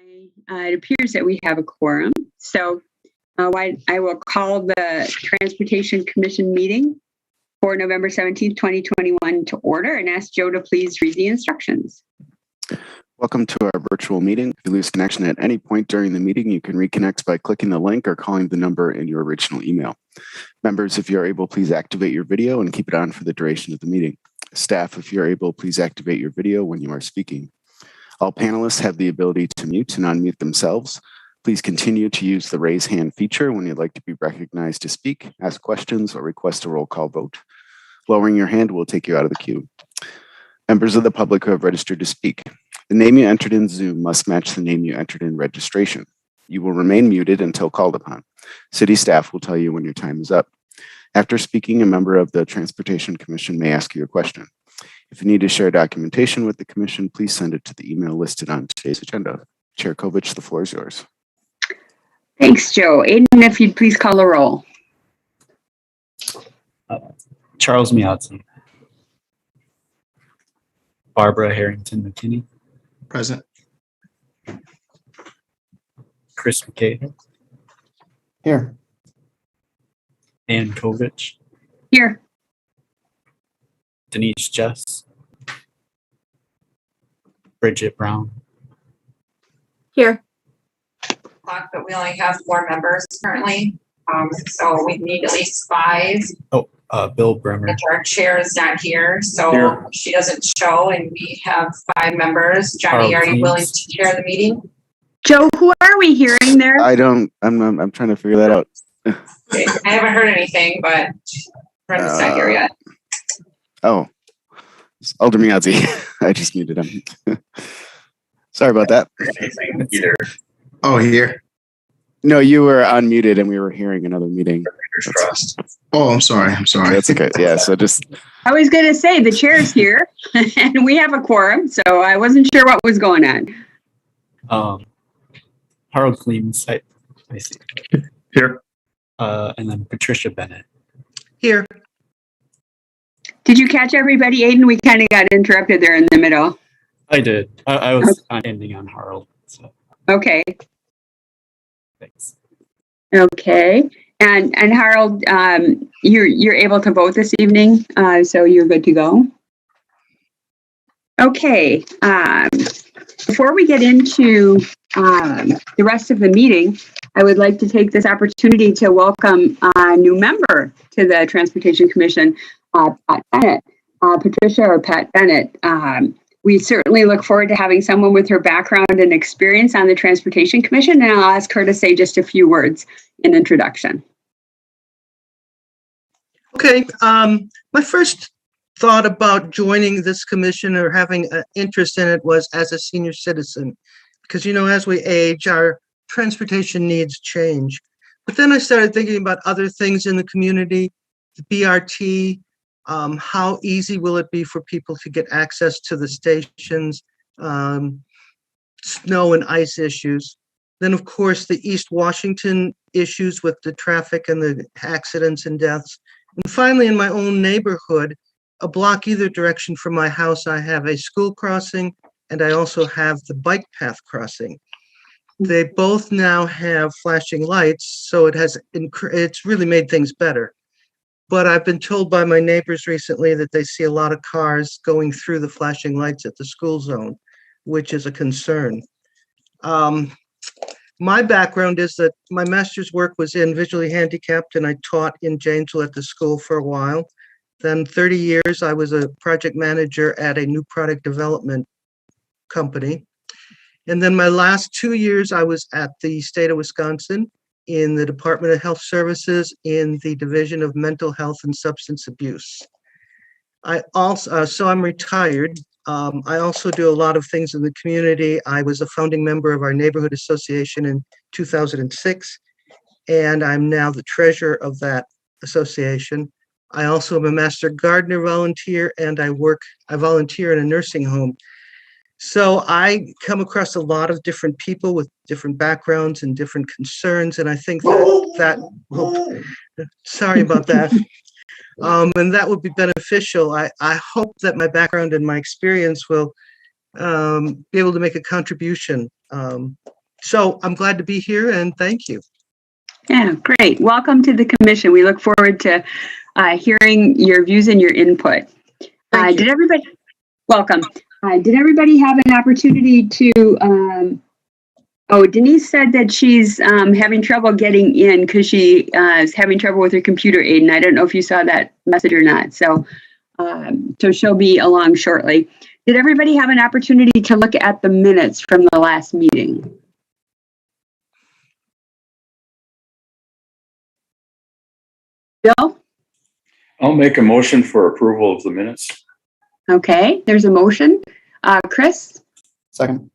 It appears that we have a quorum. So I will call the Transportation Commission meeting for November 17th, 2021 to order and ask Joe to please read the instructions. Welcome to our virtual meeting. If you lose connection at any point during the meeting, you can reconnect by clicking the link or calling the number in your original email. Members, if you're able, please activate your video and keep it on for the duration of the meeting. Staff, if you're able, please activate your video when you are speaking. All panelists have the ability to mute and unmute themselves. Please continue to use the raise hand feature when you'd like to be recognized to speak, ask questions, or request a roll call vote. Lowering your hand will take you out of the queue. Members of the public who have registered to speak. The name you entered in Zoom must match the name you entered in registration. You will remain muted until called upon. City staff will tell you when your time is up. After speaking, a member of the Transportation Commission may ask you a question. If you need to share documentation with the Commission, please send it to the email listed on today's agenda. Chair Kovich, the floor is yours. Thanks, Joe. Aiden, if you'd please call the roll. Charles Miazzi. Barbara Harrington McKinney. Present. Chris McKay. Here. Ann Kovich. Here. Denise Jess. Bridget Brown. Here. But we only have 4 members currently, so we need at least 5. Bill Bremer. Our chair is not here, so Here. she doesn't show, and we have 5 members. Johnny, are you willing to chair the meeting? Joe, who are we hearing there? I'm trying to figure that out. Okay. I haven't heard anything, but Brenda's not here yet. Oh, it's Alder Miazzi. I just muted him. Sorry about that. Oh, here. No, you were unmuted and we were hearing another meeting. Oh, I'm sorry. That's okay. Yeah, so just. I was going to say the chair's here and we have a quorum, so I wasn't sure what was going on. Harold Clemens, I see. Here. And then Patricia Bennett. Here. Did you catch everybody, Aiden? We kind of got interrupted there in the middle. I did. I was ending on Harold. So Okay. thanks. Okay. And Harold, you're able to vote this evening, so you're good to go. Okay. Before we get into the rest of the meeting, I would like to take this opportunity to welcome a new member to the Transportation Commission, Pat Bennett. Patricia or Pat Bennett. We certainly look forward to having someone with her background and experience on the Transportation Commission, and I'll ask her to say just a few words in introduction. Okay, my first thought about joining this commission or having an interest in it was as a senior citizen, because, as we age, our transportation needs change. But then I started thinking about other things in the community, the BRT, how easy will it be for people to get access to the stations, snow and ice issues. Then, of course, the East Washington issues with the traffic and the accidents and deaths. And finally, in my own neighborhood, a block either direction from my house, I have a school crossing, and I also have the bike path crossing. They both now have flashing lights, so it's really made things better. But I've been told by my neighbors recently that they see a lot of cars going through the flashing lights at the school zone, which is a concern. My background is that my master's work was in visually handicapped, and I taught in Janesville at the school for a while. Then 30 years, I was a project manager at a new product development company. And then my last 2 years, I was at the state of Wisconsin in the Department of Health Services in the Division of Mental Health and Substance Abuse. So I'm retired. I also do a lot of things in the community. I was a founding member of our neighborhood association in 2006, and I'm now the treasurer of that association. I also am a master gardener volunteer, and I volunteer in a nursing home. So I come across a lot of different people with different backgrounds and different concerns, and I think sorry about that. And that would be beneficial. I hope that my background and my experience will be able to make a contribution So I'm glad to be here and thank you. Yeah, great. Welcome to the commission. We look forward to hearing your views and your input. Thank you. Welcome. Did everybody have an opportunity to, Denise said that she's having trouble getting in because she is having trouble with her computer, Aiden. I don't know if you saw that message or not. So she'll be along shortly. Did everybody have an opportunity to look at the minutes from the last meeting? Bill? I'll make a motion for approval of the minutes. Okay, there's a motion. Chris? Second.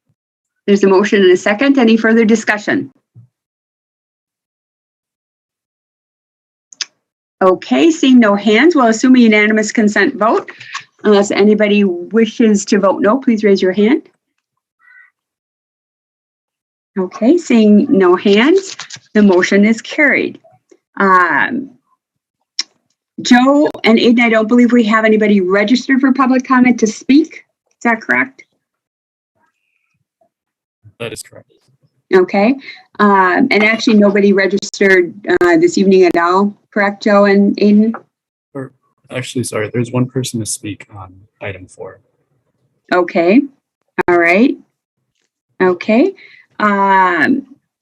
There's a motion and a second. Any further discussion? Okay, seeing no hands, we'll assume a unanimous consent vote. Unless anybody wishes to vote no, please raise your hand. Okay, seeing no hands, the motion is carried. Joe and Aiden, I don't believe we have anybody registered for public comment to speak. Is that correct? That is correct. Okay. And actually nobody registered this evening at all, correct, Joe and Aiden? Actually, sorry, there's one person to speak on item 4. Okay. All right. Okay.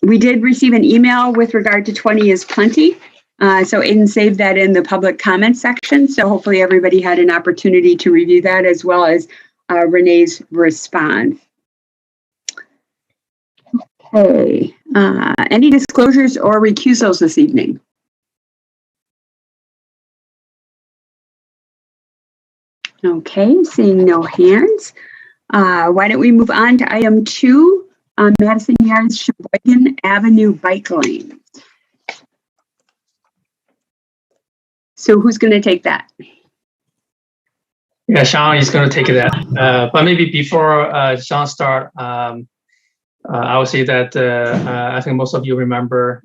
We did receive an email with regard to 20 is plenty. So Aiden saved that in the public comment section. So hopefully everybody had an opportunity to review that as well as Renee's response. Okay. Any disclosures or recusals this evening? Okay, seeing no hands. Why don't we move on to item 2, Madison Yards Sheboygan Avenue bike lanes. So who's going to take that? Yeah, Sean is going to take that. But maybe before Sean start, I would say that I think most of you remember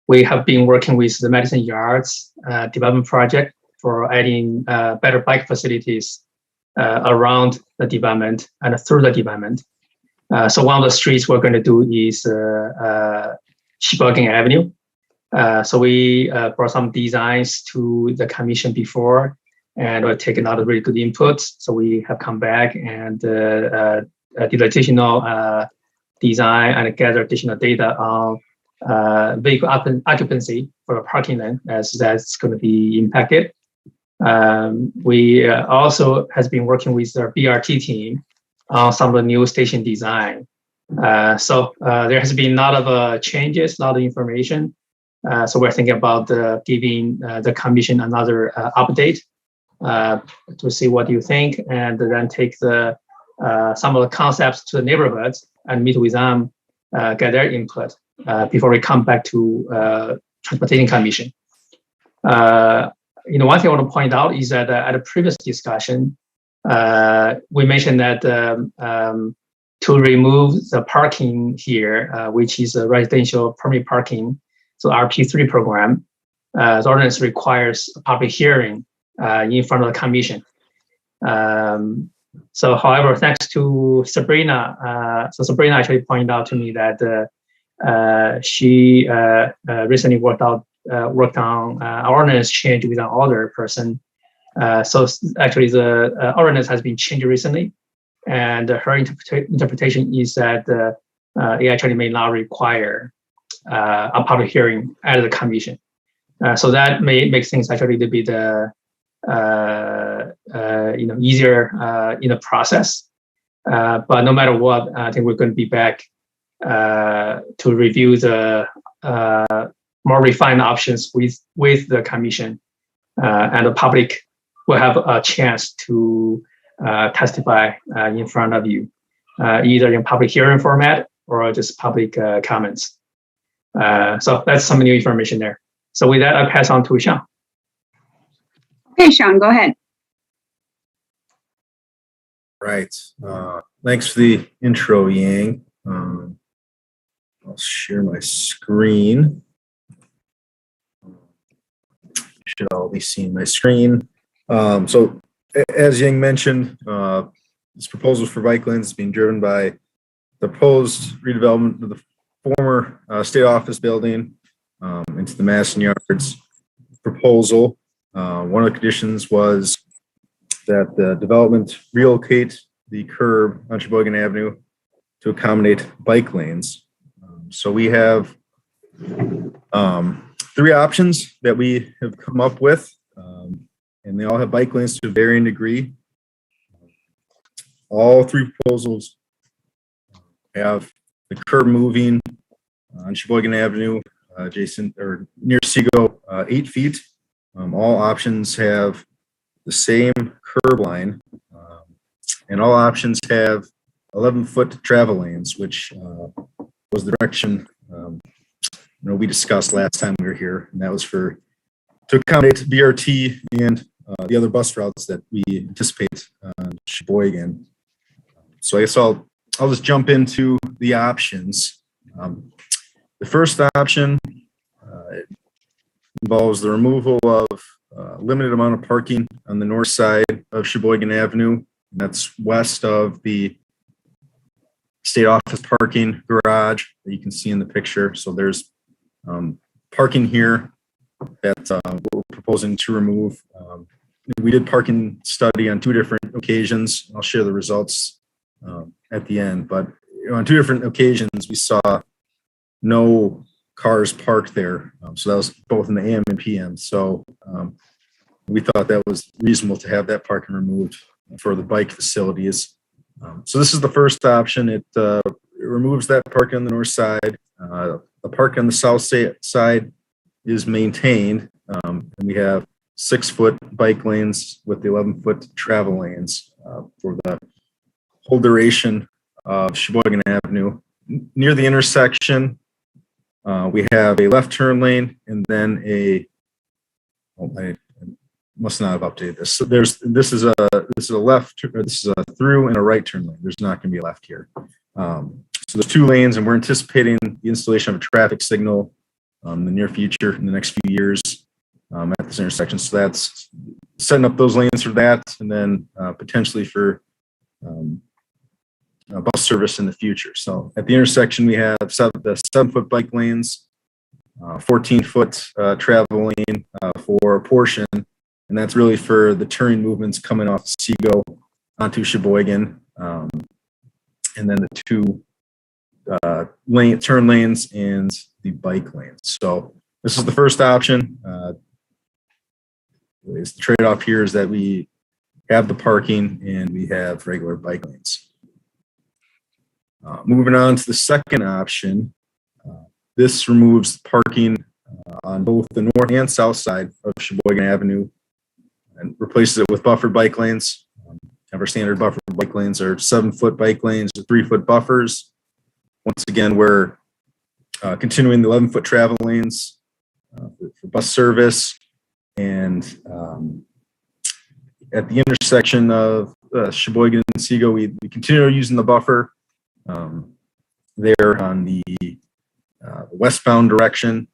we have been working with the Madison Yards development project for adding better bike facilities around the development and through the development. So one of the streets we're going to do is Sheboygan Avenue. So we brought some designs to the commission before, and we're taking out really good input. So we have come back and did additional design and gather additional data on vehicle occupancy for a parking lane, as that's going to be impacted. We also has been working with our BRT team on some of the new station design. So there has been a lot of changes, a lot of information. So we're thinking about giving the commission another update to see what you think, and then take the some of the concepts to the neighborhoods and meet with them, get their input before we come back to Transportation Commission. One thing I want to point out is that at a previous discussion, we mentioned that to remove the parking here, which is a residential permit parking, so RP3 program, the ordinance requires a public hearing in front of the commission. So, however, thanks to Sabrina, so Sabrina actually pointed out to me that she recently worked on ordinance change with another person. So actually, the ordinance has been changed recently, and her interpretation is that it actually may not require a public hearing at the commission. So that may make things actually a little bit easier in the process. But no matter what, I think we're going to be back to review the more refined options with the commission, and the public will have a chance to testify in front of you, either in public hearing format or just public comments. So that's some new information there. So with that, I'll pass on to Sean. Okay, Sean, go ahead. Right. Thanks for the intro, Yang. I'll share my screen. You should all be seeing my screen. So as Yang mentioned, this proposal for bike lanes is being driven by proposed redevelopment of the former state office building into the Madison Yards proposal. One of the conditions was that the development relocate the curb on Sheboygan Avenue to accommodate bike lanes. So we have 3 options that we have come up with, and they all have bike lanes to a varying degree. All 3 proposals have the curb moving on Sheboygan Avenue, adjacent or near Seago, 8 feet. All options have the same curb line, and all options have 11-foot travel lanes, which was the direction we discussed last time we were here, and that was to accommodate BRT and the other bus routes that we anticipate on Sheboygan. So I guess I'll just jump into the options. The first option involves the removal of limited amount of parking on the north side of Sheboygan Avenue. And that's west of the state office parking garage that you can see in the picture. So there's parking here that we're proposing to remove. We did parking study on 2 different occasions. I'll share the results at the end, but on 2 different occasions we saw no cars parked there. So that was both in the AM and PM. So we thought that was reasonable to have that parking removed for the bike facilities. So this is the first option. It removes that parking on the north side. The park on the south side is maintained, and we have 6-foot bike lanes with the 11-foot travel lanes for the whole duration of Sheboygan Avenue. Near the intersection, we have a left turn lane and then I must not have updated this. So this is a left, or this is a through and a right turn lane. There's not going to be a left here. So there's 2 lanes, and we're anticipating the installation of a traffic signal in the near future, in the next few years, at this intersection. So that's setting up those lanes for that, and then potentially for bus service in the future. So at the intersection, we have the 7-foot bike lanes, 14-foot travel lane for a portion, and that's really for the turning movements coming off Seago onto Sheboygan, and then the 2 turn lanes and the bike lanes. So this is the first option. The trade-off here is that we have the parking and we have regular bike lanes. Moving on to the second option, this removes parking on both the north and south side of Sheboygan Avenue and replaces it with buffered bike lanes. Our standard buffered bike lanes are 7-foot bike lanes with 3-foot buffers. Once again, we're continuing the 11-foot travel lanes for bus service, and at the intersection of Sheboygan and Seago, we continue using the buffer there on the westbound direction.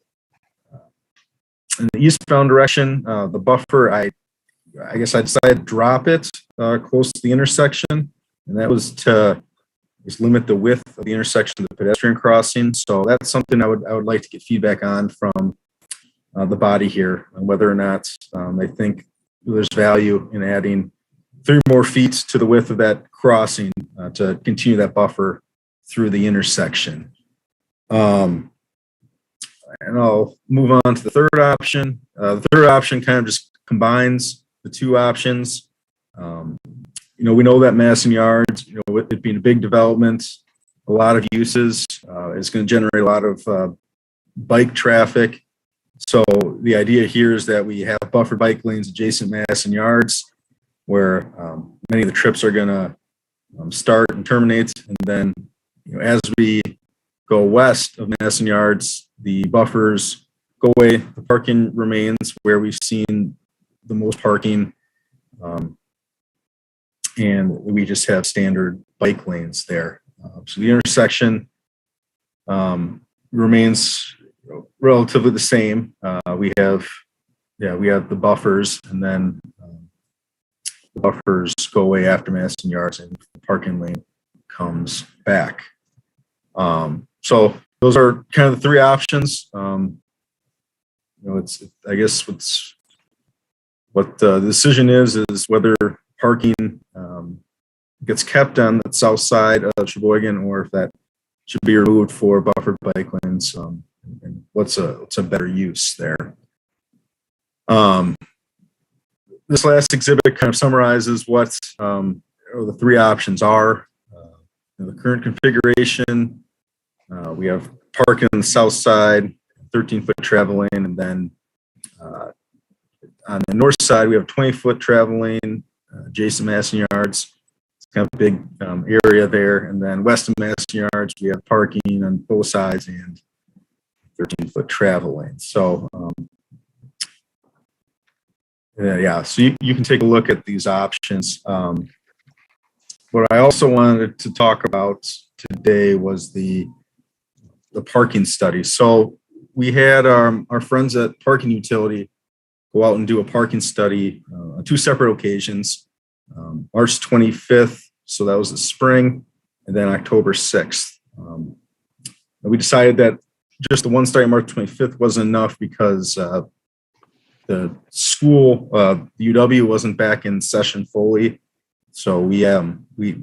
In the eastbound direction, the buffer, I guess I decided to drop it close to the intersection, and that was to just limit the width of the intersection of the pedestrian crossing. So that's something I would like to get feedback on from the body here, on whether or not they think there's value in adding 3 more feet to the width of that crossing to continue that buffer through the intersection. And I'll move on to the third option. The third option kind of just combines the 2 options. We know that Madison Yards, with it being a big development, a lot of uses, it's going to generate a lot of bike traffic. So the idea here is that we have buffered bike lanes adjacent Madison Yards, where many of the trips are going to start and terminate. And then, as we go west of Madison Yards, the buffers go away. The parking remains where we've seen the most parking. And we just have standard bike lanes there. So the intersection remains relatively the same. We have the buffers, and then the buffers go away after Madison Yards, and the parking lane comes back. So those are kind of the three options. I guess what the decision is whether parking gets kept on the south side of Sheboygan, or if that should be removed for buffered bike lanes, and what's a better use there. This last exhibit kind of summarizes what the three options are. The current configuration, we have parking on the south side, 13-foot travel lane, and then on the north side, we have 20-foot travel lane adjacent Masson Yards. It's kind of a big area there. And then west of Masson Yards, we have parking on both sides and 13-foot travel lane. So, so you can take a look at these options. What I also wanted to talk about today was the parking study. So we had our friends at Parking Utility go out and do a parking study on two separate occasions, March 25th, so that was the spring, and then October 6th. And we decided that just the one study on March 25th wasn't enough because the school, the UW, wasn't back in session fully. So we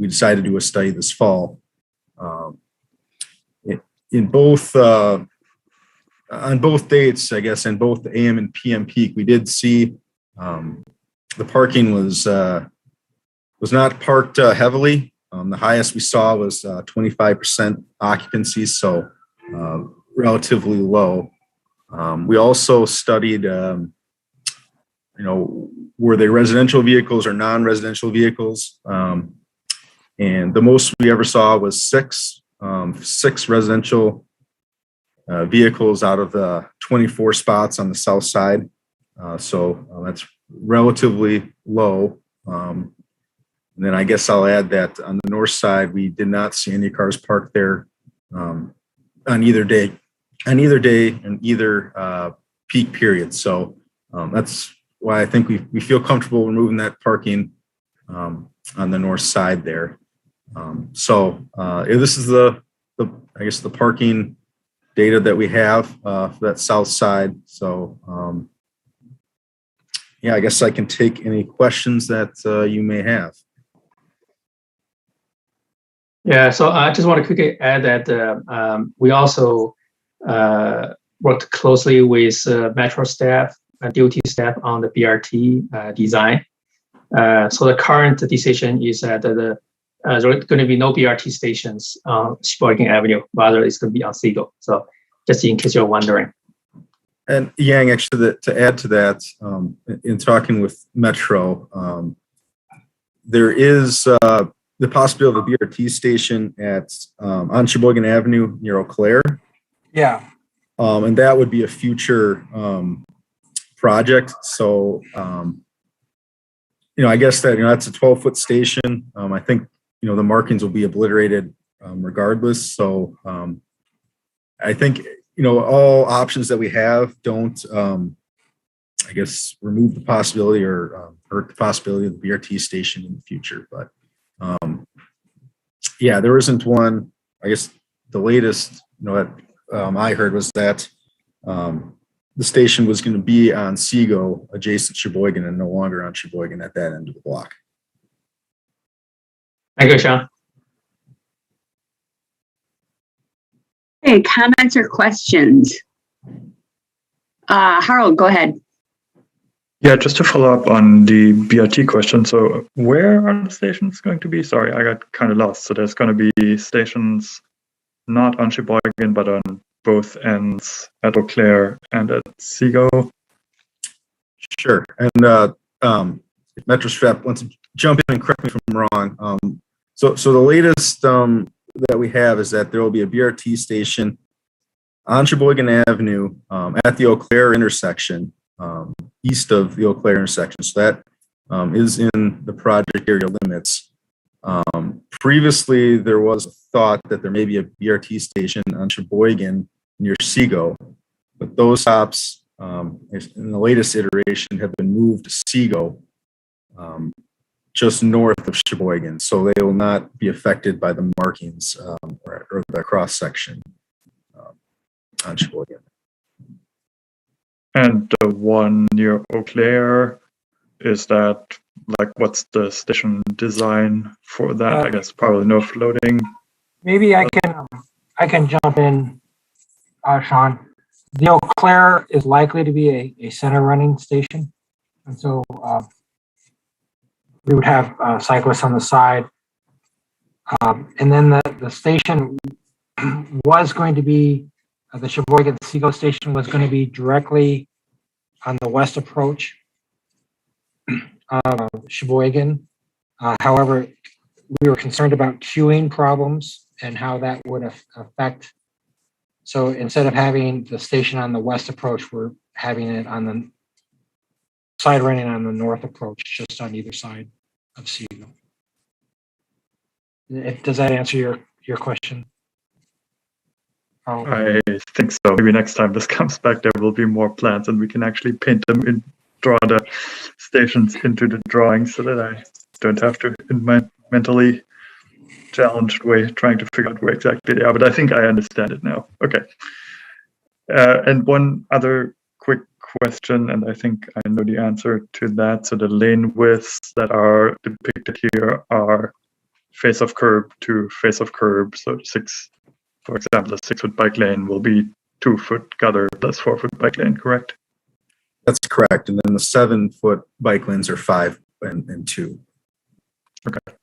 decided to do a study this fall. In both on both dates, I guess, in both the AM and PM peak, we did see the parking was not parked heavily. The highest we saw was 25% occupancy, so relatively low. We also studied, were they residential vehicles or non-residential vehicles? And the most we ever saw was six residential vehicles out of the 24 spots on the south side. So that's relatively low. And then I guess I'll add that on the north side, we did not see any cars parked there on either day and either peak period. So that's why I think we feel comfortable removing that parking on the north side there. This is the parking data that we have for that south side. So I guess I can take any questions that you may have. Yeah, so I just want to quickly add that we also worked closely with Metro staff and DOT staff on the BRT design. So the current decision is that there are going to be no BRT stations on Sheboygan Avenue, rather it's going to be on Seagull. So just in case you're wondering. And Yang, actually, to add to that, in talking with Metro, there is the possibility of a BRT station on Sheboygan Avenue near Eau Claire. Yeah. And that would be a future project. So, I guess that, that's a 12-foot station. I think, the markings will be obliterated regardless. So I think, all options that we have don't, I guess, remove the possibility or hurt the possibility of the BRT station in the future. But there isn't one. I guess the latest, that I heard was that the station was going to be on Seago, adjacent Sheboygan, and no longer on Sheboygan at that end of the block. Thank you, Sean. Hey, comments or questions? Harold, go ahead. Yeah, just to follow up on the BRT question. So where are the stations going to be? Sorry, I got kind of lost. So there's going to be stations not on Sheboygan, but on both ends at Eau Claire and at Seago. Sure. And if Metrostrap wants to jump in and correct me if I'm wrong. So the latest that we have is that there will be a BRT station on Sheboygan Avenue at the Eau Claire intersection, east of the Eau Claire intersection. So that is in the project area limits. Previously, there was a thought that there may be a BRT station on Sheboygan near Seago, but those stops in the latest iteration have been moved to Seago. just north of Sheboygan, so they will not be affected by the markings or the cross section on Sheboygan. And the one near Eau Claire, is that like what's the station design for that? I guess probably no floating. Maybe I can jump in, Sean. The Eau Claire is likely to be a center running station, and so we would have cyclists on the side, and then the station was going to be the Sheboygan Seagull station was going to be directly on the west approach of Sheboygan. However, we were concerned about queuing problems and how that would affect. So instead of having the station on the west approach, we're having it on the side running on the north approach, just on either side of Seagull. Does that answer your question? I think so. Maybe next time this comes back, there will be more plans and we can actually paint them in, draw the stations into the drawing so that I don't have to, in my mentally challenged way, trying to figure out where exactly they are. But I think I understand it now. Okay. And one other quick question, and I think I know the answer to that. So the lane widths that are depicted here are face of curb to face of curb. So 6, for example, a 6-foot bike lane will be 2-foot gutter plus 4-foot bike lane, correct? That's correct. And then the 7-foot bike lanes are 5 and 2. Okay,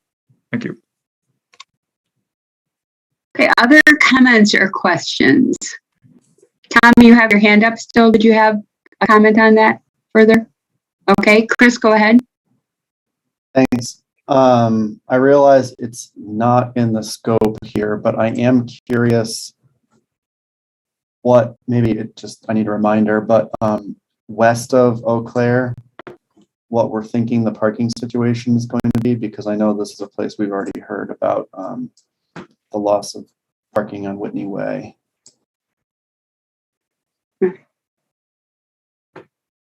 thank you. Okay, other comments or questions? Tom, you have your hand up still. Did you have a comment on that further? Okay, Chris, go ahead. Thanks. I realize it's not in the scope here, but I am curious what, maybe it just, I need a reminder, but west of Eau Claire, what we're thinking the parking situation is going to be, because I know this is a place we've already heard about the loss of parking on Whitney Way.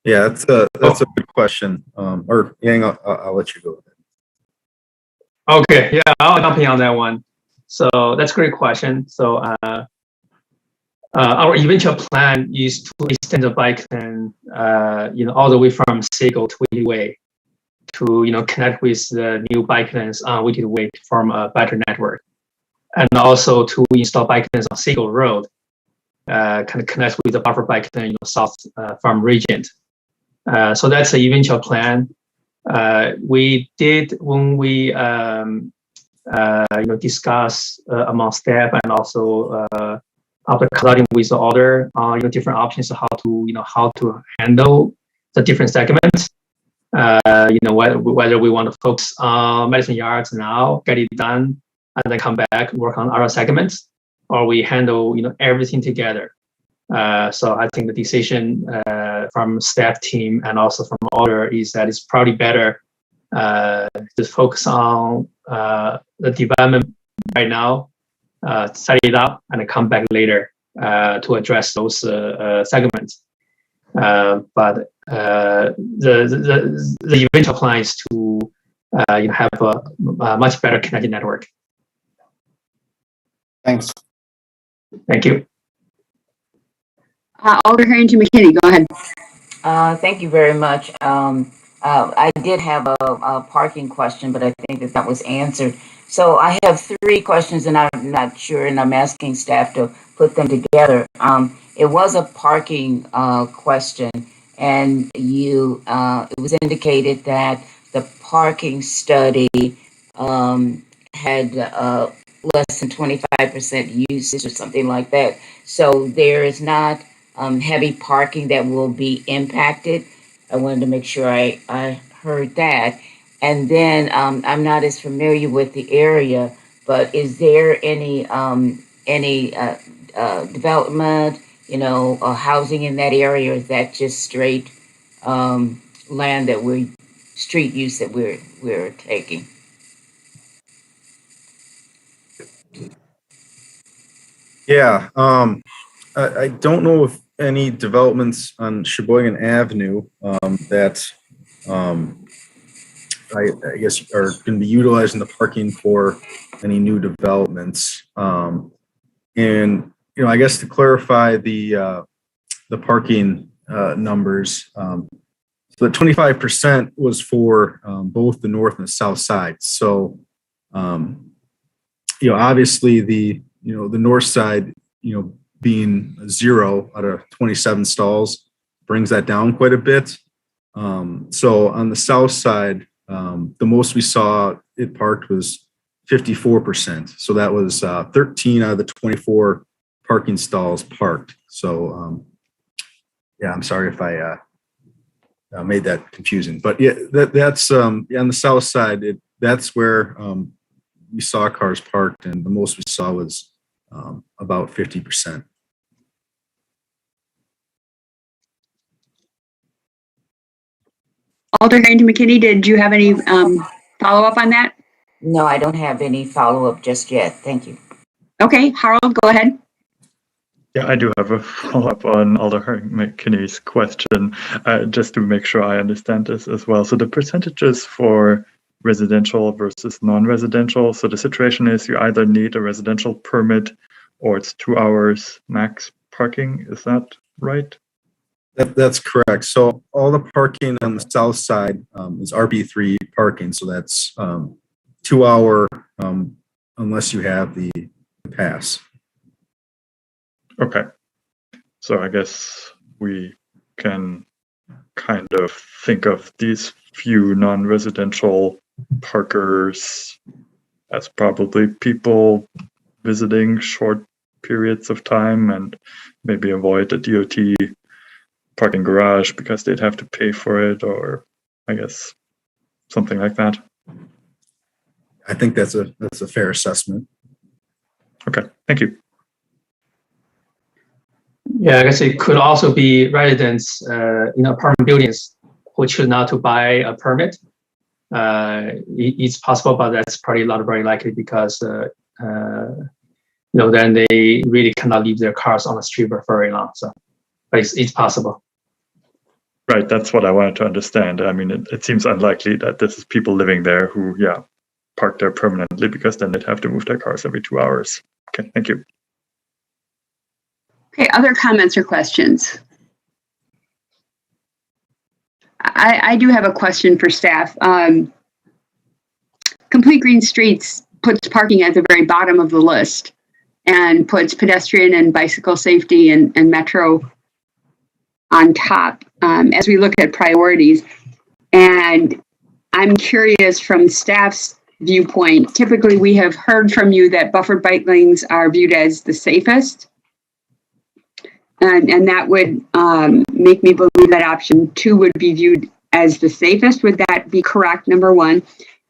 Yeah, that's a good question. Or Yang, I'll let you go. Okay, yeah, I'll jump in on that one. So that's a great question. So our eventual plan is to extend the bike lane, all the way from Seagull to Whitney Way, to connect with the new bike lanes on Whitney Way to form a better network, and also to install bike lanes on Seagull Road, kind of connect with the buffer bike lane, south from Regent. So that's the eventual plan. We did when we discuss among staff and also after consulting with the other different options of how to handle the different segments. Whether we want to focus on Medicine Yards now, get it done, and then come back work on other segments, or we handle everything together. So I think the decision from staff team and also from order is that it's probably better to focus on the development right now, set it up, and come back later to address those segments. But the eventual plan is to have a much better connected network. Thanks. Thank you. Alder Harrington McKinney, go ahead. Thank you very much. I did have a parking question, but I think that was answered. So I have 3 questions, and I'm not sure, and I'm asking staff to put them together. It was a parking question, and it was indicated that the parking study had less than 25% usage or something like that. So there is not heavy parking that will be impacted. I wanted to make sure I heard that. And then I'm not as familiar with the area, but is there any development, housing in that area? Or is that just straight land that street use that we're taking? Yeah, I don't know if any developments on Sheboygan Avenue that I guess, are going to be utilizing the parking for any new developments. And, I guess to clarify the parking numbers, so the 25% was for both the north and the south sides. So, obviously the north side, being 0 out of 27 stalls brings that down quite a bit. So on the south side, the most we saw it parked was 54%. So that was 13 out of the 24 parking stalls parked. So yeah, I'm sorry if I made that confusing, but yeah, that's on the south side. That's where we saw cars parked, and the most we saw was about 50%. Alder Harrington McKinney, did you have any follow-up on that? No, I don't have any follow-up just yet. Thank you. Okay, Harold, go ahead. Yeah, I do have a follow-up on Alder McKinney's question, just to make sure I understand this as well. So the percentages for residential versus non-residential. So the situation is you either need a residential permit or it's 2 hours max parking. Is that right? That's correct. So all the parking on the south side is RP3 parking. So that's 2 hour unless you have the pass. Okay. So I guess we can kind of think of these few non-residential parkers as probably people visiting short periods of time and maybe avoid the DOT parking garage because they'd have to pay for it, or I guess something like that. I think that's a fair assessment. Okay, thank you. Yeah, I guess it could also be residents in apartment buildings who choose not to buy a permit. It's possible, but that's probably not very likely because then they really cannot leave their cars on the street for very long. So, but it's possible. Right, that's what I wanted to understand. I mean, it seems unlikely that this is people living there who, park there permanently, because then they'd have to move their cars every 2 hours. Okay, thank you. Okay, other comments or questions? I do have a question for staff. Complete Green Streets puts parking at the very bottom of the list and puts pedestrian and bicycle safety and metro on top as we look at priorities. And I'm curious from staff's viewpoint, typically we have heard from you that buffered bike lanes are viewed as the safest. And that would make me believe that option 2 would be viewed as the safest. Would that be correct, number 1?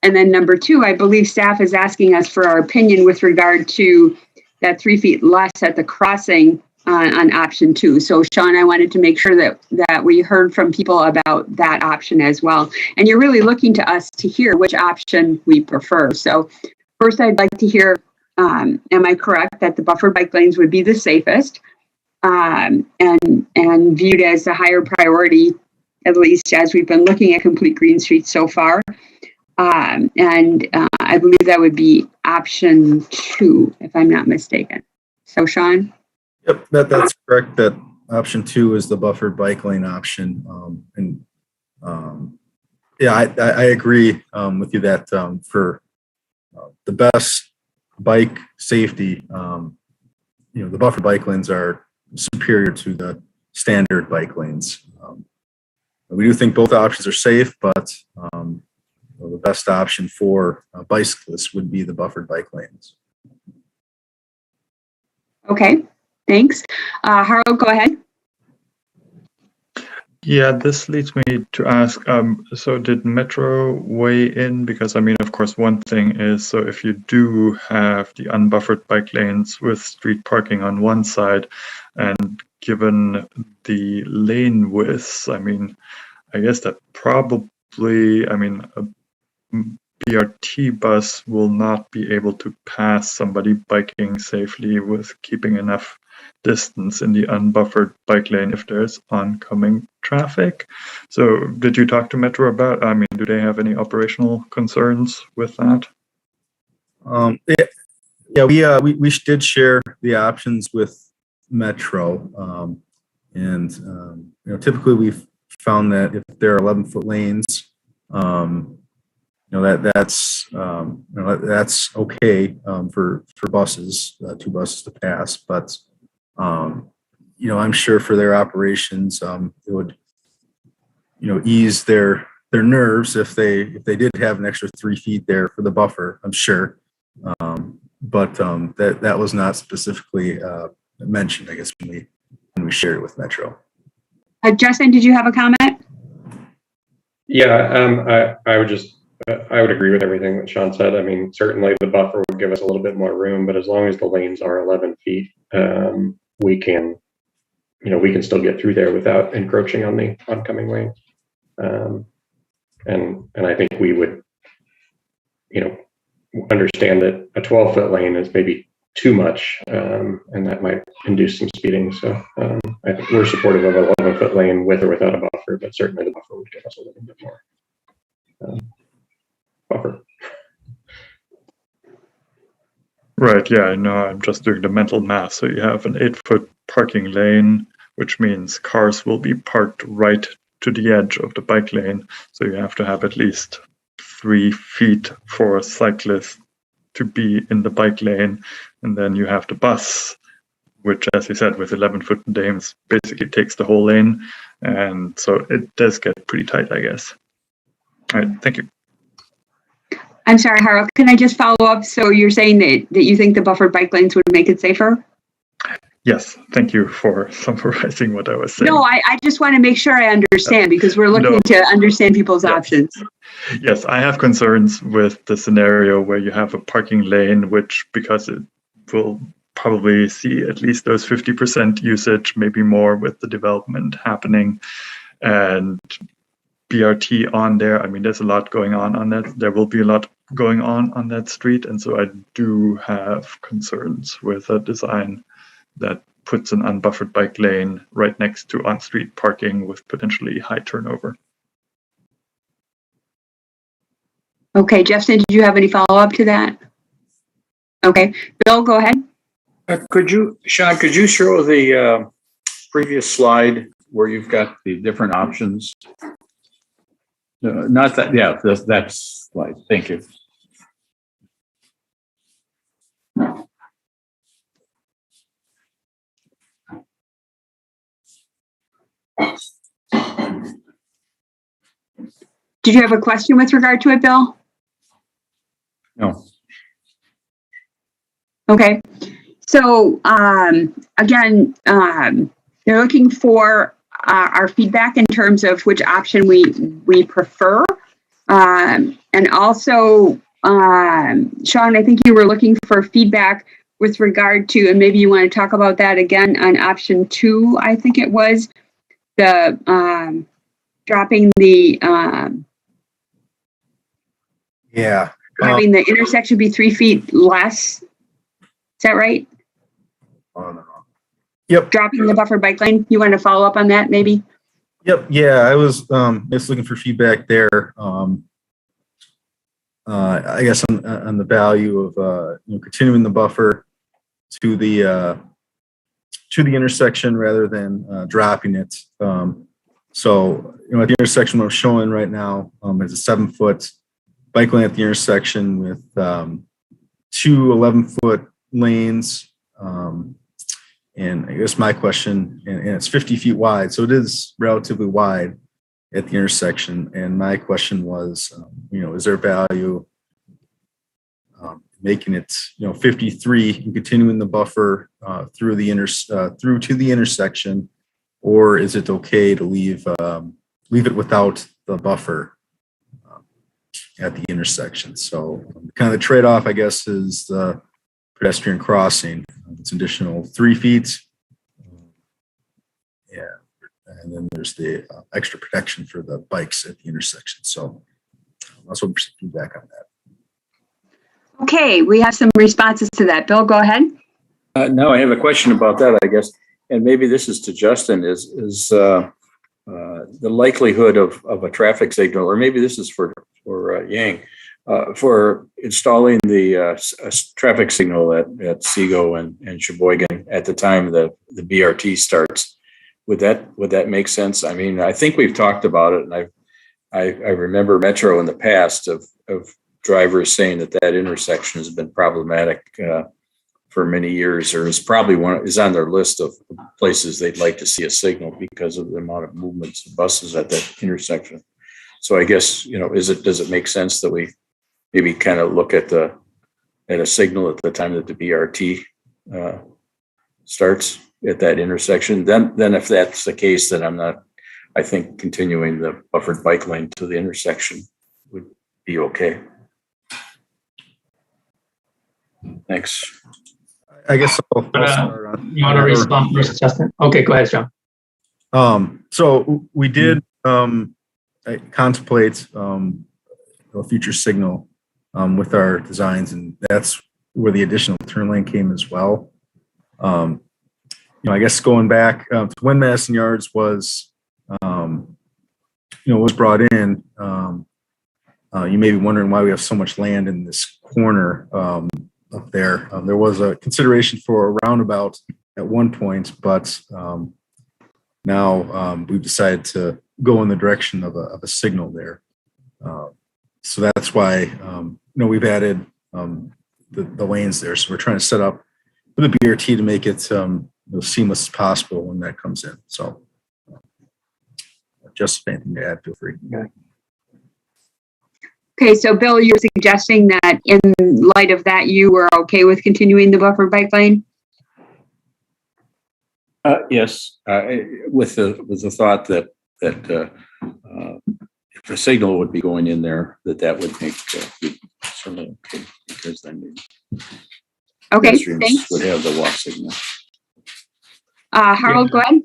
And then number 2, I believe staff is asking us for our opinion with regard to that 3 feet less at the crossing on option 2. So Sean, I wanted to make sure that we heard from people about that option as well. And you're really looking to us to hear which option we prefer. So first, I'd like to hear, am I correct that the buffered bike lanes would be the safest? And viewed as a higher priority, at least as we've been looking at Complete Green Streets so far. I believe that would be option 2, if I'm not mistaken. So Sean? Yep, that's correct. That option 2 is the buffered bike lane option. I agree with you that for the best bike safety, the buffered bike lanes are superior to the standard bike lanes. We do think both options are safe, but the best option for bicyclists would be the buffered bike lanes. Okay, thanks. Harold, go ahead. Yeah, this leads me to ask, so did Metro weigh in? Because, I mean, of course, one thing is, so if you do have the unbuffered bike lanes with street parking on one side, and given the lane widths, I mean, I guess that probably, I mean, a BRT bus will not be able to pass somebody biking safely with keeping enough distance in the unbuffered bike lane if there's oncoming traffic. So did you talk to Metro about, do they have any operational concerns with that? We did share the options with Metro. Typically we've found that if there are 11-foot lanes, that's okay for buses, 2 buses to pass. But I'm sure for their operations, it would ease their nerves if they did have an extra 3 feet there for the buffer. I'm sure, but that was not specifically mentioned, I guess, when we shared it with Metro. Justin, did you have a comment? Yeah, I would agree with everything that Sean said. I mean, certainly the buffer would give us a little bit more room, but as long as the lanes are 11 feet, we can still get through there without encroaching on the oncoming lane. And I think we would, understand that a 12-foot lane is maybe too much, and that might induce some speeding. So I think we're supportive of an 11-foot lane with or without a buffer, but certainly the buffer would give us a little bit more buffer. Right, yeah, I know. I'm just doing the mental math. So you have an 8-foot parking lane, which means cars will be parked right to the edge of the bike lane. So you have to have at least 3 feet for cyclists to be in the bike lane. And then you have the bus, which, as you said, with 11-foot dames, basically takes the whole lane. And so it does get pretty tight, I guess. All right, thank you. I'm sorry, Harold, can I just follow up? So you're saying that you think the buffered bike lanes would make it safer? Yes, thank you for summarizing what I was saying. No, I just want to make sure I understand, because we're looking to understand people's options. Yes, I have concerns with the scenario where you have a parking lane, which, because it will probably see at least those 50% usage, maybe more with the development happening, and BRT on there. I mean, there's a lot going on that. There will be a lot going on that street. And so I do have concerns with a design that puts an unbuffered bike lane right next to on-street parking with potentially high turnover. Okay, Justin, did you have any follow-up to that? Okay, Bill, go ahead. Sean, could you show the previous slide where you've got the different options? Not that, yeah, that slide. Thank you. Did you have a question with regard to it, Bill? No. Okay. So again, they're looking for our feedback in terms of which option we prefer. And also, Sean, I think you were looking for feedback with regard to, and maybe you want to talk about that again on option 2, I think it was, the dropping the having the intersection be 3 feet less. Is that right? Yep. Dropping the buffer bike lane. You want to follow up on that, maybe? Yep. Yeah, I was just looking for feedback there. I guess on the value of continuing the buffer to the intersection rather than dropping it. So at the intersection what I'm showing right now is a 7-foot bike lane at the intersection with 2 11-foot lanes. And I guess my question, and it's 50 feet wide, so it is relatively wide at the intersection. And my question was, is there value making it, 53 and continuing the buffer through to the intersection, or is it okay to leave it without the buffer at the intersection? So kind of the trade-off, I guess, is the pedestrian crossing. It's additional 3 feet. And then there's the extra protection for the bikes at the intersection. So that's what we're feedback on that. Okay, we have some responses to that. Bill, go ahead. No, I have a question about that, I guess, and maybe this is to Justin, is the likelihood of a traffic signal, or maybe this is for Yang, for installing the traffic signal at Seago and Sheboygan at the time the BRT starts. Would that make sense? I mean, I think we've talked about it, and I remember Metro in the past of drivers saying that intersection has been problematic for many years, or is probably is on their list of places they'd like to see a signal because of the amount of movements of buses at that intersection. So I guess, does it make sense that we maybe kind of look at a signal at the time that the BRT starts at that intersection? Then if that's the case, then I think continuing the buffered bike lane to the intersection would be okay. Thanks. I guess I'll start on. You want to respond first, Justin? Okay, go ahead, John. So we did contemplate a future signal with our designs, and that's where the additional turn lane came as well. I guess going back to when Madison Yards was brought in, you may be wondering why we have so much land in this corner up there. There was a consideration for a roundabout at one point, but now we've decided to go in the direction of a signal there. So that's why we've added the lanes there. So we're trying to set up with the BRT to make it seamless as possible when that comes in. So just anything to add, feel free. Okay, so Bill, you're suggesting that in light of that, you were okay with continuing the buffer bike lane? Yes, with the thought that if a signal would be going in there, that would make certainly okay, because then okay, thanks. Would have the walk signal. Harold, go ahead.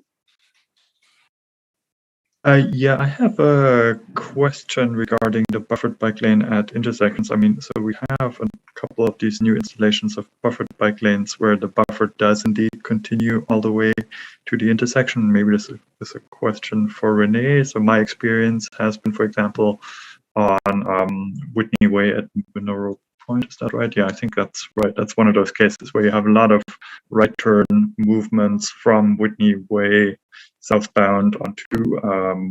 Yeah, I have a question regarding the buffered bike lane at intersections. I mean, so we have a couple of these new installations of buffered bike lanes where the buffer does indeed continue all the way to the intersection. Maybe this is a question for Renee. So my experience has been, for example, on Whitney Way at Mineral Point. Is that right? Yeah, I think that's right. That's one of those cases where you have a lot of right turn movements from Whitney Way southbound onto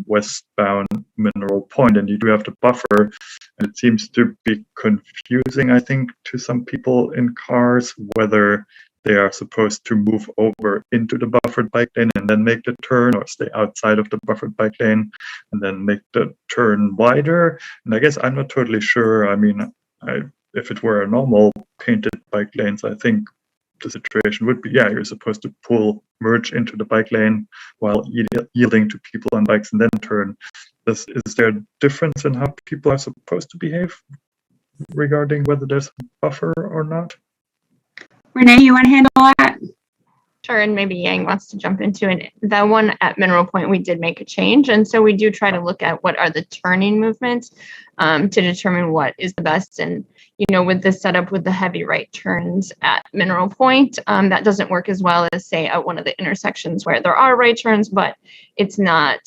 westbound Mineral Point, and you do have the buffer, and it seems to be confusing, I think, to some people in cars whether they are supposed to move over into the buffered bike lane and then make the turn, or stay outside of the buffered bike lane and then make the turn wider. And I guess I'm not totally sure. I mean, if it were a normal painted bike lanes, I think the situation would be, yeah, you're supposed to merge into the bike lane while yielding to people on bikes and then turn. Is there a difference in how people are supposed to behave regarding whether there's a buffer or not? Renee, you want to handle that? Sure, and maybe Yang wants to jump into it. That one at Mineral Point, we did make a change. And so we do try to look at what are the turning movements to determine what is the best. And, with this setup with the heavy right turns at Mineral Point, that doesn't work as well as, say, at one of the intersections where there are right turns, but it's not,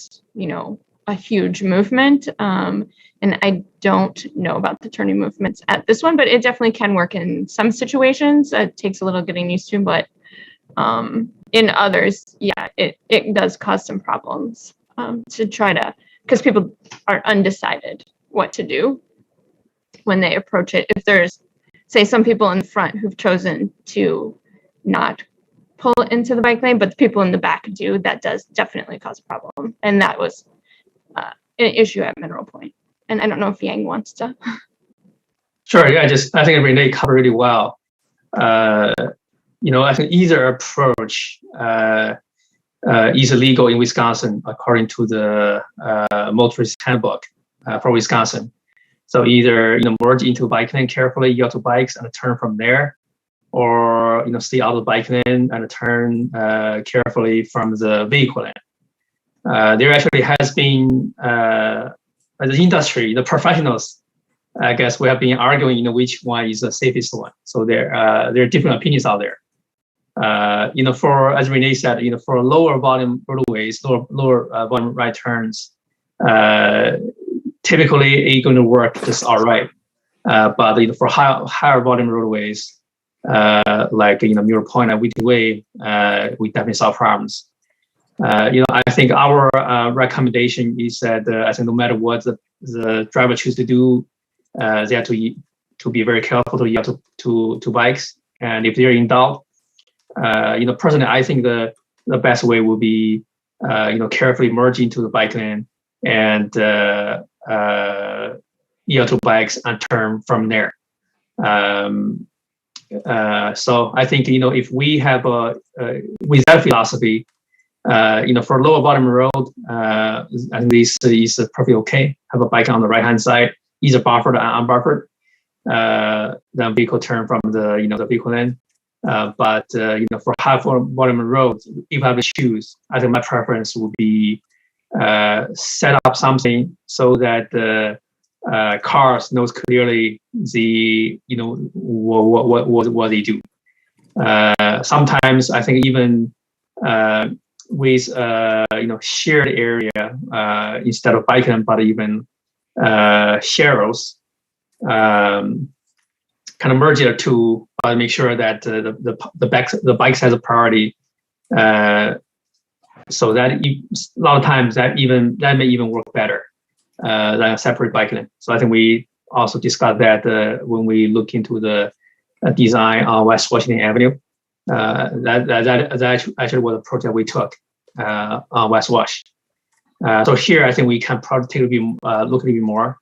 a huge movement. And I don't know about the turning movements at this one, but it definitely can work in some situations. It takes a little getting used to, but in others, yeah, it does cause some problems to try to, because people are undecided what to do when they approach it. If there's, say, some people in the front who've chosen to not pull into the bike lane, but the people in the back do, that does definitely cause a problem. And that was an issue at Mineral Point. And I don't know if Yang wants to. Sure, yeah, I think Renee covered really well. I think either approach is illegal in Wisconsin according to the motorist handbook for Wisconsin. So either merge into bike lane carefully, yield to bikes and turn from there, or stay out of the bike lane and turn carefully from the vehicle lane. There actually has been the industry, the professionals, I guess we have been arguing which one is the safest one. So there are different opinions out there. For, as Renee said, for lower volume roadways, lower volume right turns, typically it's going to work just all right. But for higher volume roadways, like Muir Point and Whitney Way, we definitely saw problems. I think our recommendation is that I think no matter what the driver choose to do, they have to be very careful to yield to bikes. And if they're in doubt, personally, I think the best way would be carefully merge into the bike lane and yield to bikes and turn from there. So I think if we have with that philosophy, for lower volume road, at least is probably okay. Have a bike on the right hand side, either buffered or unbuffered. Then vehicle turn from the vehicle lane. But for high volume roads, if I have to choose, I think my preference would be set up something so that the cars knows clearly what they do. Sometimes I think even with shared area instead of bike lane, but even sharrows, kind of merge the two, make sure that the bikes has a priority. So that a lot of times that may even work better than a separate bike lane. So I think we also discussed that when we look into the design on West Washington Avenue. That actually was a project we took on West Wash. So here I think we can probably take look into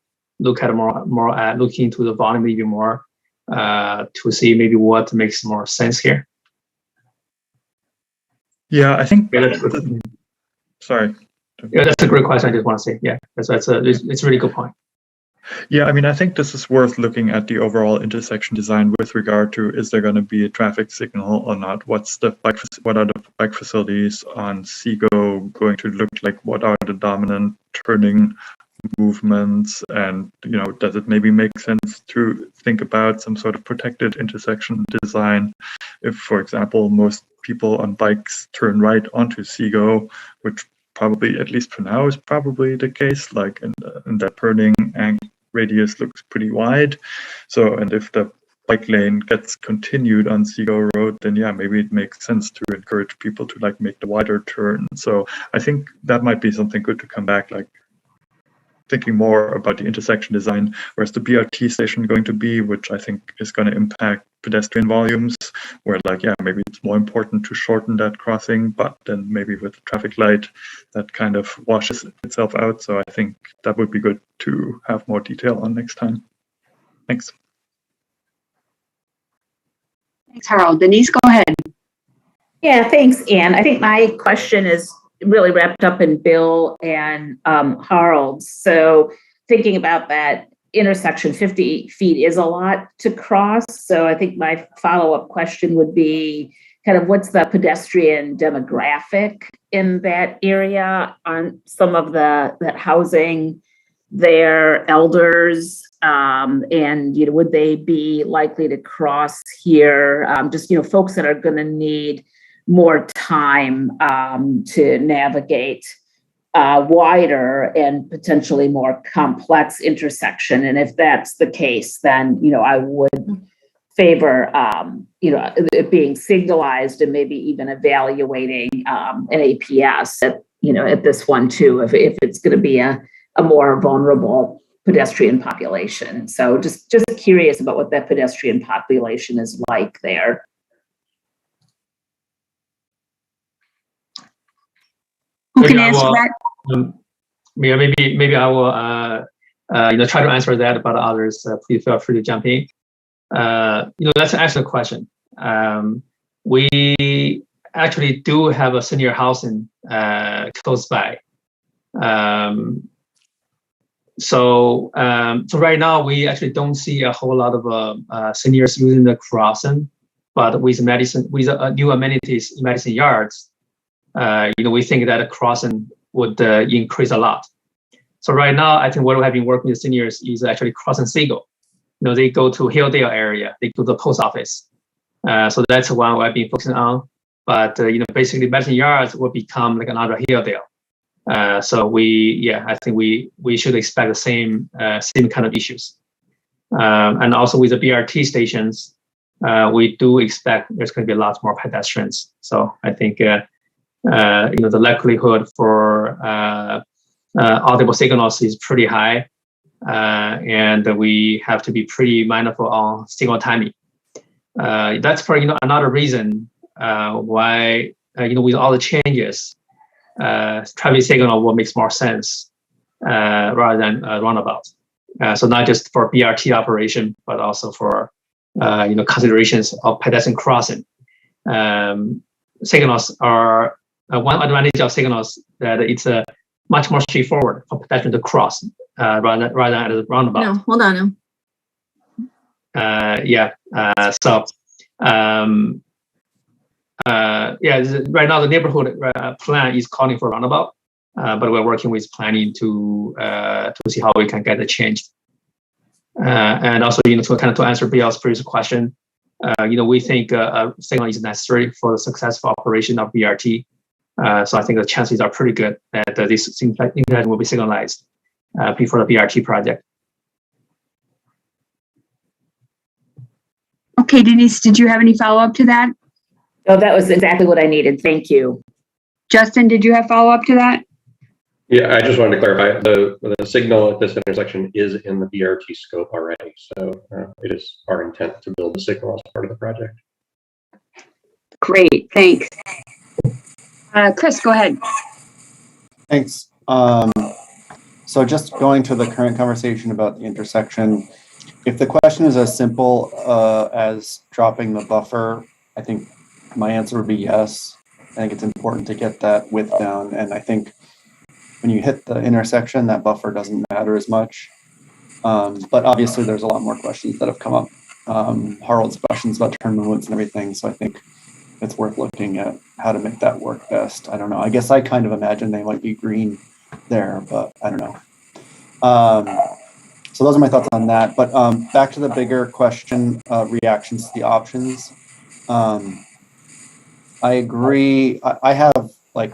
the volume even more to see maybe what makes more sense here. Yeah, I think. Sorry. Yeah, that's a great question. I just want to say, yeah, it's a really good point. Yeah, I mean, I think this is worth looking at the overall intersection design with regard to, is there going to be a traffic signal or not? What are the bike facilities on Seago going to look like? What are the dominant turning movements? And, does it maybe make sense to think about some sort of protected intersection design? If, for example, most people on bikes turn right onto Seago, which probably, at least for now, is probably the case, like in that turning radius looks pretty wide. So, and if the bike lane gets continued on Seago Road, then yeah, maybe it makes sense to encourage people to make the wider turn. So I think that might be something good to come back, thinking more about the intersection design. Where's the BRT station going to be, which I think is going to impact pedestrian volumes, where maybe it's more important to shorten that crossing, but then maybe with the traffic light that kind of washes itself out. So I think that would be good to have more detail on next time. Thanks. Thanks, Harold. Denise, go ahead. Yeah, thanks, Anne. I think my question is really wrapped up in Bill and Harold's. So thinking about that intersection, 50 feet is a lot to cross. So I think my follow-up question would be kind of what's the pedestrian demographic in that area on some of that housing there, elders, and would they be likely to cross here? Just folks that are going to need more time to navigate wider and potentially more complex intersection. And if that's the case, then I would favor it being signalized and maybe even evaluating an APS at this one too, if it's going to be a more vulnerable pedestrian population. So just curious about what that pedestrian population is like there. Who can answer that? Maybe I will try to answer that, but others please feel free to jump in. That's an excellent question. We actually do have a senior housing close by. So right now we actually don't see a whole lot of seniors using the crossing, but with new amenities in Madison Yards, we think that a crossing would increase a lot. So right now, I think what we have been working with seniors is actually crossing Seago. They go to Hilldale area, they go to the post office. So that's one I've been focusing on. But basically, Madison Yards will become like another Hilldale. So I think we should expect the same kind of issues. And also with the BRT stations, we do expect there's going to be a lot more pedestrians. So I think the likelihood for audible signals is pretty high, and we have to be pretty mindful on signal timing. That's probably another reason why with all the changes, traffic signal will make more sense rather than roundabout. So not just for BRT operation, but also for considerations of pedestrian crossing. Signals are one advantage of signals that it's much more straightforward for pedestrian to cross rather than at a roundabout. No, hold on now. Right now the neighborhood plan is calling for roundabout, but we're working with planning to see how we can get it changed. And also, to answer Bill's previous question, we think a signal is necessary for the successful operation of BRT. So I think the chances are pretty good that this intersection will be signalized before the BRT project. Okay, Denise, did you have any follow-up to that? Oh, that was exactly what I needed. Thank you. Justin, did you have follow-up to that? Yeah, I just wanted to clarify the signal at this intersection is in the BRT scope already. So it is our intent to build the signal as part of the project. Great, thanks. Chris, go ahead. Thanks. So just going to the current conversation about the intersection, if the question is as simple as dropping the buffer, I think my answer would be yes. I think it's important to get that width down. And I think when you hit the intersection, that buffer doesn't matter as much. But obviously there's a lot more questions that have come up. Harold's questions about turn movements and everything. So I think it's worth looking at how to make that work best. I don't know. I guess I kind of imagine they might be green there, but I don't know. So those are my thoughts on that. But back to the bigger question, reactions to the options. I agree. I have, like,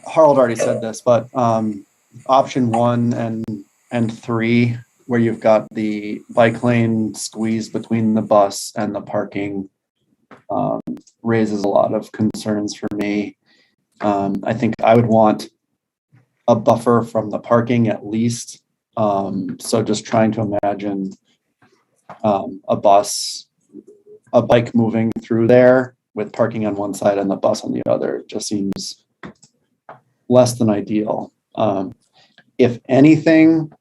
Harold already said this, but option 1 and 3, where you've got the bike lane squeezed between the bus and the parking, raises a lot of concerns for me. I think I would want a buffer from the parking at least. So just trying to imagine a bike moving through there with parking on one side and the bus on the other just seems less than ideal. If anything,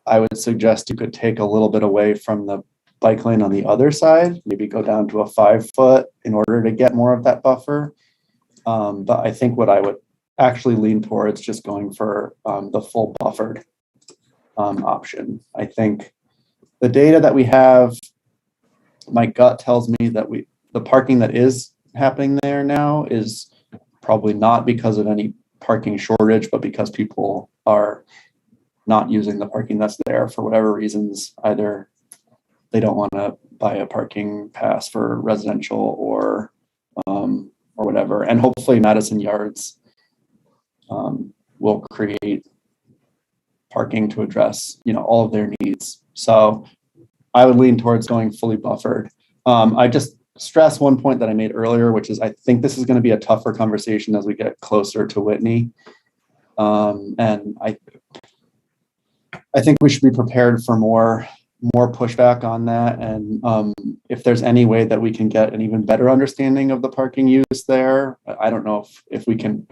I would suggest you could take a little bit away from the bike lane on the other side, maybe go down to a 5 foot in order to get more of that buffer. But I think what I would actually lean towards just going for the full buffered option. I think the data that we have, my gut tells me that the parking that is happening there now is probably not because of any parking shortage, but because people are not using the parking that's there for whatever reasons. Either they don't want to buy a parking pass for residential or whatever. And hopefully Madison Yards will create parking to address, all of their needs. So I would lean towards going fully buffered. I just stress one point that I made earlier, which is I think this is going to be a tougher conversation as we get closer to Whitney. And I think we should be prepared for more pushback on that. And if there's any way that we can get an even better understanding of the parking use there, I don't know if we can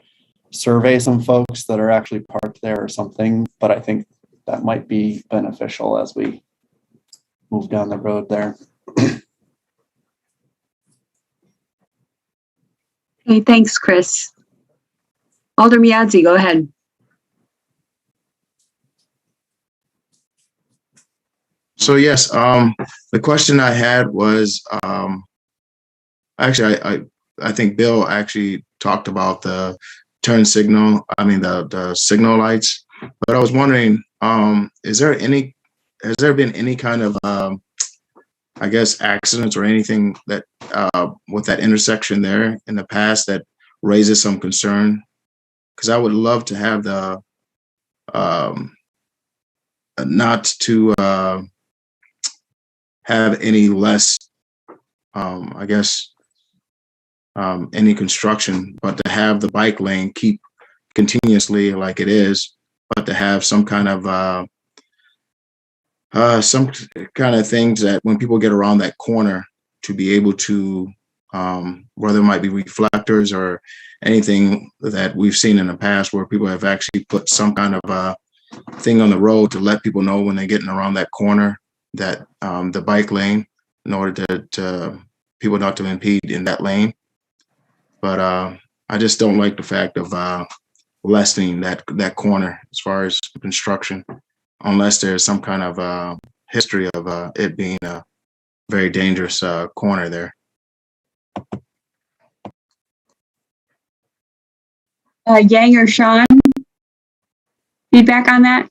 survey some folks that are actually parked there or something, but I think that might be beneficial as we move down the road there. Okay, thanks, Chris. Alder Miadzi, go ahead. So yes, the question I had was, actually, I think Bill actually talked about the turn signal. I mean the signal lights. But I was wondering, has there been any kind of I guess, accidents or anything that with that intersection there in the past that raises some concern? Because I would love to have the not to have any less, I guess, any construction, but to have the bike lane keep continuously like it is, but to have some kind of things that when people get around that corner to be able to, whether it might be reflectors or anything that we've seen in the past where people have actually put some kind of thing on the road to let people know when they're getting around that corner that the bike lane in order to people not to impede in that lane. But I just don't like the fact of lessening that corner as far as construction, unless there's some kind of history of it being a very dangerous corner there. Yang or Sean, feedback on that?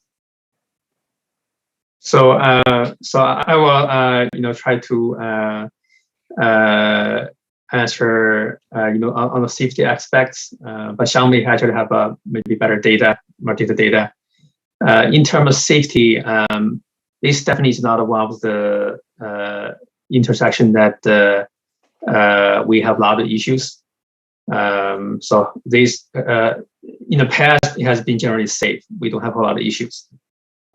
So, I will, try to answer, on the safety aspects. But Sean may actually have maybe more data. In terms of safety, this definitely is not one of the intersection that we have a lot of issues. So this, in the past, it has been generally safe. We don't have a lot of issues.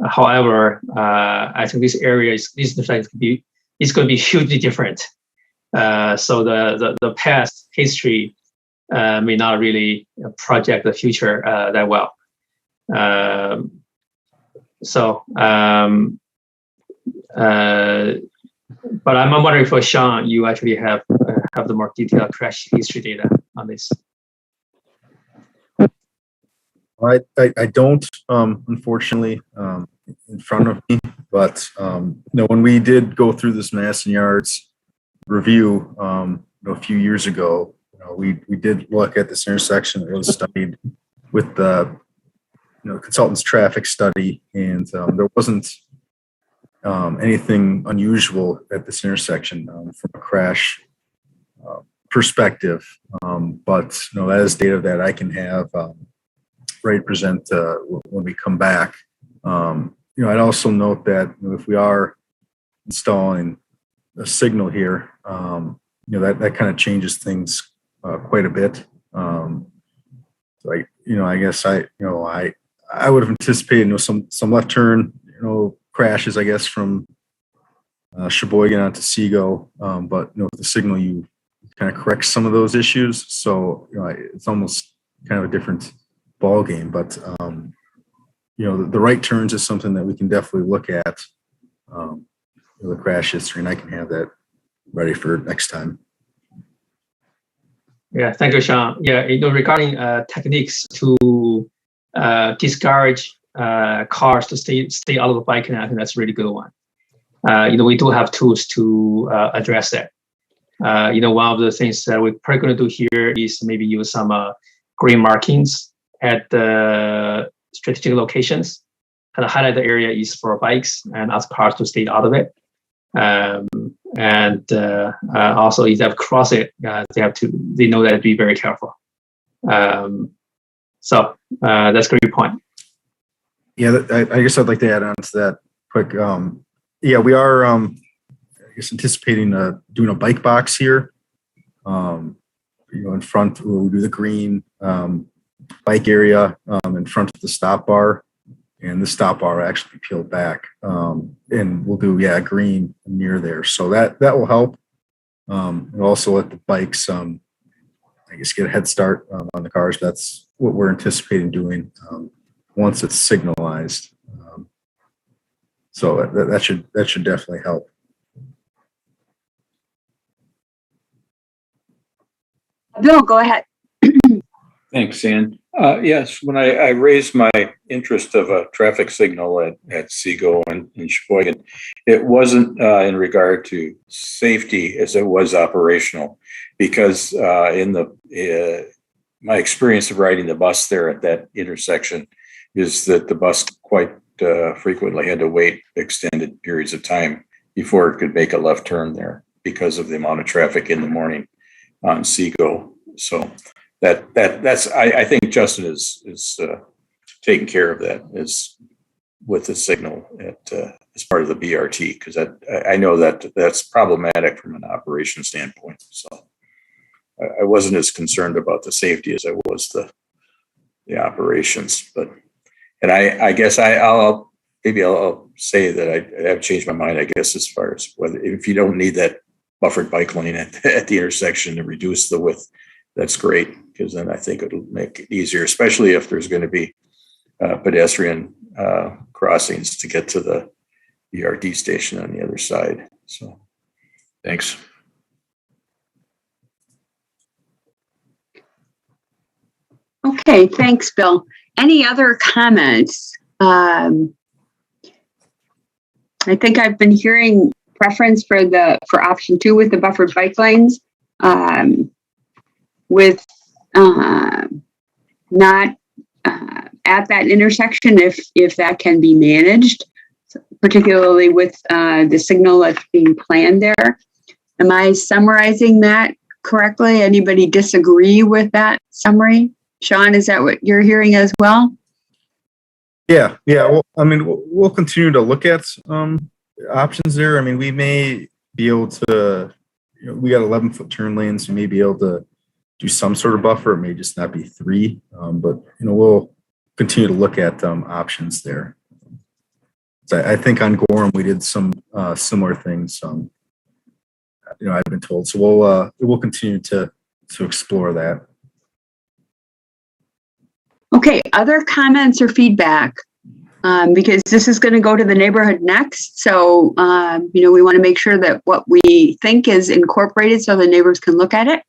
However, I think this intersection is going to be hugely different. So the past history may not really project the future that well. But I'm wondering for Sean, you actually have the more detailed crash history data on this. I don't, unfortunately, in front of me, but when we did go through this Madison Yards review a few years ago, we did look at this intersection that was studied with the consultant's traffic study, and there wasn't anything unusual at this intersection from a crash perspective. But that is data that I can have ready to present when we come back. I'd also note that if we are installing a signal here, that kind of changes things quite a bit. So I guess I would have anticipated some left turn crashes, I guess, from Sheboygan onto Seago, but the signal you kind of corrects some of those issues. So it's almost kind of a different ball game. But the right turns is something that we can definitely look at. The crash history, and I can have that ready for next time. Yeah, thank you, Sean. Yeah, regarding techniques to discourage cars to stay out of the bike lane, I think that's a really good one. We do have tools to address that. One of the things that we're probably going to do here is maybe use some green markings at the strategic locations, kind of highlight the area is for bikes and ask cars to stay out of it. Also, if they have crossed it, they know that to be very careful. So that's a great point. Yeah, I guess I'd like to add on to that quick. We are, I guess, anticipating doing a bike box here. In front, we'll do the green bike area in front of the stop bar, and the stop bar will actually be peeled back, and we'll do green near there. So that will help, and also let the bikes, I guess, get a head start on the cars. That's what we're anticipating doing once it's signalized. So that should definitely help. Bill, go ahead. Thanks, Ann. Yes, when I raised my interest of a traffic signal at Seago and in Sheboygan, it wasn't in regard to safety as it was operational, because in my experience of riding the bus there at that intersection is that the bus quite frequently had to wait extended periods of time before it could make a left turn there because of the amount of traffic in the morning on Seago. So that's I think Justin is taking care of that is with the signal at as part of the BRT, because I know that's problematic from an operation standpoint. So I wasn't as concerned about the safety as I was the operations. But and I guess I'll say that I have changed my mind, I guess, as far as whether if you don't need that buffered bike lane at the intersection to reduce the width, that's great, because then I think it'll make it easier, especially if there's going to be pedestrian crossings to get to the BRT station on the other side. So thanks. Okay, thanks, Bill. Any other comments? I think I've been hearing preference for option 2 with the buffered bike lanes, with not at that intersection if that can be managed, particularly with the signal that's being planned there. Am I summarizing that correctly? Anybody disagree with that summary? Sean, is that what you're hearing as well? Yeah. Well, I mean, we'll continue to look at options there. I mean, we may be able to, we got 11-foot turn lanes. We may be able to do some sort of buffer. It may just not be 3, but we'll continue to look at options there. So I think on Gorham we did some similar things. I've been told. So we'll continue to explore that. Okay, other comments or feedback? Because this is going to go to the neighborhood next. So, we want to make sure that what we think is incorporated so the neighbors can look at it.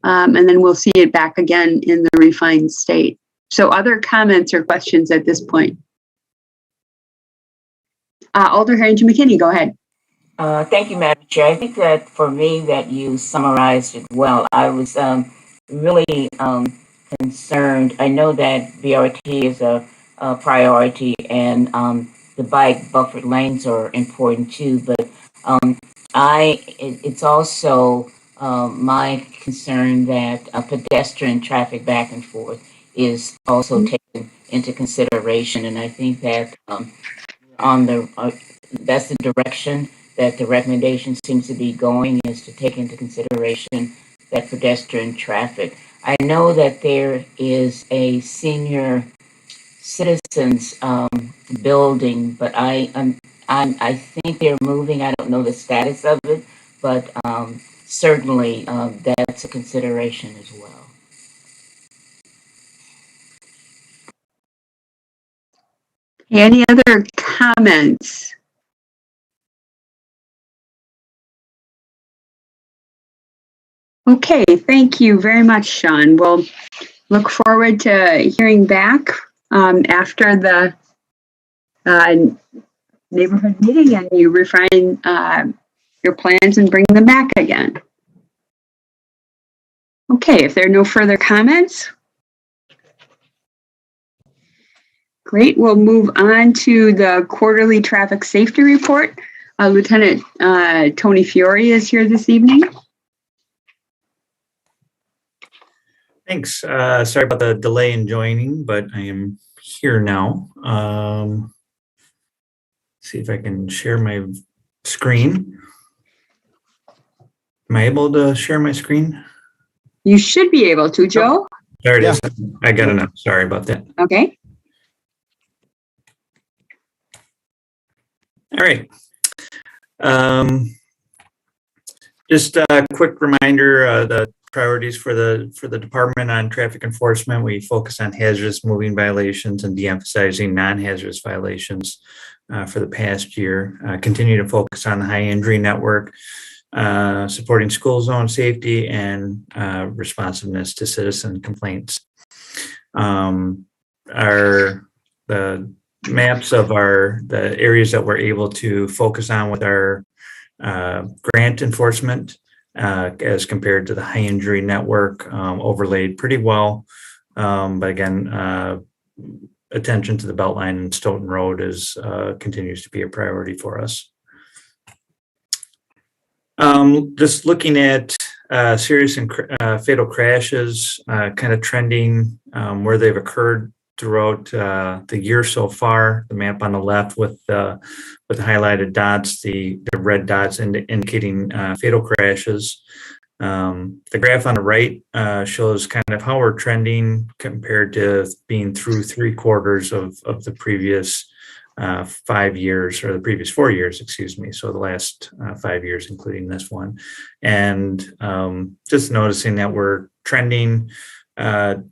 And then we'll see it back again in the refined state. So other comments or questions at this point? Alder Harrington McKinney, go ahead. Thank you, Madam Chair. I think that for me that you summarized it well. I was really concerned. I know that BRT is a priority, and the bike buffered lanes are important too, but it's also my concern that pedestrian traffic back and forth is also taken into consideration, and I think that that's the direction that the recommendation seems to be going, is to take into consideration that pedestrian traffic. I know that there is a senior citizens building, but I think they're moving. I don't know the status of it, but certainly that's a consideration as well. Any other comments? Okay, thank you very much, Sean. We'll look forward to hearing back after the neighborhood meeting, and you refine your plans and bring them back again. Okay, if there are no further comments, great. We'll move on to the quarterly traffic safety report. Lieutenant Tony Fiore is here this evening. Thanks. Sorry about the delay in joining, but I am here now. See if I can share my screen. Am I able to share my screen? You should be able to, Joe. There it is. I got enough. Sorry about that. Okay. All right. Just a quick reminder, the priorities for the department on traffic enforcement. We focus on hazardous moving violations and de-emphasizing non-hazardous violations for the past year. Continue to focus on the high injury network, supporting school zone safety and responsiveness to citizen complaints. The maps of the areas that we're able to focus on with our grant enforcement as compared to the high injury network overlaid pretty well. But again, attention to the Beltline and Stoughton Road continues to be a priority for us. Just looking at serious and fatal crashes, kind of trending where they've occurred throughout the year so far. The map on the left with the highlighted dots, the red dots indicating fatal crashes. The graph on the right shows kind of how we're trending compared to being through 3/4 of the previous 5 years, or the previous 4 years, excuse me. So the last 5 years, including this one. And just noticing that we're trending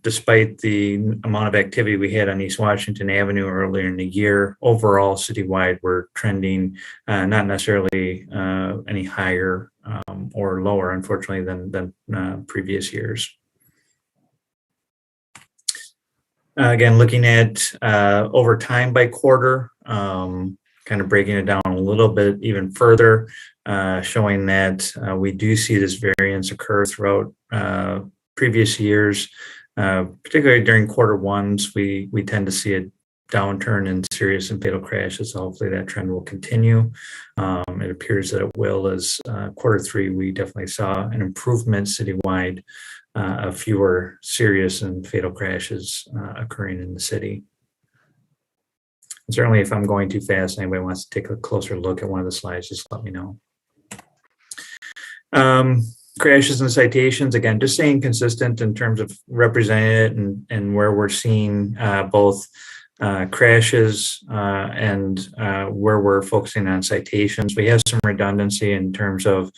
despite the amount of activity we had on East Washington Avenue earlier in the year. Overall, citywide, we're trending not necessarily any higher or lower, unfortunately, than previous years. Again, looking at over time by quarter, kind of breaking it down a little bit even further, showing that we do see this variance occur throughout previous years, particularly during quarter ones. We tend to see a downturn in serious and fatal crashes. So hopefully that trend will continue. It appears that it will, as quarter three, we definitely saw an improvement citywide of fewer serious and fatal crashes occurring in the city. And certainly if I'm going too fast, anybody wants to take a closer look at one of the slides, just let me know. Crashes and citations, again, just staying consistent in terms of representing it and where we're seeing both crashes and where we're focusing on citations. We have some redundancy in terms of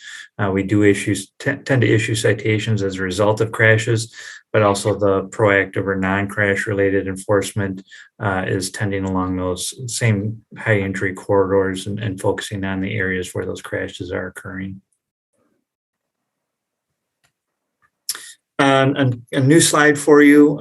we do tend to issue citations as a result of crashes, but also the proactive or non-crash related enforcement is tending along those same high injury corridors and focusing on the areas where those crashes are occurring. A new slide for you.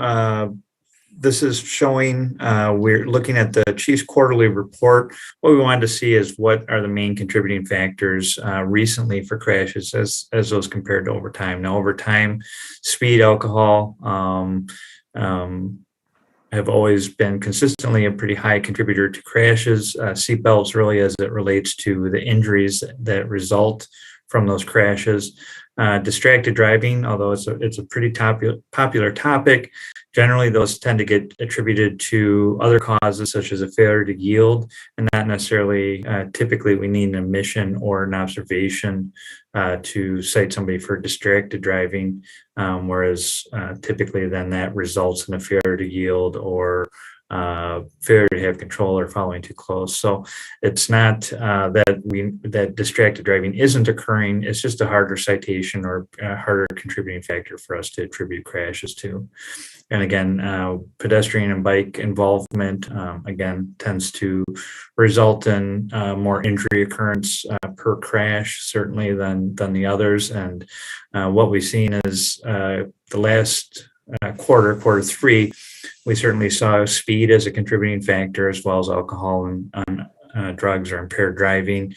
This is showing, we're looking at the Chief's quarterly report. What we wanted to see is what are the main contributing factors recently for crashes as those compared to over time. Now, over time, speed, alcohol have always been consistently a pretty high contributor to crashes. Seatbelts really as it relates to the injuries that result from those crashes. Distracted driving, although it's a pretty popular topic, generally those tend to get attributed to other causes such as a failure to yield, and not necessarily typically we need an admission or an observation to cite somebody for distracted driving, whereas typically then that results in a failure to yield or failure to have control or following too close. So it's not that distracted driving isn't occurring. It's just a harder citation or a harder contributing factor for us to attribute crashes to. And again, pedestrian and bike involvement, again, tends to result in more injury occurrence per crash, certainly than the others. And what we've seen is the last quarter three, we certainly saw speed as a contributing factor, as well as alcohol and drugs or impaired driving.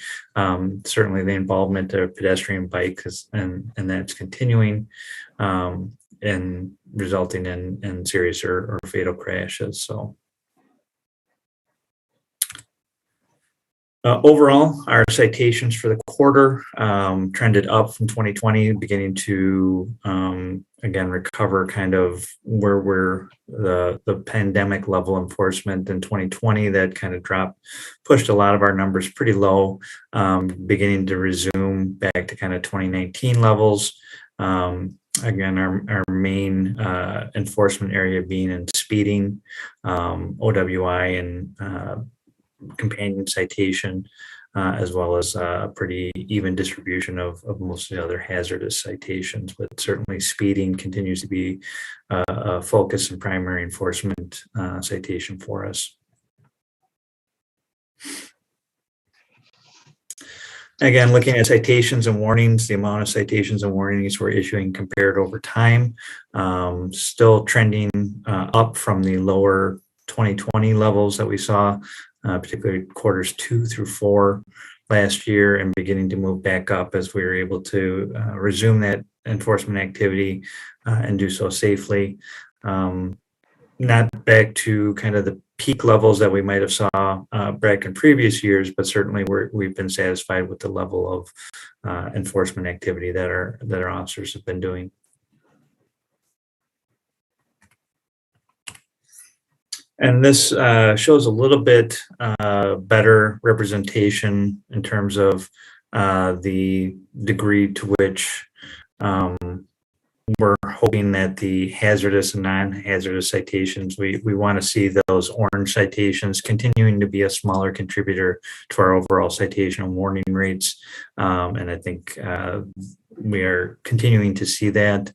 Certainly the involvement of pedestrian bikes and that's continuing and resulting in serious or fatal crashes. So overall, our citations for the quarter trended up from 2020, beginning to again recover kind of where we're the pandemic level enforcement in 2020 that kind of pushed a lot of our numbers pretty low, beginning to resume back to kind of 2019 levels. Again, our main enforcement area being in speeding, OWI and companion citation, as well as a pretty even distribution of most of the other hazardous citations, but certainly speeding continues to be a focus and primary enforcement citation for us. Again, looking at citations and warnings, the amount of citations and warnings we're issuing compared over time, still trending up from the lower 2020 levels that we saw, particularly quarters 2 through 4 last year, and beginning to move back up as we were able to resume that enforcement activity and do so safely. Not back to kind of the peak levels that we might have saw back in previous years, but certainly we've been satisfied with the level of enforcement activity that our officers have been doing. And this shows a little bit better representation in terms of the degree to which we're hoping that the hazardous and non-hazardous citations, we want to see those orange citations continuing to be a smaller contributor to our overall citation and warning rates. And I think we are continuing to see that.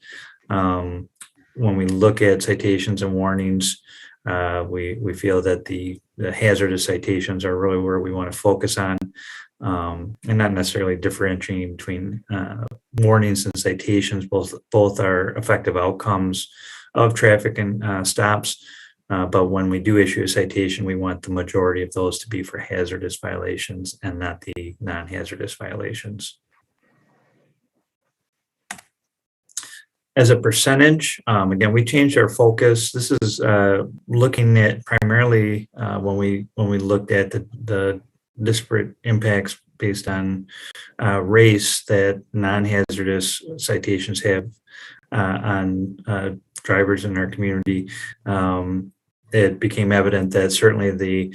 When we look at citations and warnings, we feel that the hazardous citations are really where we want to focus on, and not necessarily differentiating between warnings and citations. Both are effective outcomes of traffic and stops. But when we do issue a citation, we want the majority of those to be for hazardous violations and not the non-hazardous violations. As a percentage, again, we changed our focus. This is looking at primarily when we looked at the disparate impacts based on race that non-hazardous citations have on drivers in our community. It became evident that certainly the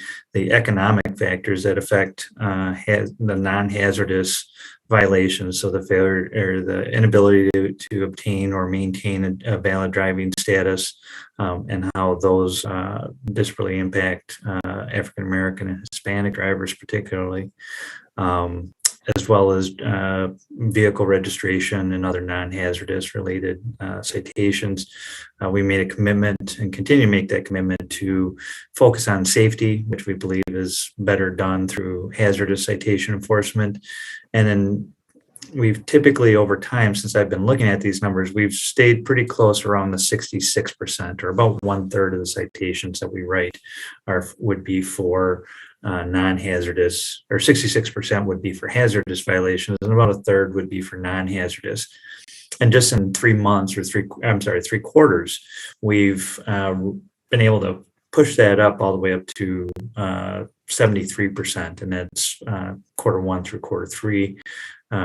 economic factors that affect the non-hazardous violations, so the failure or the inability to obtain or maintain a valid driving status, and how those disparately impact African American and Hispanic drivers particularly, as well as vehicle registration and other non-hazardous related citations. We made a commitment and continue to make that commitment to focus on safety, which we believe is better done through hazardous citation enforcement. And then we've typically over time, since I've been looking at these numbers, we've stayed pretty close around the 66%, or about 1/3 of the citations that we write would be for non-hazardous, or 66% would be for hazardous violations, and about 1/3 would be for non-hazardous. And just in 3 months, or 3 quarters, we've been able to push that up all the way up to 73%, and that's Q1 through Q3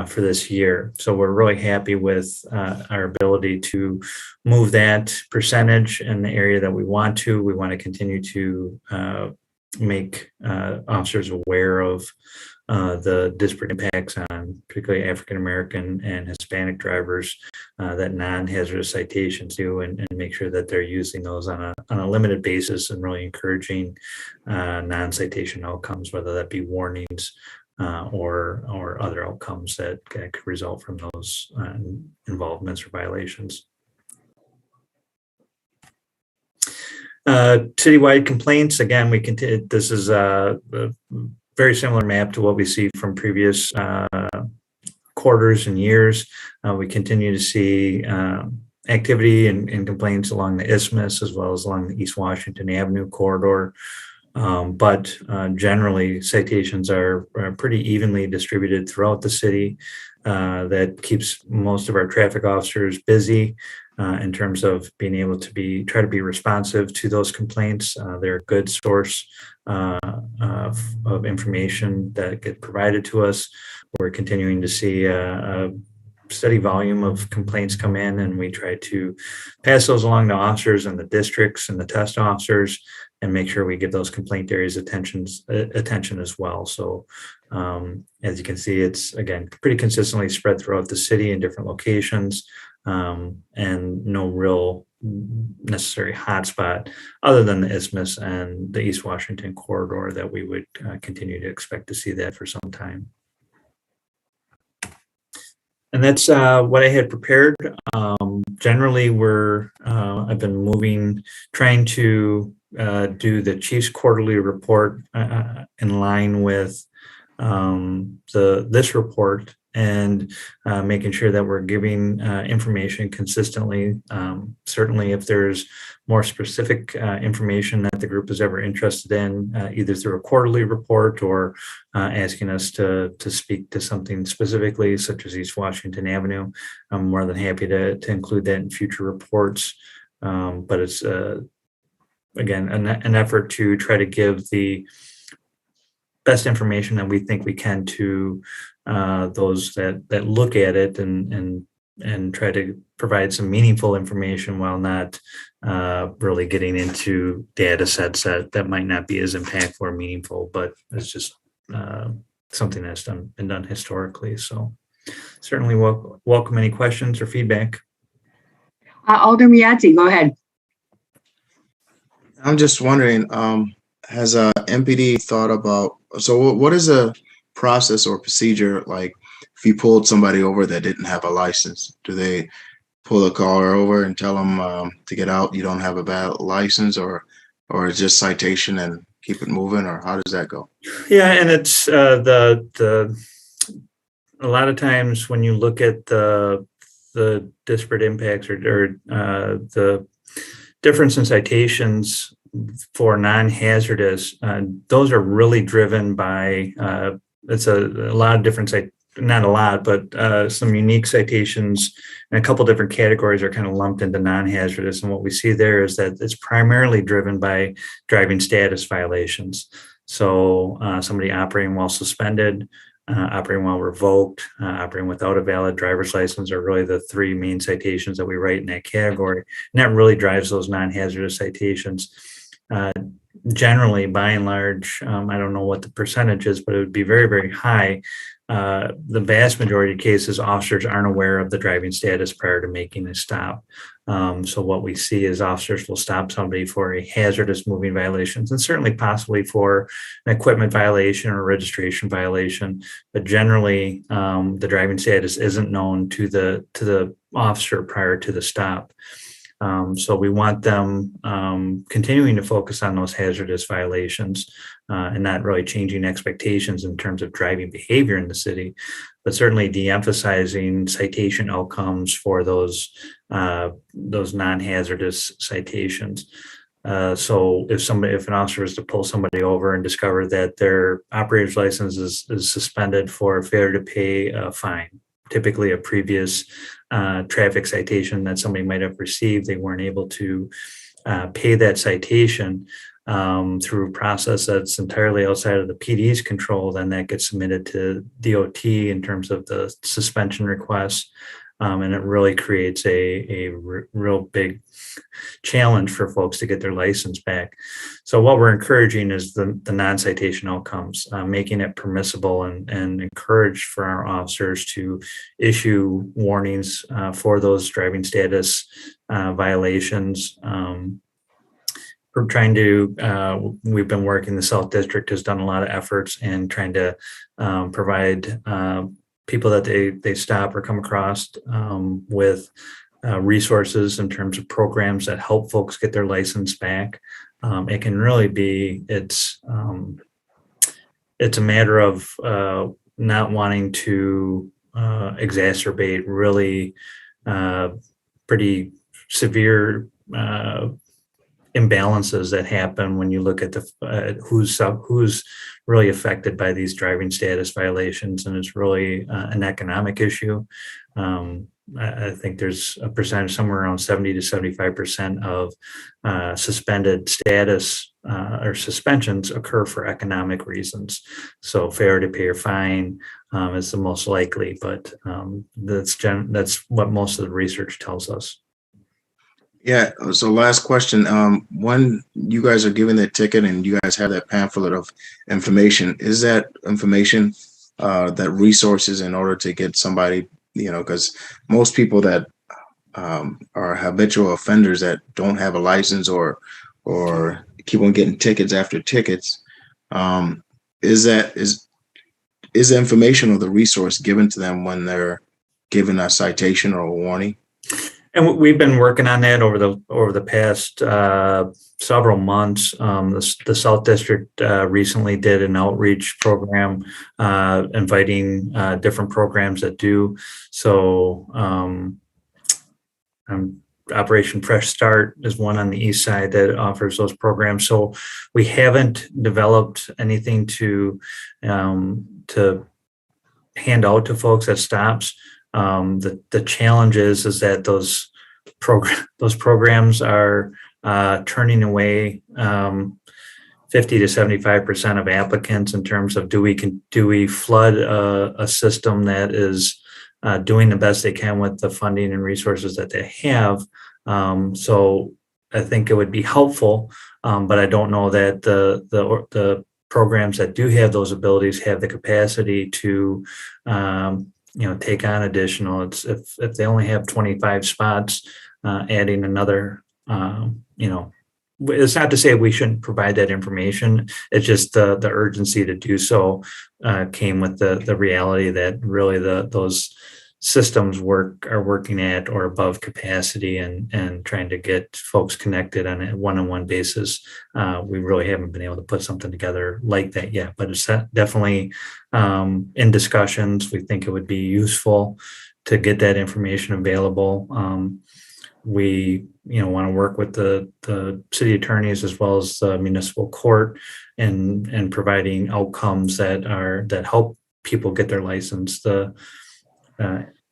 for this year. So we're really happy with our ability to move that percentage in the area that we want to. We want to continue to make officers aware of the disparate impacts on particularly African American and Hispanic drivers that non-hazardous citations do, and make sure that they're using those on a limited basis, and really encouraging non-citation outcomes, whether that be warnings or other outcomes that could result from those involvements or violations. Citywide complaints, again, we continue. This is a very similar map to what we see from previous quarters and years. We continue to see activity and complaints along the Isthmus, as well as along the East Washington Avenue corridor. But generally, citations are pretty evenly distributed throughout the city. That keeps most of our traffic officers busy in terms of being able to try to be responsive to those complaints. They're a good source of information that get provided to us. We're continuing to see a steady volume of complaints come in, and we try to pass those along to officers and the districts and the test officers, and make sure we give those complaint areas attention as well. So as you can see, it's again pretty consistently spread throughout the city in different locations, and no real necessary hotspot other than the Isthmus and the East Washington corridor that we would continue to expect to see that for some time. And that's what I had prepared. Generally, I've been trying to do the Chief's quarterly report in line with this report, and making sure that we're giving information consistently. Certainly, if there's more specific information that the group is ever interested in, either through a quarterly report or asking us to speak to something specifically, such as East Washington Avenue, I'm more than happy to include that in future reports. But it's again, an effort to try to give the best information that we think we can to those that look at it and try to provide some meaningful information while not really getting into data sets that might not be as impactful or meaningful, but it's just something that's been done historically. So certainly welcome any questions or feedback. Alderman Yazzie, go ahead. I'm just wondering, has MPD thought about, so what is a process or procedure like if you pulled somebody over that didn't have a license? Do they pull the car over and tell them to get out, you don't have a valid license, or it's just citation and keep it moving, or how does that go? Yeah, and it's a lot of times when you look at the disparate impacts or the difference in citations for non-hazardous, those are really driven by it's a lot of different not a lot, but some unique citations and a couple different categories are kind of lumped into non-hazardous. And what we see there is that it's primarily driven by driving status violations. So somebody operating while suspended, operating while revoked, operating without a valid driver's license are really the three main citations that we write in that category. And that really drives those non-hazardous citations. Generally, by and large, I don't know what the percentage is, but it would be very, very high. The vast majority of cases, officers aren't aware of the driving status prior to making a stop. So what we see is officers will stop somebody for a hazardous moving violations and certainly possibly for an equipment violation or registration violation. But generally, the driving status isn't known to the officer prior to the stop. So we want them continuing to focus on those hazardous violations and not really changing expectations in terms of driving behavior in the city, but certainly de-emphasizing citation outcomes for those non-hazardous citations. So if an officer was to pull somebody over and discover that their operator's license is suspended for failure to pay a fine, typically a previous traffic citation that somebody might have received, they weren't able to pay that citation through a process that's entirely outside of the PD's control, then that gets submitted to DOT in terms of the suspension request. And it really creates a real big challenge for folks to get their license back. So what we're encouraging is the non-citation outcomes, making it permissible and encouraged for our officers to issue warnings for those driving status violations. We're trying to, we've been working, the South District has done a lot of efforts in trying to provide people that they stop or come across with resources in terms of programs that help folks get their license back. It can really be, it's a matter of not wanting to exacerbate really pretty severe imbalances that happen when you look at who's really affected by these driving status violations, and it's really an economic issue. I think there's a percentage somewhere around 70 to 75% of suspended status or suspensions occur for economic reasons. So failure to pay or fine is the most likely, but that's what most of the research tells us. Yeah. So last question. When you guys are giving the ticket and you guys have that pamphlet of information, is that information that resources in order to get somebody, because most people that are habitual offenders that don't have a license or keep on getting tickets after tickets, is the information or the resource given to them when they're given a citation or a warning? And we've been working on that over the past several months. The South District recently did an outreach program inviting different programs that do. So Operation Fresh Start is one on the east side that offers those programs. So we haven't developed anything to hand out to folks at stops. The challenge is that those programs are turning away 50 to 75% of applicants in terms of do we flood a system that is doing the best they can with the funding and resources that they have. So I think it would be helpful, but I don't know that the programs that do have those abilities have the capacity to take on additional. It's if they only have 25 spots, adding another, it's not to say we shouldn't provide that information. It's just the urgency to do so came with the reality that really those systems are working at or above capacity, and trying to get folks connected on a one-on-one basis. We really haven't been able to put something together like that yet, but it's definitely in discussions. We think it would be useful to get that information available. We want to work with the city attorneys as well as the municipal court and providing outcomes that help people get their license. The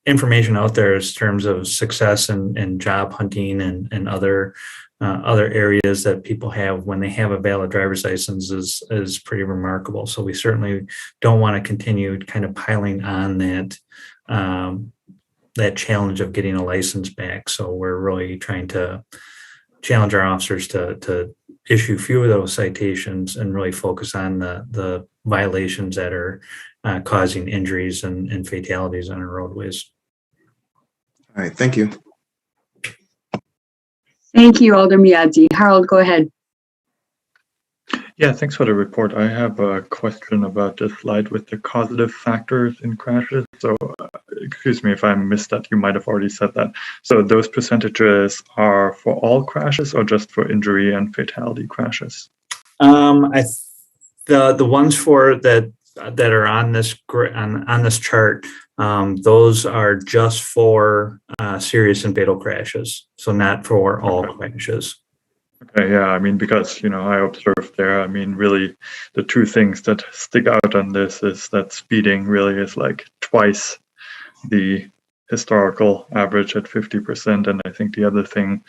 information out there in terms of success and job hunting and other areas that people have when they have a valid driver's license is pretty remarkable. So we certainly don't want to continue kind of piling on that challenge of getting a license back. So we're really trying to challenge our officers to issue few of those citations and really focus on the violations that are causing injuries and fatalities on our roadways. All right, thank you. Thank you, Alder Miadzi. Harold, go ahead. Yeah, thanks for the report. I have a question about the slide with the causative factors in crashes. So, excuse me if I missed that. You might have already said that. So those percentages are for all crashes or just for injury and fatality crashes? The ones for that are on this chart, those are just for serious and fatal crashes. So not for all crashes. Okay, yeah, I mean, because, I observed there, I mean, really the two things that stick out on this is that speeding really is like twice the historical average at 50%. And I think the other thing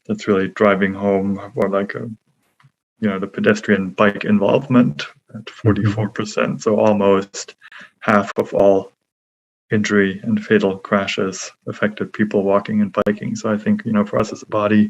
that's really driving home, or like, the pedestrian bike involvement at 44%. So almost half of all injury and fatal crashes affected people walking and biking. So I think, for us as a body,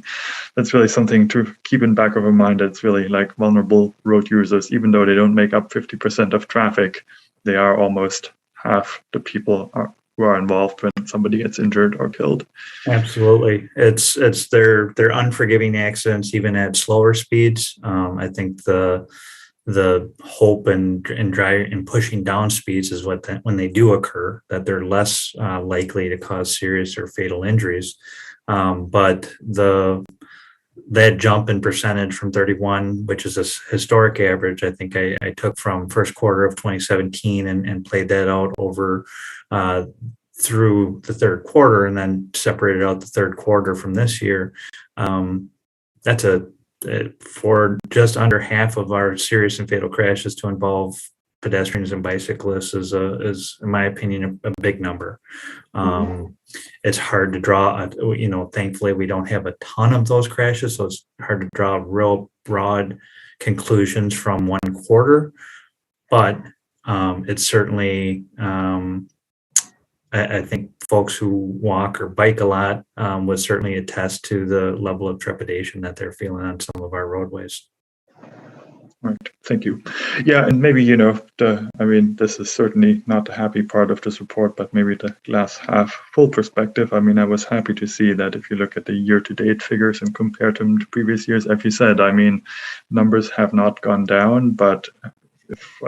that's really something to keep in back of our mind. It's really like vulnerable road users, even though they don't make up 50% of traffic, they are almost half the people who are involved when somebody gets injured or killed. Absolutely. It's they're unforgiving accidents, even at slower speeds. I think the hope and driving and pushing down speeds is when they do occur, that they're less likely to cause serious or fatal injuries. But that jump in percentage from 31, which is a historic average, I think I took from first quarter of 2017 and played that out over through the third quarter, and then separated out the third quarter from this year. That's for just under half of our serious and fatal crashes to involve pedestrians and bicyclists is in my opinion a big number. It's hard to draw thankfully we don't have a ton of those crashes, so it's hard to draw real broad conclusions from one quarter, but it's certainly I think folks who walk or bike a lot would certainly attest to the level of trepidation that they're feeling on some of our roadways. Right, thank you. Yeah, and maybe, this is certainly not the happy part of this report, but maybe the glass half full perspective. I mean, I was happy to see that if you look at the year-to-date figures and compare them to previous years, as you said, I mean, numbers have not gone down, but if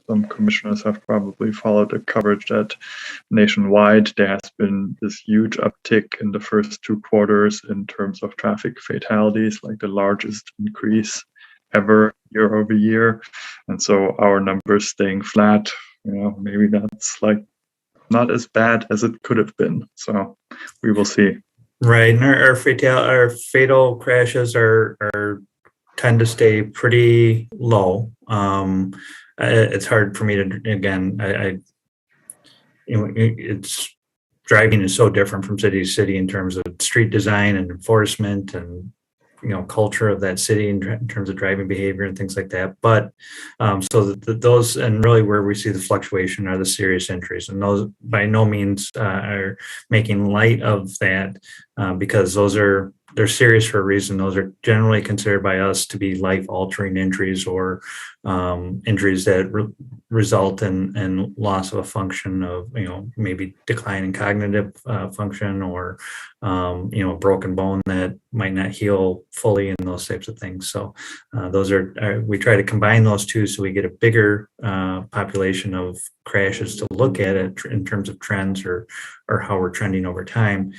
some commissioners have probably followed the coverage that nationwide there has been this huge uptick in the first two quarters in terms of traffic fatalities, like the largest increase ever year over year. And so our numbers staying flat, maybe that's like not as bad as it could have been. So we will see. Right. And our fatal crashes tend to stay pretty low. It's hard for me to, again, it's driving is so different from city to city in terms of street design and enforcement and culture of that city in terms of driving behavior and things like that. But so those, and really where we see the fluctuation are the serious injuries, and those by no means are making light of that, because they're serious for a reason. Those are generally considered by us to be life-altering injuries, or injuries that result in loss of a function of, maybe decline in cognitive function, or a broken bone that might not heal fully, and those types of things. So those are we try to combine those two so we get a bigger population of crashes to look at it in terms of trends or how we're trending over time.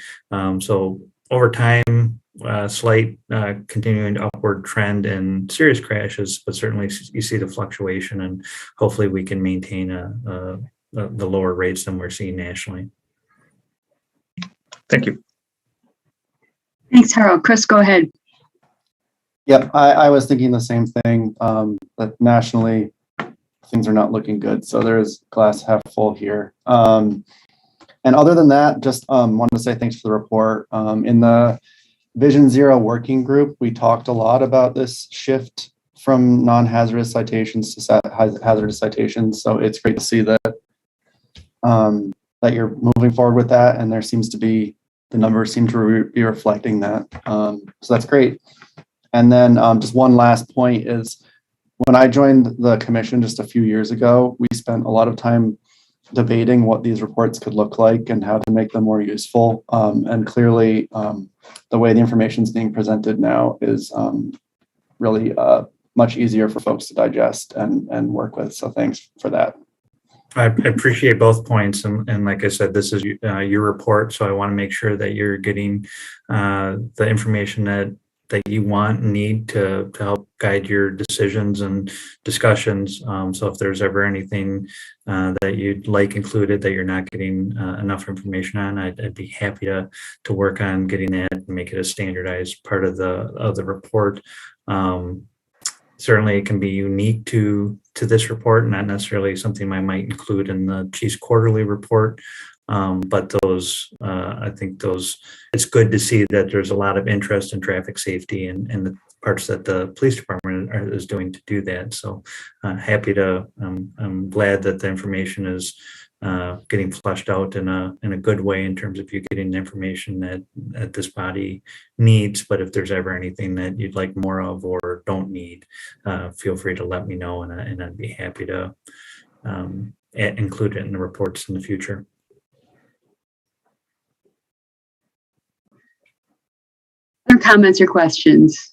So over time, slight continuing upward trend in serious crashes, but certainly you see the fluctuation, and hopefully we can maintain the lower rates than we're seeing nationally. Thank you. Thanks, Harold. Chris, go ahead. Yep, I was thinking the same thing, that nationally things are not looking good. So there's glass half full here. And other than that, just wanted to say thanks for the report. In the Vision Zero working group, we talked a lot about this shift from non-hazardous citations to hazardous citations. So it's great to see that that you're moving forward with that, and there seems to be, the numbers seem to be reflecting that. So that's great. And then just one last point is, when I joined the commission just a few years ago, we spent a lot of time debating what these reports could look like and how to make them more useful. And clearly, the way the information is being presented now is really much easier for folks to digest and work with. So thanks for that. I appreciate both points. And like I said, this is your report. So I want to make sure that you're getting the information that you want and need to help guide your decisions and discussions. So if there's ever anything that you'd like included that you're not getting enough information on, I'd be happy to work on getting that and make it a standardized part of the report. Certainly it can be unique to this report, not necessarily something I might include in the Chief's quarterly report. But I think it's good to see that there's a lot of interest in traffic safety and the parts that the police department is doing to do that. So I'm glad that the information is getting fleshed out in a good way in terms of you getting the information that this body needs. But if there's ever anything that you'd like more of or don't need, feel free to let me know, and I'd be happy to include it in the reports in the future. Other comments or questions?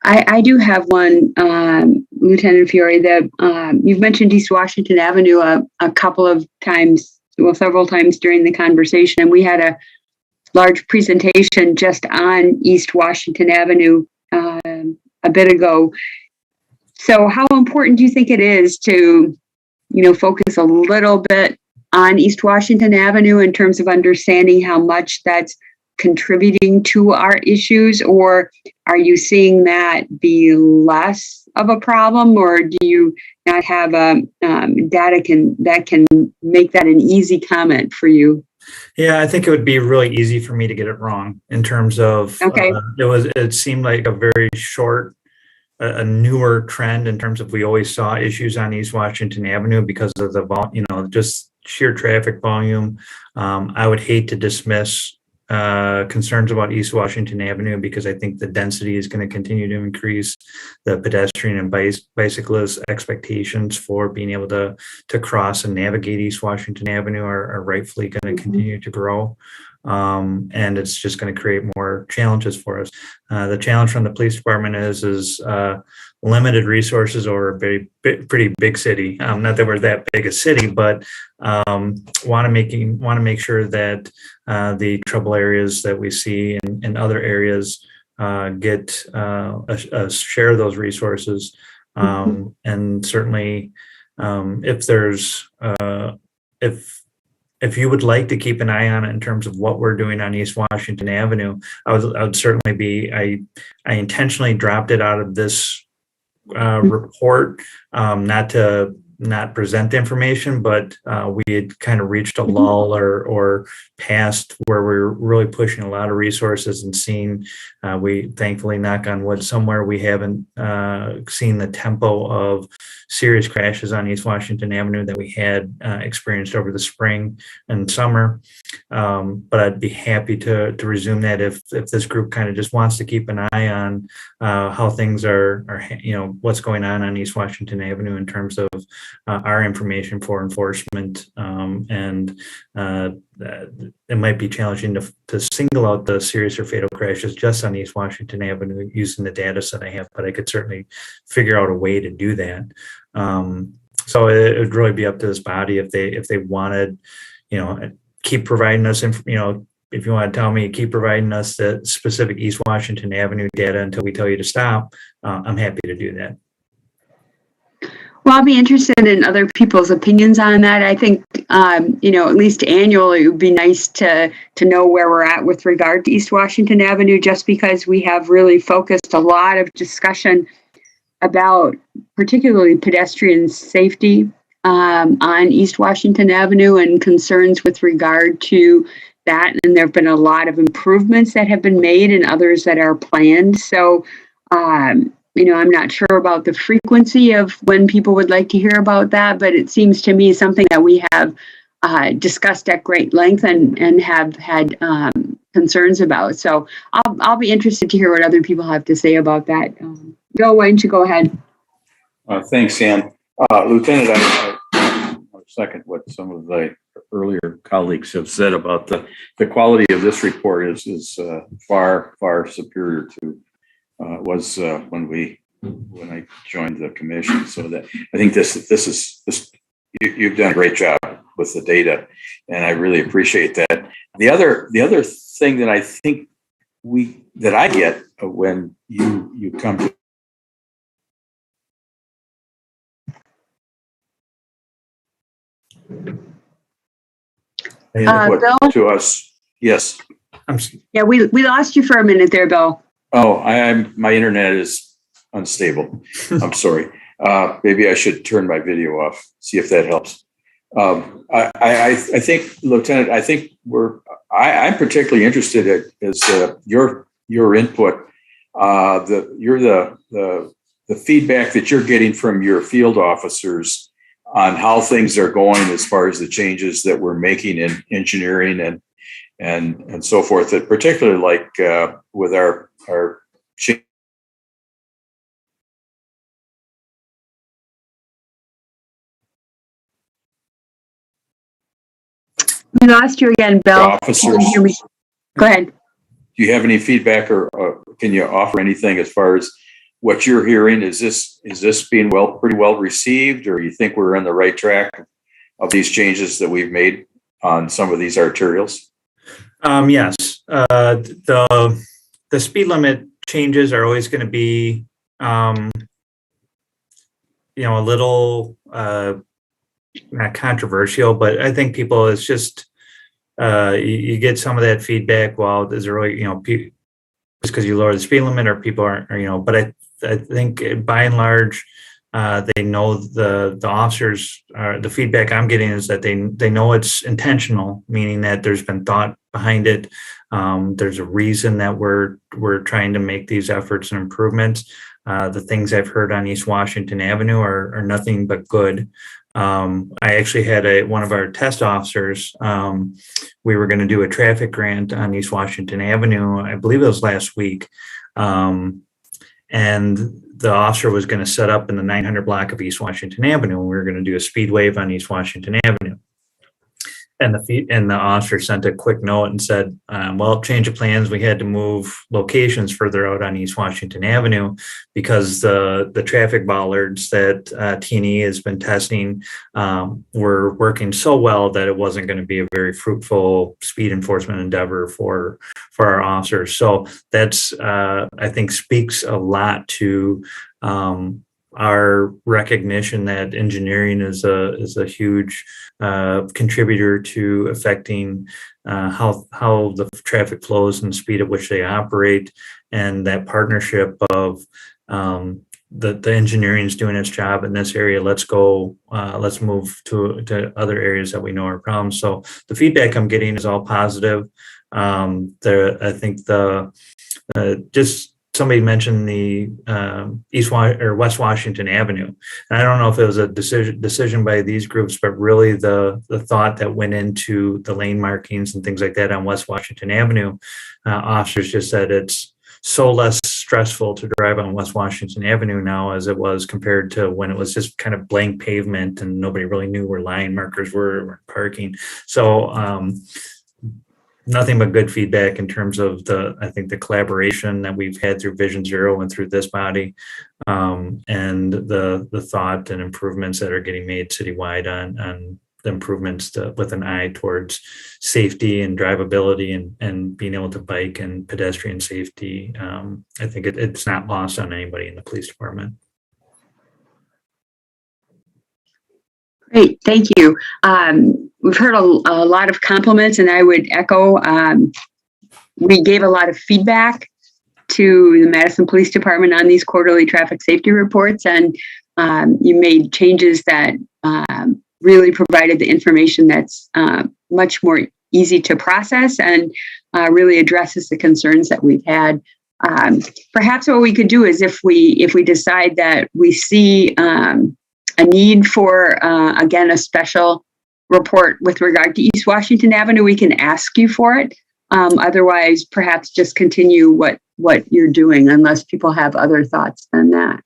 I do have one, Lieutenant Fiore, that you've mentioned East Washington Avenue a couple of times, well, several times during the conversation, and we had a large presentation just on East Washington Avenue a bit ago. So how important do you think it is to, focus a little bit on East Washington Avenue in terms of understanding how much that's contributing to our issues? Or are you seeing that be less of a problem, or do you not have data that can make that an easy comment for you? Yeah, I think it would be really easy for me to get it wrong in terms of, okay. It seemed like a very short, a newer trend in terms of, we always saw issues on East Washington Avenue because of the, just sheer traffic volume. I would hate to dismiss concerns about East Washington Avenue, because I think the density is going to continue to increase. The pedestrian and bicyclist expectations for being able to cross and navigate East Washington Avenue are rightfully going to continue to grow. And it's just going to create more challenges for us. The challenge from the police department is limited resources over a pretty big city. Not that we're that big a city, but want to make sure that the trouble areas that we see in other areas get a share of those resources. And certainly, if you would like to keep an eye on it in terms of what we're doing on East Washington Avenue, I would certainly be. I intentionally dropped it out of this report, not to not present the information, but we had kind of reached a lull or past where we were really pushing a lot of resources and seeing, we thankfully, knock on wood, somewhere we haven't seen the tempo of serious crashes on East Washington Avenue that we had experienced over the spring and summer. But I'd be happy to resume that if this group kind of just wants to keep an eye on how things are, what's going on East Washington Avenue in terms of our information for enforcement. And it might be challenging to single out the serious or fatal crashes just on East Washington Avenue using the data set I have, but I could certainly figure out a way to do that. So it would really be up to this body if they wanted, keep providing us, if you want to tell me, keep providing us the specific East Washington Avenue data until we tell you to stop, I'm happy to do that. Well, I'll be interested in other people's opinions on that. I think, at least annually, it would be nice to know where we're at with regard to East Washington Avenue, just because we have really focused a lot of discussion about particularly pedestrian safety on East Washington Avenue and concerns with regard to that. And there have been a lot of improvements that have been made and others that are planned. So, I'm not sure about the frequency of when people would like to hear about that, but it seems to me something that we have discussed at great length and have had concerns about. So I'll be interested to hear what other people have to say about that. Bill, why don't you go ahead? Thanks, Ann. Lieutenant, I second what some of the earlier colleagues have said about the quality of this report is far, far superior to was when I joined the commission. So that I think this you've done a great job with the data, and I really appreciate that. The other thing that I think that I get when you come to Bill? To us, yes. Yeah, we lost you for a minute there, Bill. Oh, my internet is unstable. I'm sorry. Maybe I should turn my video off, see if that helps. I think, Lieutenant, I think I'm particularly interested as your input. The feedback that you're getting from your field officers on how things are going as far as the changes that we're making in engineering and so forth. That particularly like with our We lost you again, Bill. officers. Can you hear me? Go ahead. Do you have any feedback or can you offer anything as far as what you're hearing? Is this being pretty well received, or you think we're on the right track of these changes that we've made on some of these arterials? Yes. The speed limit changes are always going to be, a little not controversial, but I think people, it's just you get some of that feedback. Well, is there really, just because you lower the speed limit, or people aren't, but I think by and large, they know the officers. The feedback I'm getting is that they know it's intentional, meaning that there's been thought behind it. There's a reason that we're trying to make these efforts and improvements. The things I've heard on East Washington Avenue are nothing but good. I actually had one of our test officers. We were going to do a traffic grant on East Washington Avenue. I believe it was last week. And the officer was going to set up in the 900 block of East Washington Avenue, and we were going to do a speed wave on East Washington Avenue. And the officer sent a quick note and said, change of plans. We had to move locations further out on East Washington Avenue because the traffic bollards that T&E has been testing were working so well that it wasn't going to be a very fruitful speed enforcement endeavor for our officers. So that's, I think, speaks a lot to our recognition that engineering is a huge contributor to affecting how the traffic flows and the speed at which they operate, and that partnership of the engineering is doing its job in this area. Let's go, let's move to other areas that we know are problems. So the feedback I'm getting is all positive. I think just somebody mentioned the West Washington Avenue. And I don't know if it was a decision by these groups, but really the thought that went into the lane markings and things like that on West Washington Avenue, officers just said it's so less stressful to drive on West Washington Avenue now as it was compared to when it was just kind of blank pavement and nobody really knew where line markers were parking. So nothing but good feedback in terms of I think the collaboration that we've had through Vision Zero and through this body, and the thought and improvements that are getting made citywide on the improvements with an eye towards safety and drivability and being able to bike and pedestrian safety. I think it's not lost on anybody in the police department. Great, thank you. We've heard a lot of compliments, and I would echo. We gave a lot of feedback to the Madison Police Department on these quarterly traffic safety reports, and you made changes that really provided the information that's much more easy to process and really addresses the concerns that we've had. Perhaps what we could do is if we decide that we see a need for, again, a special report with regard to East Washington Avenue, we can ask you for it. Otherwise, perhaps just continue what you're doing unless people have other thoughts than that.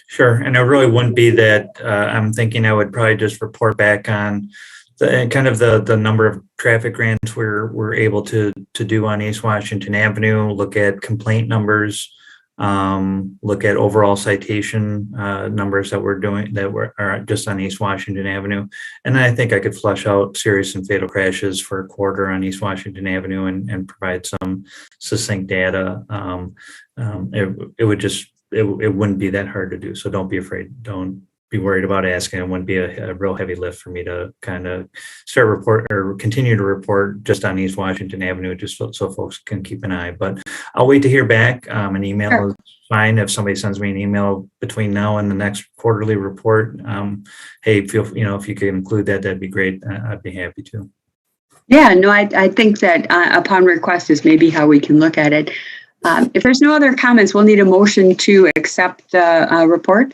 Sure. And it really wouldn't be that. I'm thinking I would probably just report back on the number of traffic grants we're able to do on East Washington Avenue, look at complaint numbers, look at overall citation numbers that we're doing that are just on East Washington Avenue. And then I think I could flesh out serious and fatal crashes for a quarter on East Washington Avenue and provide some succinct data. It wouldn't be that hard to do. So don't be afraid. Don't be worried about asking. It wouldn't be a real heavy lift for me to kind of continue to report just on East Washington Avenue, just so folks can keep an eye. But I'll wait to hear back. An email Sure. is fine. If somebody sends me an email between now and the next quarterly report, hey, if you could include that, that'd be great. I'd be happy to. Yeah, no, I think that upon request is maybe how we can look at it. If there's no other comments, we'll need a motion to accept the report.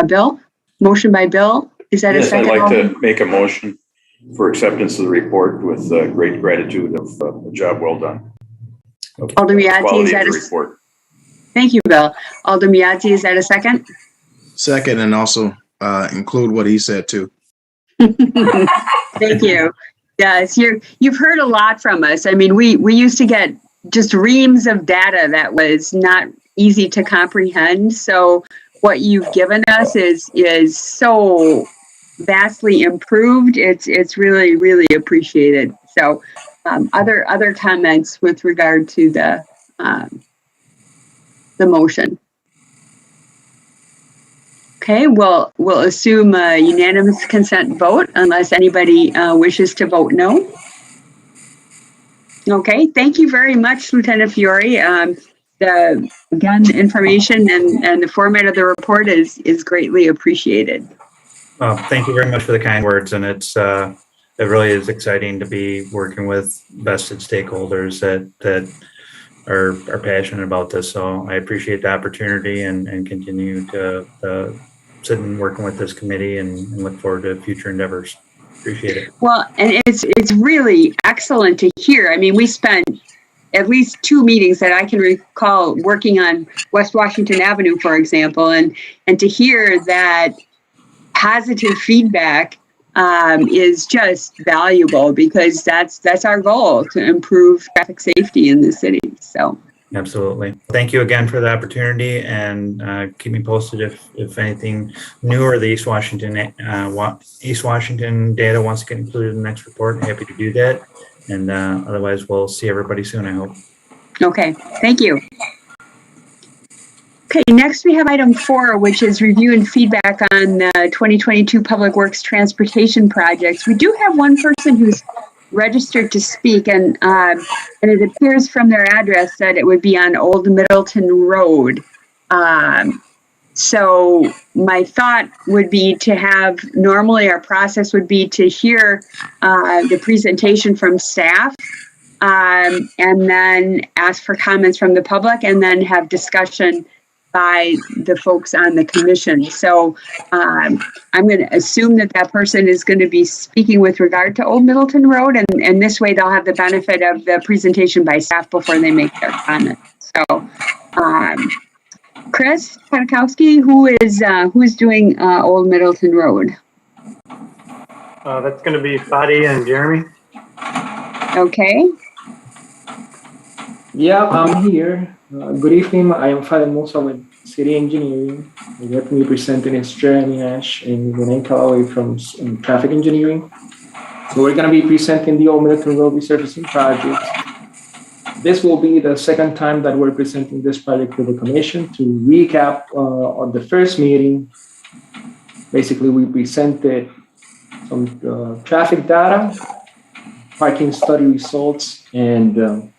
Bill, motion by Bill. Is that a Yes, I'd second? like to make a motion for acceptance of the report with great gratitude of a job well done. Alderman Yazdi, Quality is that of the a report. Thank you, Bill. Alderman Yazdi, is that a second? Second, and also include what he said too. Thank you. Yes, you've heard a lot from us. I mean, we used to get just reams of data that was not easy to comprehend. So what you've given us is so vastly improved. It's really, really appreciated. So other comments with regard to the motion. Okay, we'll assume a unanimous consent vote unless anybody wishes to vote no. Okay, thank you very much, Lieutenant Fiore. The information and the format of the report is greatly appreciated. Thank you very much for the kind words, and it really is exciting to be working with vested stakeholders that are passionate about this. So I appreciate the opportunity and continue to sit and working with this committee and look forward to future endeavors. Appreciate it. Well, and it's really excellent to hear. I mean, we spent at least 2 meetings that I can recall working on West Washington Avenue, for example, and to hear that positive feedback is just valuable because that's our goal, to improve traffic safety in the city. So. Absolutely. Thank you again for the opportunity, and keep me posted if anything new or the East Washington data wants to get included in the next report. Happy to do that. And otherwise, we'll see everybody soon, I hope. Okay, thank you. Okay, next we have item 4, which is review and feedback on the 2022 Public Works Transportation projects. We do have one person who's registered to speak, and it appears from their address that it would be on Old Middleton Road. So my thought would be to have, normally our process would be to hear the presentation from staff, and then ask for comments from the public, and then have discussion by the folks on the commission. So I'm going to assume that that person is going to be speaking with regard to Old Middleton Road, and this way they'll have the benefit of the presentation by staff before they make their comments. So Chris Panikowski, who is doing Old Middleton Road? That's going to be Fadi and Jeremy. Okay. Yeah, I'm here. Good evening. I am Fadi Musa with City Engineering. With me presenting is Jeremy Nash and Renee Callaway from Traffic Engineering. So we're going to be presenting the Old Middleton Road resurfacing project. This will be the second time that we're presenting this project to the commission. To recap on the first meeting, basically we presented some traffic data, parking study results, and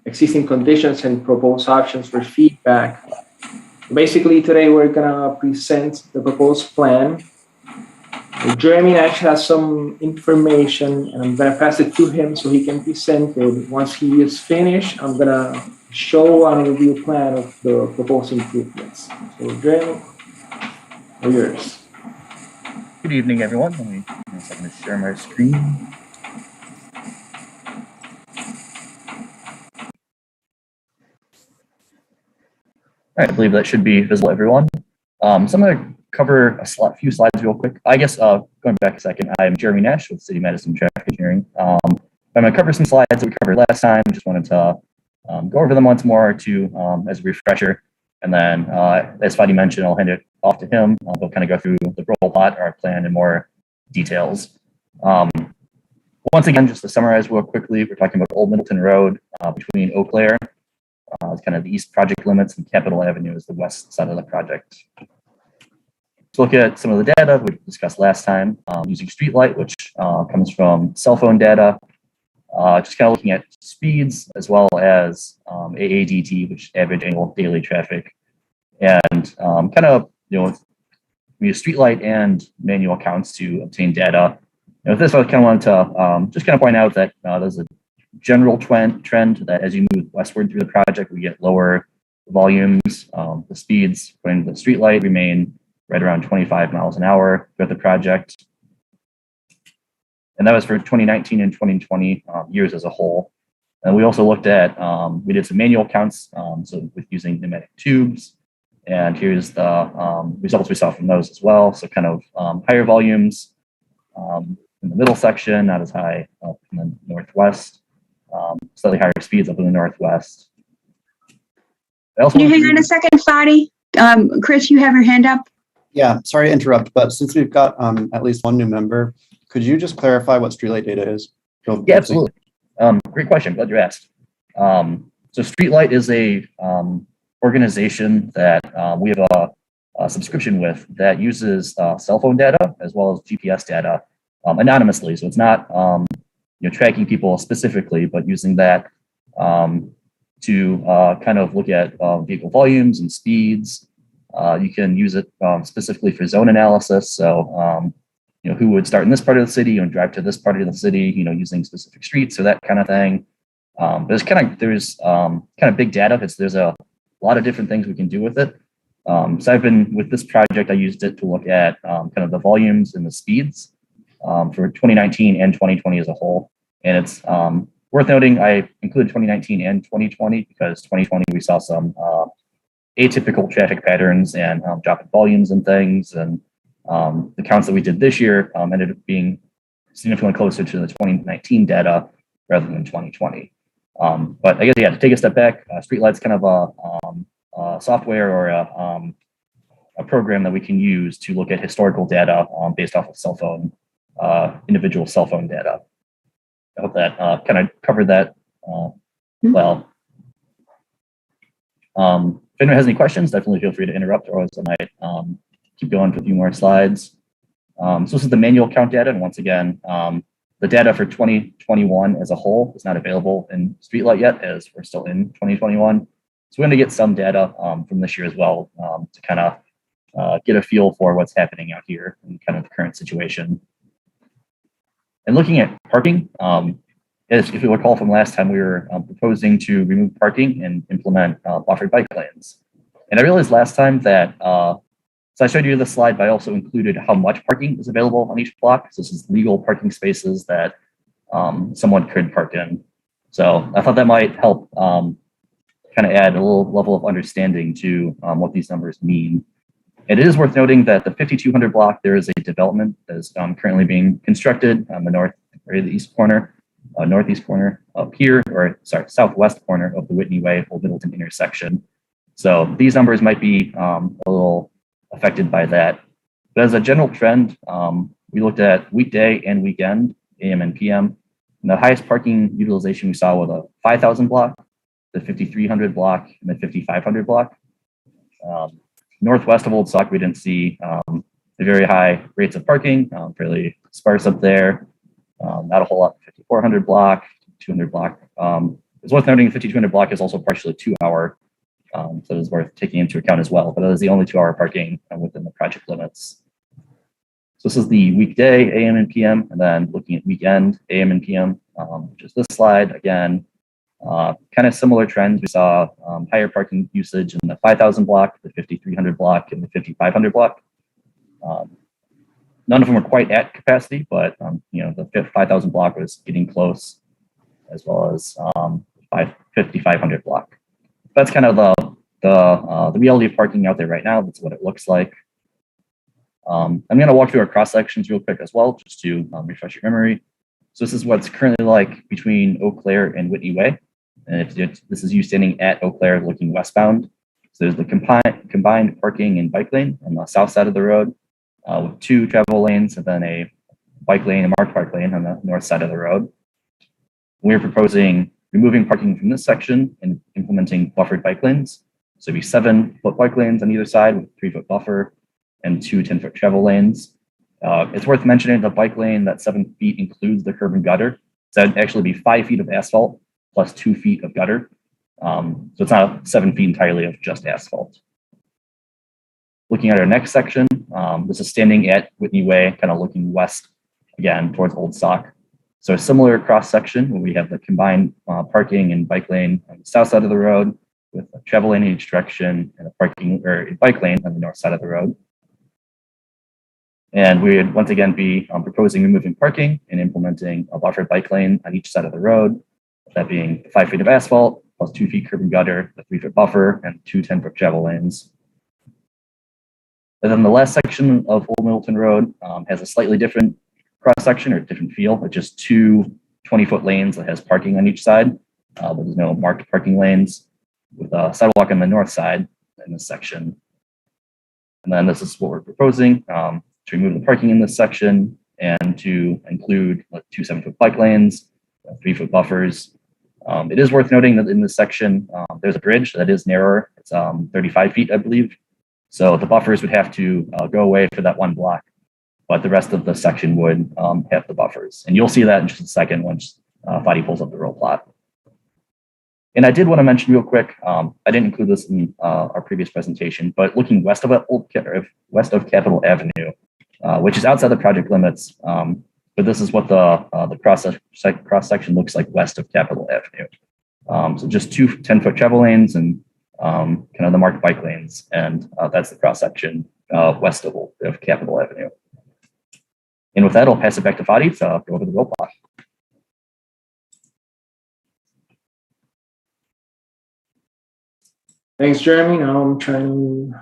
existing conditions and proposed options for feedback. Basically today we're gonna present the proposed plan. Jeremy actually has some information and I'm gonna pass it to him so he can present it. Once he is finished, I'm gonna show an overview plan of the proposed improvements. So Jeremy, all yours. Good evening, everyone. Let me share my screen. All right, I believe that should be visible to everyone. So I'm going to cover a few slides real quick. I guess going back a second, I'm Jeremy Nash with City Madison Traffic Engineering. I'm going to cover some slides that we covered last time. Just wanted to go over them once more to as a refresher. And then, as Fadi mentioned, I'll hand it off to him. We'll kind of go through the roll plot, our plan, in more details. Once again, just to summarize real quickly, we're talking about Old Middleton Road between Eau Claire. It's kind of the east project limits, and Capitol Avenue is the west side of the project. Let's look at some of the data we discussed last time using Streetlight, which comes from cell phone data. Just kind of looking at speeds as well as AADT, which is average annual daily traffic, and kind of we use Streetlight and manual counts to obtain data. With this, I kind of wanted to just kind of point out that there's a general trend that as you move westward through the project, we get lower volumes. The speeds according to the Streetlight remain right around 25 miles an hour throughout the project. And that was for 2019 and 2020 years as a whole. And we also looked at, we did some manual counts, so with using pneumatic tubes. And here's the results we saw from those as well. So kind of higher volumes in the middle section, not as high up in the northwest. Slightly higher speeds up in the northwest. Can you hang on a second, Fadi? Chris, you have your hand up? Yeah, sorry to interrupt, but since we've got at least one new member, could you just clarify what Streetlight data is? Yeah, absolutely. Great question. Glad you asked. So Streetlight is a organization that we have a subscription with that uses cell phone data as well as GPS data anonymously. So it's not tracking people specifically, but using that to kind of look at vehicle volumes and speeds. You can use it specifically for zone analysis. So who would start in this part of the city and drive to this part of the city, using specific streets or that kind of thing. There's kind of big data. There's a lot of different things we can do with it. So I've been with this project, I used it to look at kind of the volumes and the speeds for 2019 and 2020 as a whole. And it's worth noting, I included 2019 and 2020 because 2020 we saw some atypical traffic patterns and drop in volumes and things. And the counts that we did this year ended up being significantly closer to the 2019 data rather than 2020. But I guess, yeah, to take a step back, Streetlight's kind of a software or a program that we can use to look at historical data based off of cell phone, individual cell phone data. I hope that kind of covered that well. If anyone has any questions, definitely feel free to interrupt, or else I might keep going for a few more slides. So this is the manual count data, and once again, The data for 2021 as a whole is not available in Streetlight yet, as we're still in 2021. So we're going to get some data from this year as well to kind of get a feel for what's happening out here and kind of the current situation. And looking at parking, as if you recall from last time, we were proposing to remove parking and implement buffered bike lanes. And I realized last time that, so I showed you this slide, but I also included how much parking is available on each block. So this is legal parking spaces that someone could park in. So I thought that might help kind of add a little level of understanding to what these numbers mean. It is worth noting that the 5200 block, there is a development that is currently being constructed on the north or the east corner, northeast corner up here, or sorry, southwest corner of the Whitney Way Old Middleton intersection. So these numbers might be a little affected by that. But as a general trend, we looked at weekday and weekend, AM and PM. And the highest parking utilization we saw was a 5000 block, the 5300 block, and the 5500 block. Northwest of Old Sauk, we didn't see the very high rates of parking, fairly sparse up there. Not a whole lot. 5400 block, 200 block. It's worth noting the 5200 block is also partially 2 hour, so it's worth taking into account as well. But that is the only 2 hour parking within the project limits. So this is the weekday AM and PM, and then looking at weekend AM and PM, which is this slide again. Kind of similar trends. We saw higher parking usage in the 5000 block, the 5300 block, and the 5500 block. None of them were quite at capacity, but you know, the 5000 block was getting close, as well as 5500 block. That's kind of the reality of parking out there right now. That's what it looks like. I'm going to walk through our cross sections real quick as well, just to refresh your memory. So this is what's currently like between Eau Claire and Whitney Way. And this is you standing at Eau Claire looking westbound. So there's the combined parking and bike lane on the south side of the road with 2 travel lanes and then a bike lane and marked bike lane on the north side of the road. We're proposing removing parking from this section and implementing buffered bike lanes. So it'd be 7-foot bike lanes on either side with 3-foot buffer and 2 10-foot travel lanes. It's worth mentioning the bike lane, that 7 feet includes the curb and gutter. So that'd actually be 5 feet of asphalt plus 2 feet of gutter. So it's not 7 feet entirely of just asphalt. Looking at our next section, this is standing at Whitney Way, kind of looking west again towards Old Sauk. So a similar cross section where we have the combined parking and bike lane on the south side of the road with a travel lane in each direction and a parking or a bike lane on the north side of the road. And we would once again be proposing removing parking and implementing a buffered bike lane on each side of the road, that being 5 feet of asphalt plus 2 feet curb and gutter, a 3-foot buffer, and 2 10-foot travel lanes. And then the last section of Old Middleton Road has a slightly different cross section or different feel, but just 2 20-foot lanes that has parking on each side, but there's no marked parking lanes, with a sidewalk on the north side in this section. And then this is what we're proposing. To remove the parking in this section and to include 2 7-foot bike lanes, 3-foot buffers. It is worth noting that in this section, there's a bridge that is narrower. It's 35 feet, I believe. So the buffers would have to go away for that one block, but the rest of the section would have the buffers. And you'll see that in just a second once Fadi pulls up the roll plot. And I did want to mention real quick, I didn't include this in our previous presentation, but looking west of Capitol Avenue, which is outside the project limits, but this is what the cross section looks like west of Capitol Avenue. So just 2 10-foot travel lanes and kind of the marked bike lanes, and that's the cross section west of Capitol Avenue. And with that, I'll pass it back to Fadi to go over the roll plot. Thanks, Jeremy. Now I'm trying to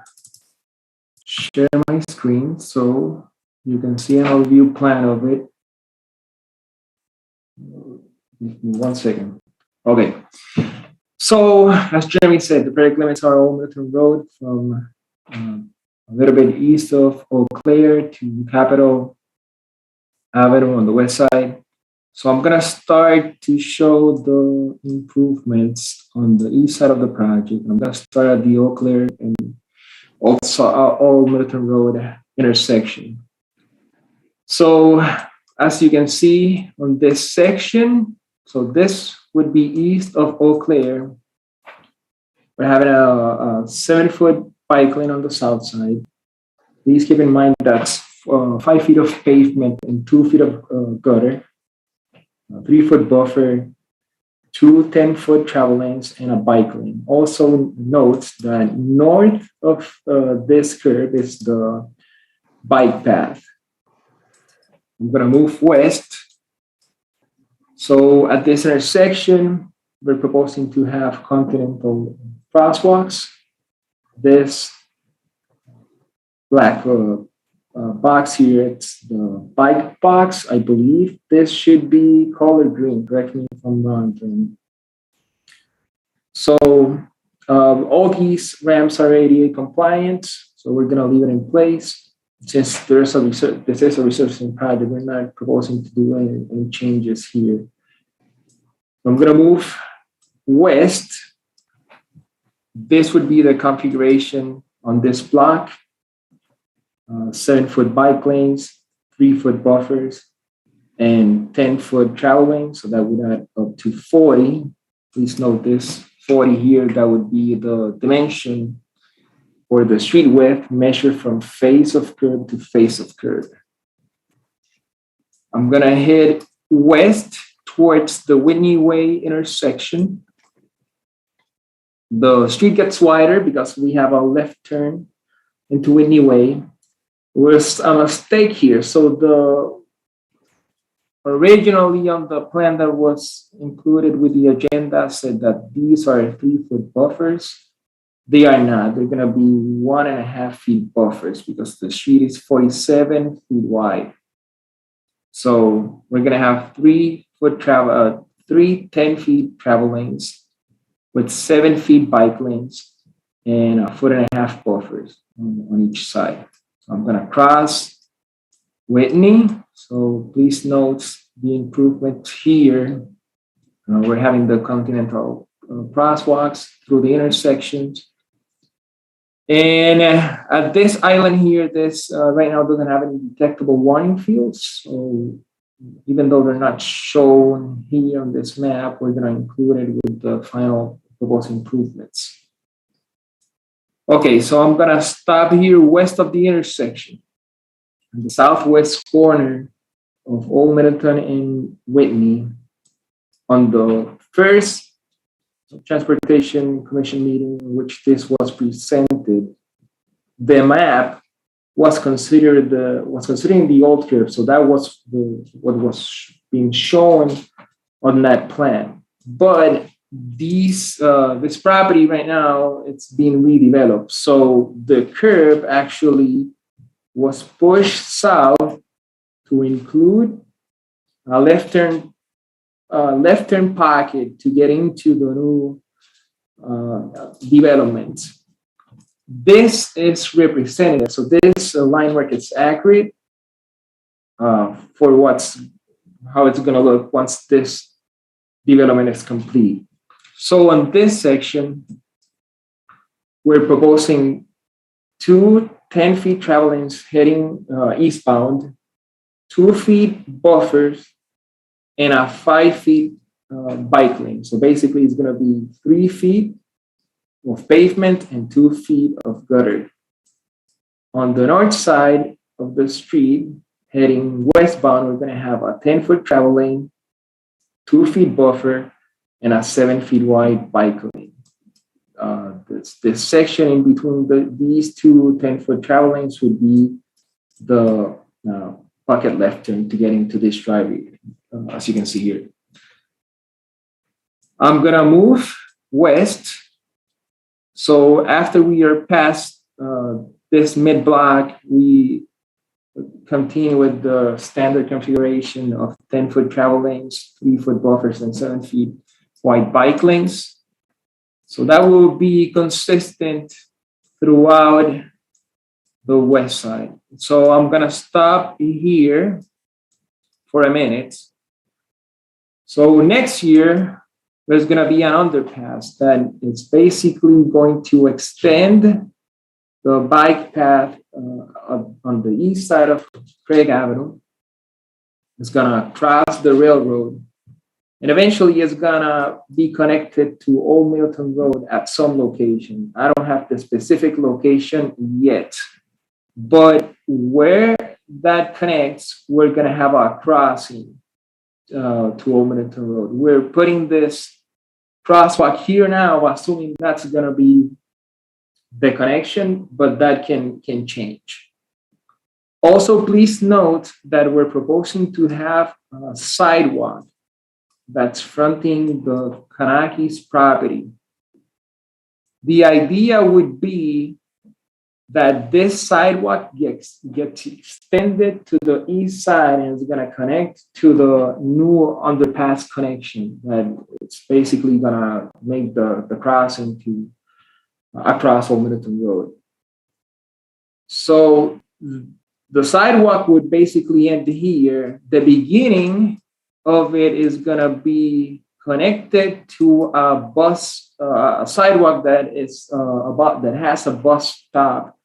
share my screen so you can see an overview plan of it. Give me 1 second. Okay. So as Jeremy said, the project limits are Old Middleton Road from a little bit east of Eau Claire to Capitol Avenue on the west side. So I'm gonna start to show the improvements on the east side of the project. I'm gonna start at the Eau Claire and also Old Middleton Road intersection. So as you can see on this section, so this would be east of Eau Claire. We're having a 7-foot bike lane on the south side. Please keep in mind that's 5 feet of pavement and 2 feet of gutter, a 3-foot buffer, 2 10-foot travel lanes, and a bike lane. Also note that north of this curve is the bike path. I'm gonna move west. So at this intersection, we're proposing to have continental crosswalks. This black box here, it's the bike box. I believe this should be color green. Correct me if I'm wrong. So all these ramps are ADA compliant. So we're gonna leave it in place. Since this is a resurfacing project, we're not proposing to do any changes here. I'm gonna move west. This would be the configuration on this block. 7-foot bike lanes, 3-foot buffers, and 10-foot travel lanes. So that would add up to 40. Please note this 40 here, that would be the dimension or the street width measured from face of curb to face of curb. I'm gonna head west towards the Whitney Way intersection. The street gets wider because we have a left turn into Whitney Way. We're on a stake here. So originally on the plan that was included with the agenda said that these are 3-foot buffers. They are not. They're gonna be 1.5 feet buffers because the street is 47 feet wide. So we're gonna have 3 10-feet travel lanes with 7 feet bike lanes and 1.5 foot buffers on each side. So I'm gonna cross Whitney. So please note the improvement here. We're having the continental crosswalks through the intersections. And at this island here, this right now doesn't have any detectable warning fields. So even though they're not shown here on this map, we're gonna include it with the final proposed improvements. Okay, so I'm gonna stop here west of the intersection, in the southwest corner of Old Middleton and Whitney. On the first Transportation Commission meeting in which this was presented, the map was considering the old curve. So that was what was being shown on that plan. But this property right now, it's being redeveloped. So the curve actually was pushed south to include a left turn pocket to get into the new development. This is representative. So this line work is accurate for how it's going to look once this development is complete. So on this section, we're proposing 2 10-feet travel lanes heading eastbound, 2 feet buffers, and a 5 feet bike lane. So basically it's gonna be 3 feet of pavement and 2 feet of gutter. On the north side of the street, heading westbound, we're gonna have a 10-foot travel lane, 2 feet buffer, and a 7 feet wide bike lane. This section in between these 2 10-foot travel lanes would be the pocket left turn to get into this driveway, as you can see here. I'm gonna move west. So after we are past this mid-block, we continue with the standard configuration of 10-foot travel lanes, 3-foot buffers, and 7 feet wide bike lanes. So that will be consistent throughout the west side. So I'm gonna stop here for a minute. So next year, there's gonna be an underpass that is basically going to extend the bike path on the east side of Craig Avenue. It's gonna cross the railroad, and eventually it's gonna be connected to Old Middleton Road at some location. I don't have the specific location yet, but where that connects, we're gonna have a crossing to Old Middleton Road. We're putting this crosswalk here now, assuming that's gonna be the connection, but that can change. Also, please note that we're proposing to have a sidewalk that's fronting the Kanakis property. The idea would be that this sidewalk gets extended to the east side and is gonna connect to the new underpass connection. That it's basically gonna make the crossing to across Old Middleton Road. So the sidewalk would basically end here. The beginning of it is gonna be connected to a bus, a sidewalk that is that has a bus stop,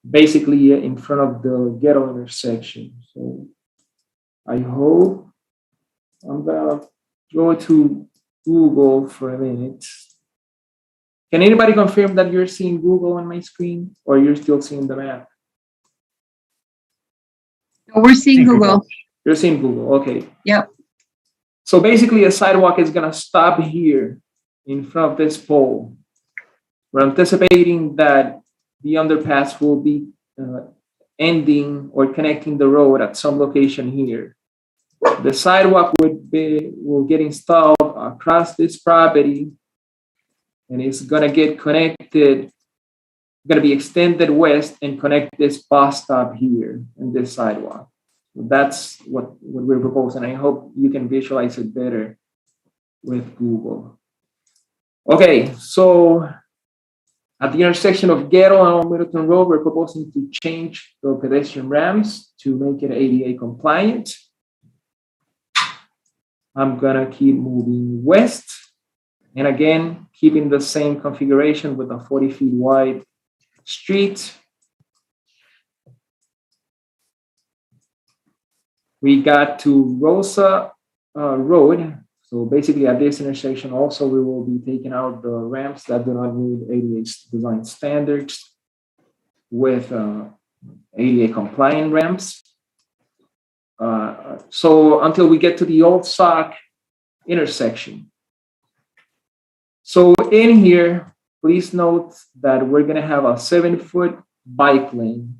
basically in front of the ghetto intersection. So I hope I'm gonna go to Google for a minute. Can anybody confirm that you're seeing Google on my screen, or you're still seeing the map? We're seeing Google. You're seeing Google, okay. Yep. So basically a sidewalk is gonna stop here in front of this pole. We're anticipating that the underpass will be ending or connecting the road at some location here. The sidewalk will get installed across this property, and it's gonna get connected, gonna be extended west and connect this bus stop here and this sidewalk. That's what we're proposing. I hope you can visualize it better with Google. Okay, so at the intersection of Ghetto and Old Middleton Road, we're proposing to change the pedestrian ramps to make it ADA compliant. I'm gonna keep moving west. And again, keeping the same configuration with a 40 feet wide street. We got to Rosa Road. So basically at this intersection also, we will be taking out the ramps that do not meet ADA design standards with ADA compliant ramps. So until we get to the Old Sauk intersection. So in here, please note that we're gonna have a 7-foot bike lane.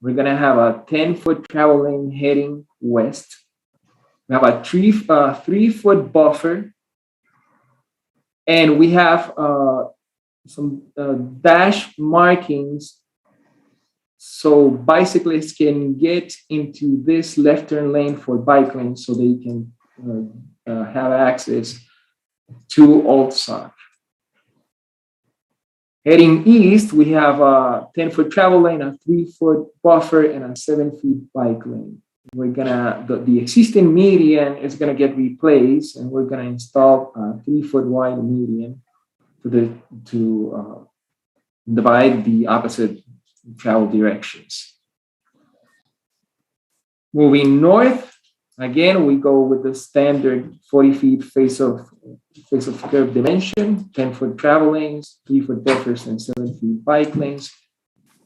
We're gonna have a 10-foot travel lane heading west. We have a 3-foot buffer. And we have some dash markings so bicyclists can get into this left turn lane for bike lanes so they can have access to Old Sauk. Heading east, we have a 10-foot travel lane, a 3-foot buffer, and a 7-foot bike lane. We're gonna, the existing median is gonna get replaced, and we're gonna install a 3-foot wide median to divide the opposite travel directions. Moving north, again, we go with the standard 40 feet face of curb dimension, 10-foot travel lanes, 3-foot buffers, and 7-foot bike lanes.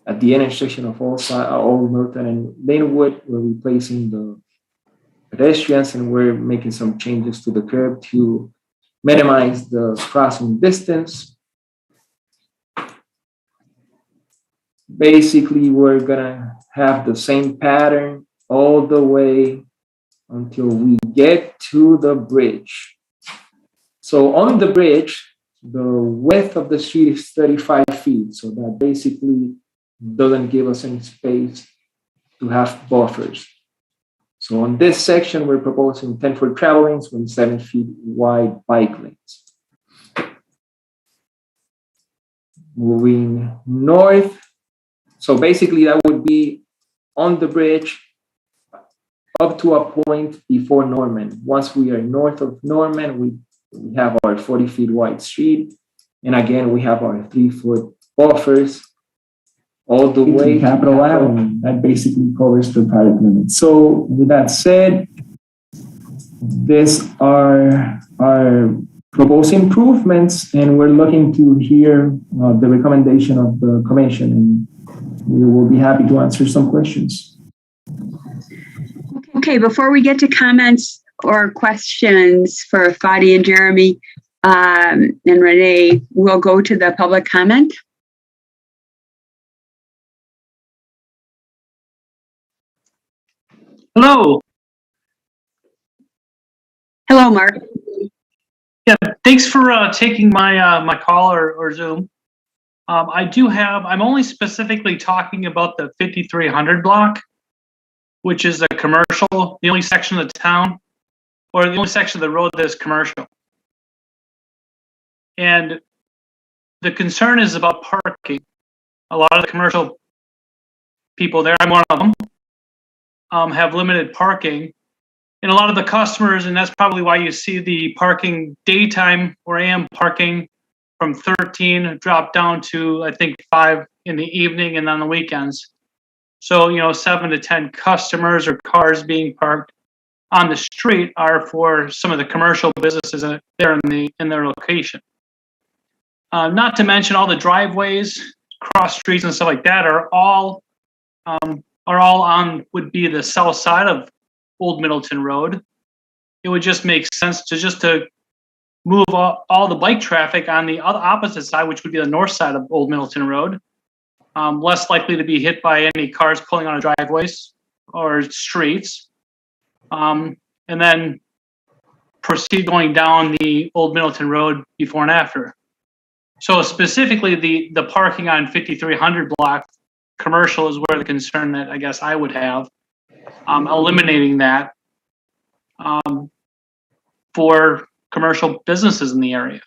At the intersection of Old Milton and Linwood, we're replacing the pedestrians, and we're making some changes to the curb to minimize the crossing distance. Basically, we're gonna have the same pattern all the way until we get to the bridge. So on the bridge, the width of the street is 35 feet. So that basically doesn't give us any space to have buffers. So on this section, we're proposing 10-foot travel lanes with 7 feet wide bike lanes. Moving north. So basically that would be on the bridge up to a point before Norman. Once we are north of Norman, we have our 40 feet wide street. And again, we have our 3-foot buffers all the way to Capitol Avenue. That basically covers the private limits. So with that said, these are our proposed improvements, and we're looking to hear the recommendation of the commission, and we will be happy to answer some questions. Okay, before we get to comments or questions for Fadi and Jeremy and Renee, we'll go to the public comment. Hello. Hello, Mark. Yeah, thanks for taking my my call or Zoom. I'm only specifically talking about the 5300 block, which is a commercial, the only section of the town, or the only section of the road that is commercial. And the concern is about parking. A lot of the commercial people there, I'm one of them, have limited parking. And a lot of the customers, and that's probably why you see the parking daytime or AM parking from 13 drop down to, I think, 5 in the evening and on the weekends. So, 7 to 10 customers or cars being parked on the street are for some of the commercial businesses there in their location. Not to mention all the driveways, cross streets and stuff like that are all would be the south side of Old Middleton Road. It would just make sense to move all the bike traffic on the opposite side, which would be the north side of Old Middleton Road. Less likely to be hit by any cars pulling on driveways or streets. And then proceed going down the Old Middleton Road before and after. So specifically the parking on 5300 block commercial is where the concern that I guess I would have. Eliminating that for commercial businesses in the area.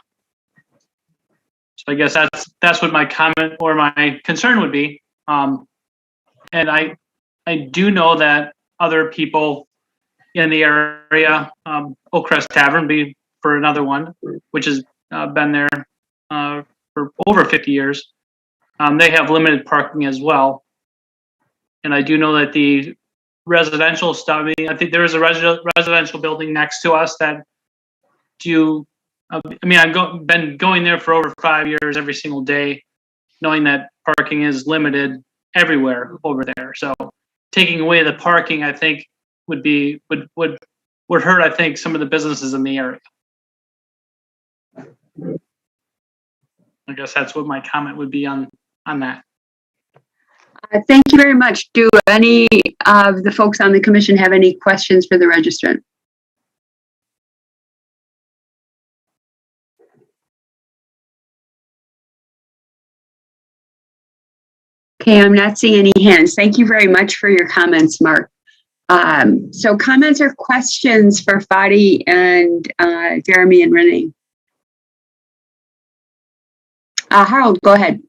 So I guess that's what my comment or my concern would be. And I do know that other people in the area, Oakcrest Tavern be for another one, which has been there for over 50 years. They have limited parking as well. And I do know that the residential stuff, I think there is a residential building next to us that I've been going there for over 5 years every single day, knowing that parking is limited everywhere over there. So taking away the parking, I think would hurt, I think, some of the businesses in the area. I guess that's what my comment would be on that. Thank you very much. Do any of the folks on the commission have any questions for the registrant? Okay, I'm not seeing any hands. Thank you very much for your comments, Mark. So comments or questions for Fadi and Jeremy and Renee? Harold, go ahead.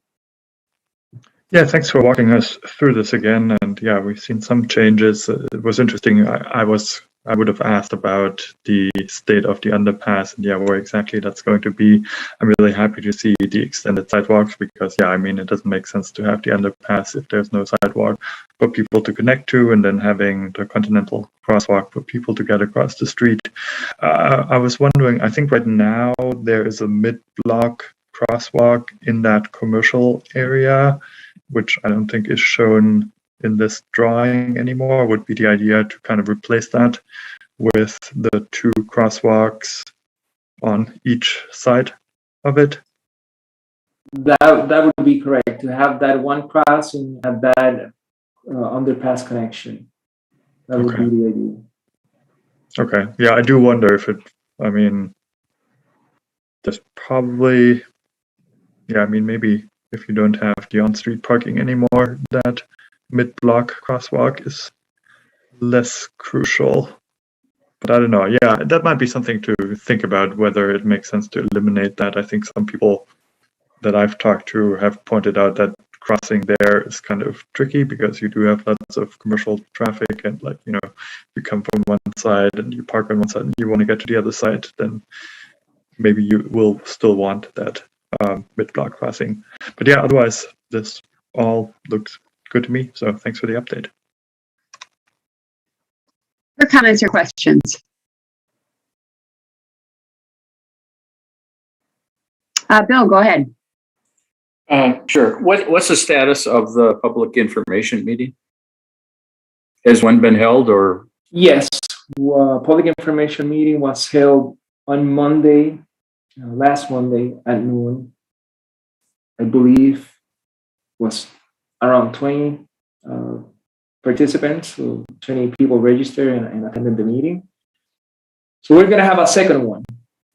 Yeah, thanks for walking us through this again. And yeah, we've seen some changes. It was interesting. I would have asked about the state of the underpass and yeah, where exactly that's going to be. I'm really happy to see the extended sidewalks because yeah, it doesn't make sense to have the underpass if there's no sidewalk for people to connect to, and then having the Continental crosswalk for people to get across the street. I was wondering, I think right now there is a mid-block crosswalk in that commercial area, which I don't think is shown in this drawing anymore. Would be the idea to kind of replace that with the 2 crosswalks on each side of it? That would be correct, to have that one cross and have that underpass connection. That would be the idea. Okay, yeah, I do wonder if there's probably, maybe if you don't have the on-street parking anymore, that mid-block crosswalk is less crucial. But I don't know. Yeah, that might be something to think about, whether it makes sense to eliminate that. I think some people that I've talked to have pointed out that crossing there is kind of tricky because you do have lots of commercial traffic, and you come from one side and you park on one side and you want to get to the other side, then maybe you will still want that mid-block crossing. But yeah, otherwise this all looks good to me. So thanks for the update. Other comments or questions? Bill, go ahead. Sure. What's the status of the public information meeting? Has one been held or? Yes, public information meeting was held on Monday, last Monday at noon. I believe was around 20 participants, so 20 people registered and attended the meeting. So we're gonna have a second one.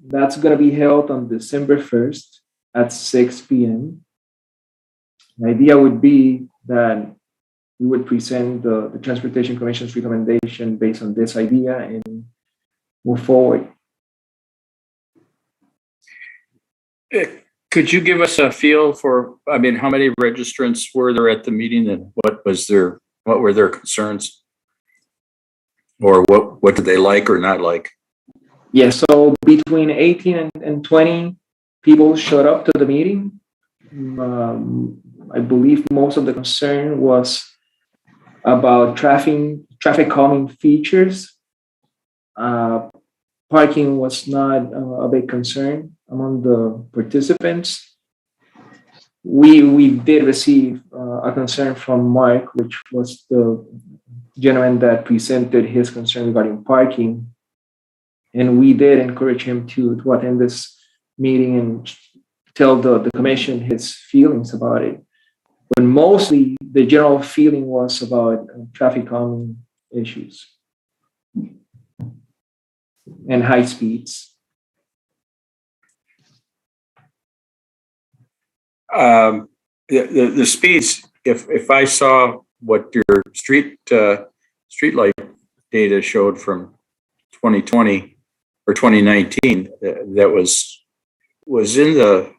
That's gonna be held on December 1st at 6 p.m. The idea would be that we would present the Transportation Commission's recommendation based on this idea and move forward. Could you give us a feel for, I mean, how many registrants were there at the meeting and what were their concerns? Or what did they like or not like? Yeah, so between 18 and 20 people showed up to the meeting. I believe most of the concern was about traffic calming features. Parking was not a big concern among the participants. We did receive a concern from Mark, which was the gentleman that presented his concern regarding parking. And we did encourage him to attend this meeting and tell the commission his feelings about it. But mostly the general feeling was about traffic calming issues and high speeds. The speeds, if I saw what your street light data showed from 2020 or 2019, that was in the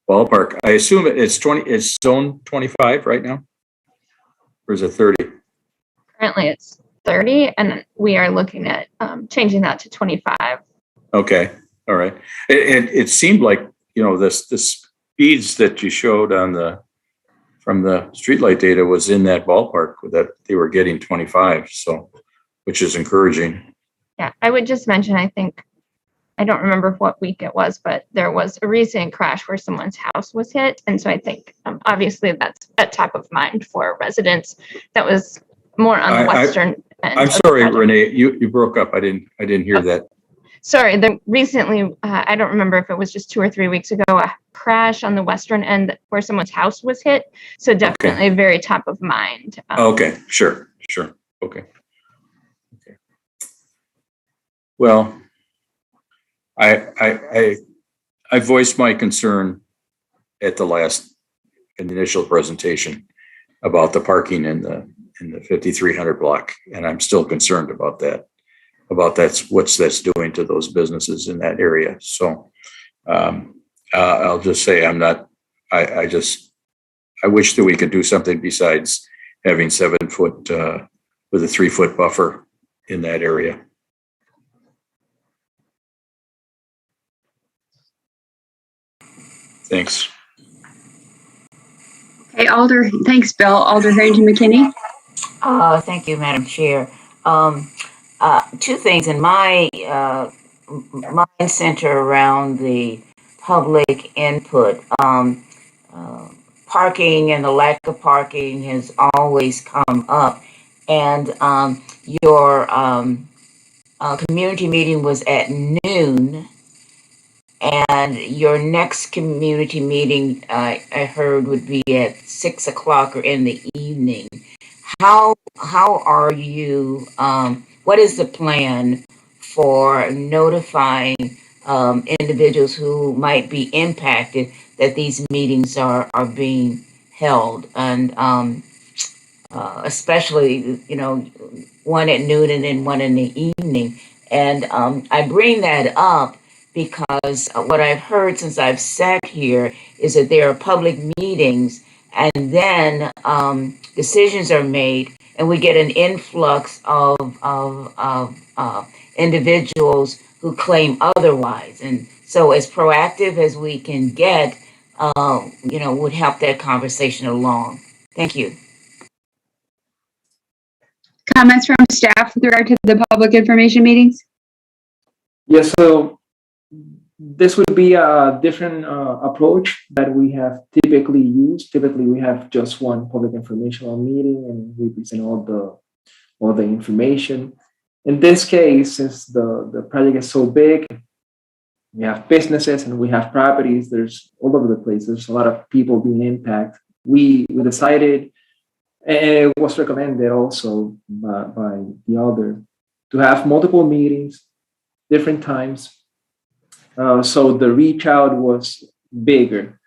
ballpark. I assume it's zone 25 right now, or is it 30? Currently it's 30 and we are looking at changing that to 25. Okay, all right. It seemed like, the speeds that you showed from the streetlight data was in that ballpark, that they were getting 25, so, which is encouraging. Yeah, I would just mention, I don't remember what week it was, but there was a recent crash where someone's house was hit. And so I think obviously that's at top of mind for residents. That was more on the western end. I'm sorry, Renee, you broke up. I didn't hear that. Sorry, recently, I don't remember if it was just 2 or 3 weeks ago, a crash on the western end where someone's house was hit. So definitely very top of mind. Okay, sure. Okay. Well, I voiced my concern at the initial presentation about the parking in the 5300 block, and I'm still concerned about that. What that's doing to those businesses in that area. So I'll just say I wish that we could do something besides having 7 foot with a 3 foot buffer in that area. Thanks. Okay, Alder. Thanks, Bill. Alder Harrington McKinney. Thank you, Madam Chair. 2 things in my mind center around the public input. Parking and the lack of parking has always come up, and your community meeting was at noon, and your next community meeting I heard would be at 6 o'clock or in the evening. How are you? What is the plan for notifying individuals who might be impacted that these meetings are being held, and especially one at noon and then one in the evening? And I bring that up because what I've heard since I've sat here is that there are public meetings and then decisions are made and we get an influx of individuals who claim otherwise. And so as proactive as we can get, would help that conversation along. Thank you. Comments from staff with regard to the public information meetings? Yes, so this would be a different approach that we have typically used. Typically, we have just one public informational meeting and we present all the information. In this case, since the project is so big, we have businesses and we have properties, there's all over the place. There's a lot of people being impacted. We decided, and it was recommended also by the other, to have multiple meetings, different times. So the reach out was bigger.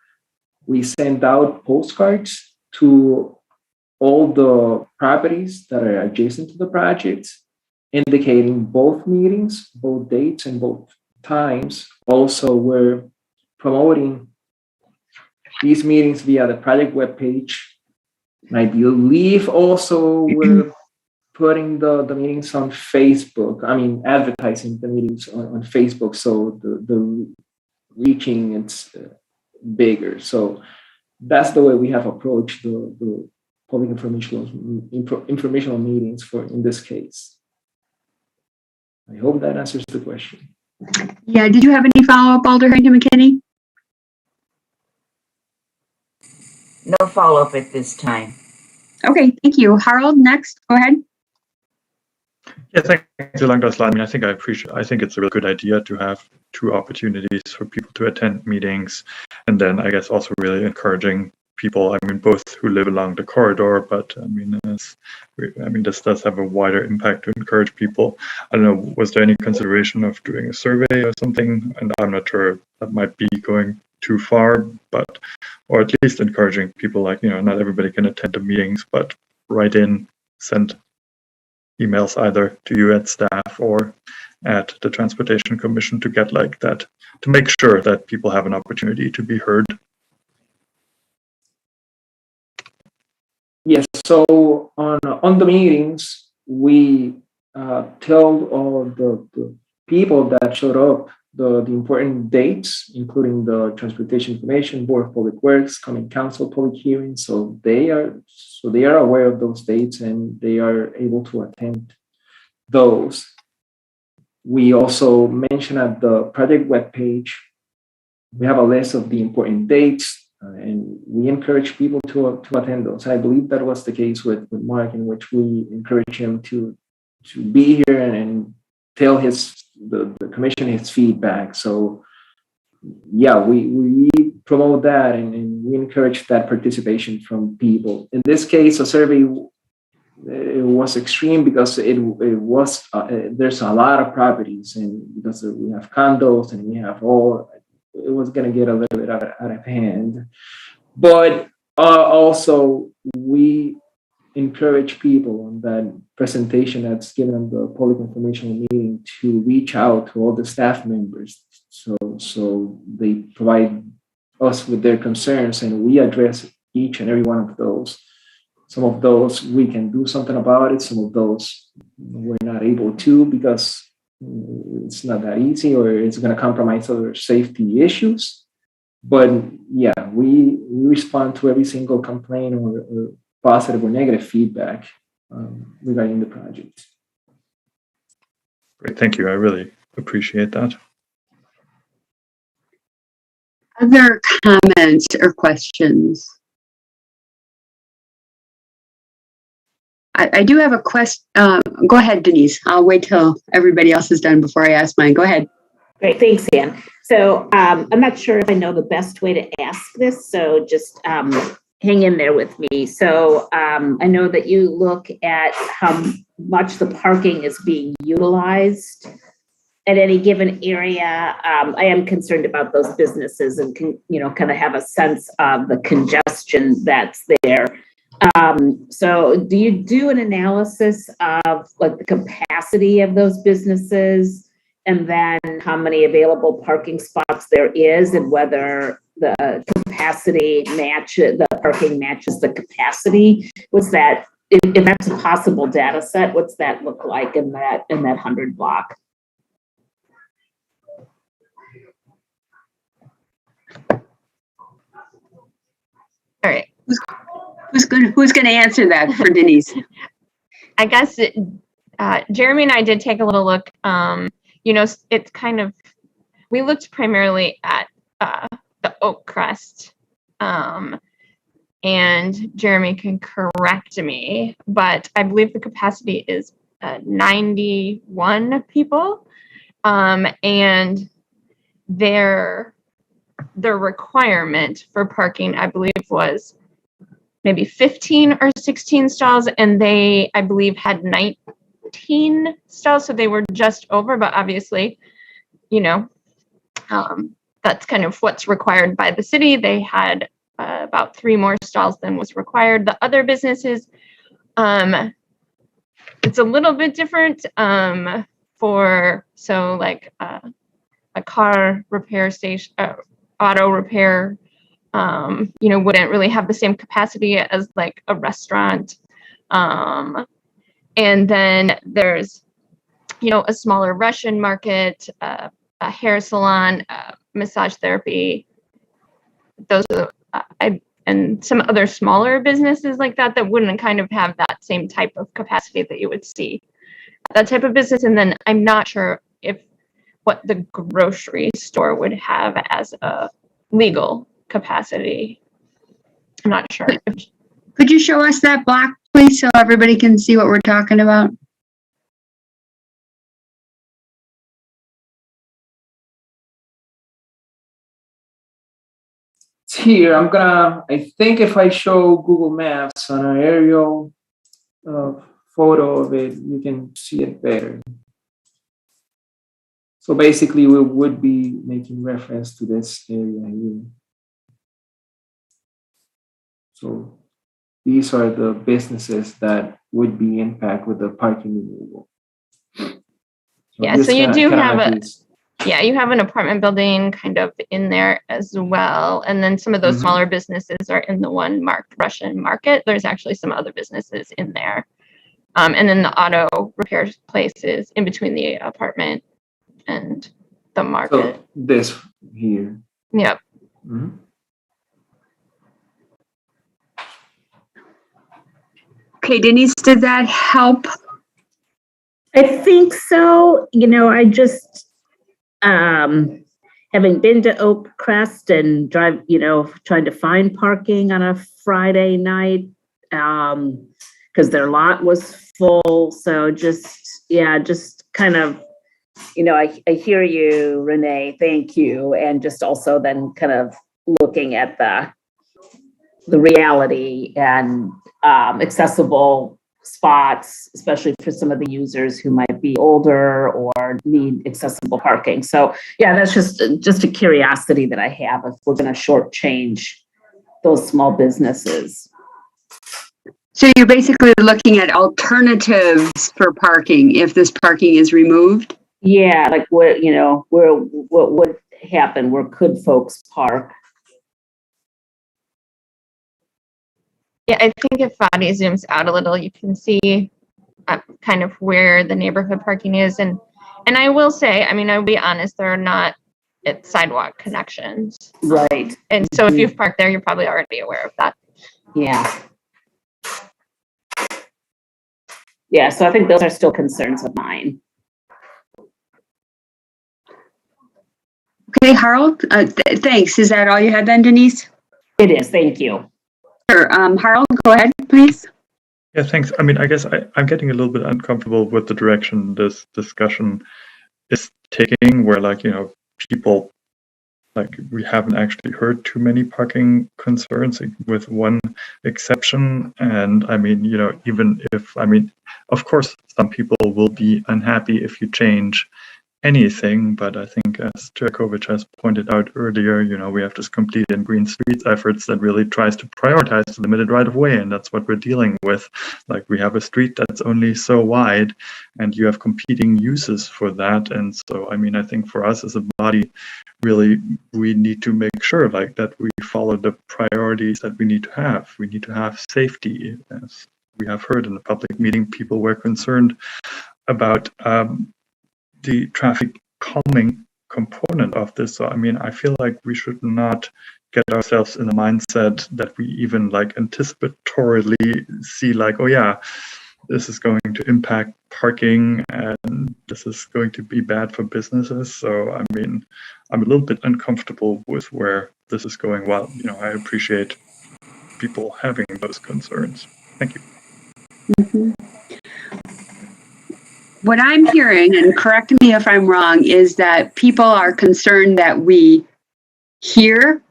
We sent out postcards to all the properties that are adjacent to the projects, indicating both meetings, both dates, and both times. Also, we're promoting these meetings via the project webpage. I believe also we're putting the meetings on Facebook. I mean, advertising the meetings on Facebook, so the reaching it's bigger. So that's the way we have approached the public informational meetings for in this case. I hope that answers the question. Yeah, did you have any follow-up, Alder Harrington McKinney? No follow-up at this time. Okay, thank you. Harold, next, go ahead. Yeah, thanks along those lines. I mean, I think it's a real good idea to have two opportunities for people to attend meetings, and then I guess also really encouraging people. I mean, both who live along the corridor, but I mean, this does have a wider impact to encourage people. I don't know, was there any consideration of doing a survey or something? And I'm not sure that might be going too far, but or at least encouraging people, like, you know, not everybody can attend the meetings, but write in, send emails either to you at staff or at the Transportation Commission to get like that, to make sure that people have an opportunity to be heard. Yes, so on the meetings, we tell all the people that showed up the important dates, including the Transportation Information Board of Public Works, Common Council public hearings. So they are aware of those dates and they are able to attend those. We also mentioned at the project webpage, we have a list of the important dates, and we encourage people to attend those. I believe that was the case with Mark, in which we encourage him to be here and tell the commission his feedback. So yeah, we promote that and we encourage that participation from people. In this case, a survey, it was extreme because it was there's a lot of properties, and because we have condos and we have it was going to get a little bit out of hand. But also we encourage people on that presentation that's given on the public informational meeting to reach out to all the staff members, so they provide us with their concerns and we address each and every one of those. Some of those we can do something about it. Some of those we're not able to because it's not that easy, or it's going to compromise other safety issues. But yeah, we respond to every single complaint or positive or negative feedback regarding the project. Great, thank you. I really appreciate that. Other comments or questions? I do have a question. Go ahead, Denise. I'll wait till everybody else is done before I ask mine. Go ahead. Great, thanks, Ann. So I'm not sure if I know the best way to ask this, so just hang in there with me. So I know that you look at how much the parking is being utilized at any given area. I am concerned about those businesses and kind of have a sense of the congestion that's there. So do you do an analysis of like the capacity of those businesses and then how many available parking spots there is and whether the parking matches the capacity? What's that, if that's a possible data set, what's that look like in that 100 block? All right. Who's who's gonna answer that for Denise? I guess Jeremy and I did take a little look. It's kind of, we looked primarily at the Oak Crest, and Jeremy can correct me, but I believe the capacity is 91 people, and their requirement for parking, I believe, was maybe 15 or 16 stalls, and they, I believe, had 19 stalls, so they were just over, but obviously, that's kind of what's required by the city. They had about 3 more stalls than was required. The other businesses, it's a little bit different like a car repair station, auto repair, wouldn't really have the same capacity as like a restaurant. And then there's, a smaller Russian market, a hair salon, massage therapy. Those are, and some other smaller businesses like that wouldn't kind of have that same type of capacity that you would see at that type of business. And then I'm not sure what the grocery store would have as a legal capacity. I'm not sure. Could you show us that block, please, so everybody can see what we're talking about? It's here. I think if I show Google Maps on an aerial photo of it, you can see it better. So basically, we would be making reference to this area here. So these are the businesses that would be impacted with the parking removal. So you do have you have an apartment building kind of in there as well. And then some of those smaller businesses are in the one marked Russian market. There's actually some other businesses in there. And then the auto repair place is in between the apartment and the market. So this here. Yep. Mm-hmm. Okay, Denise, did that help? I think so. I just, having been to Oak Crest and trying to find parking on a Friday night, because their lot was full. So just kind of, I hear you, Renee, thank you. And just also then kind of looking at the reality and accessible spots, especially for some of the users who might be older or need accessible parking. So yeah, that's just a curiosity that I have if we're going to shortchange those small businesses. So you're basically looking at alternatives for parking if this parking is removed? Yeah, like what would happen? Where could folks park? Yeah, I think if Fadi zooms out a little, you can see kind of where the neighborhood parking is. And I will say, I'll be honest, there are not sidewalk connections. Right. And so if you've parked there, you're probably already aware of that. Yeah. Yeah, so I think those are still concerns of mine. Okay, Harold, thanks. Is that all you had then, Denise? It is, thank you. Sure. Harold, go ahead, please. Yeah, thanks. I guess I'm getting a little bit uncomfortable with the direction this discussion is taking, where people, we haven't actually heard too many parking concerns with one exception. And even if, of course, some people will be unhappy if you change anything, but I think as Jerkovic has pointed out earlier, we have this complete and green streets efforts that really tries to prioritize the limited right of way, and that's what we're dealing with. Like, we have a street that's only so wide and you have competing uses for that. And so I think for us as a body, really we need to make sure that we follow the priorities that we need to have. We need to have safety. As we have heard in the public meeting, people were concerned about the traffic calming component of this. So I feel like we should not get ourselves in the mindset that we even like anticipatorily see like, oh yeah, this is going to impact parking and this is going to be bad for businesses. So, I mean, I'm a little bit uncomfortable with where this is going. Well, I appreciate people having those concerns. Thank you. Mm-hmm. What I'm hearing, and correct me if I'm wrong, is that people are concerned that we hear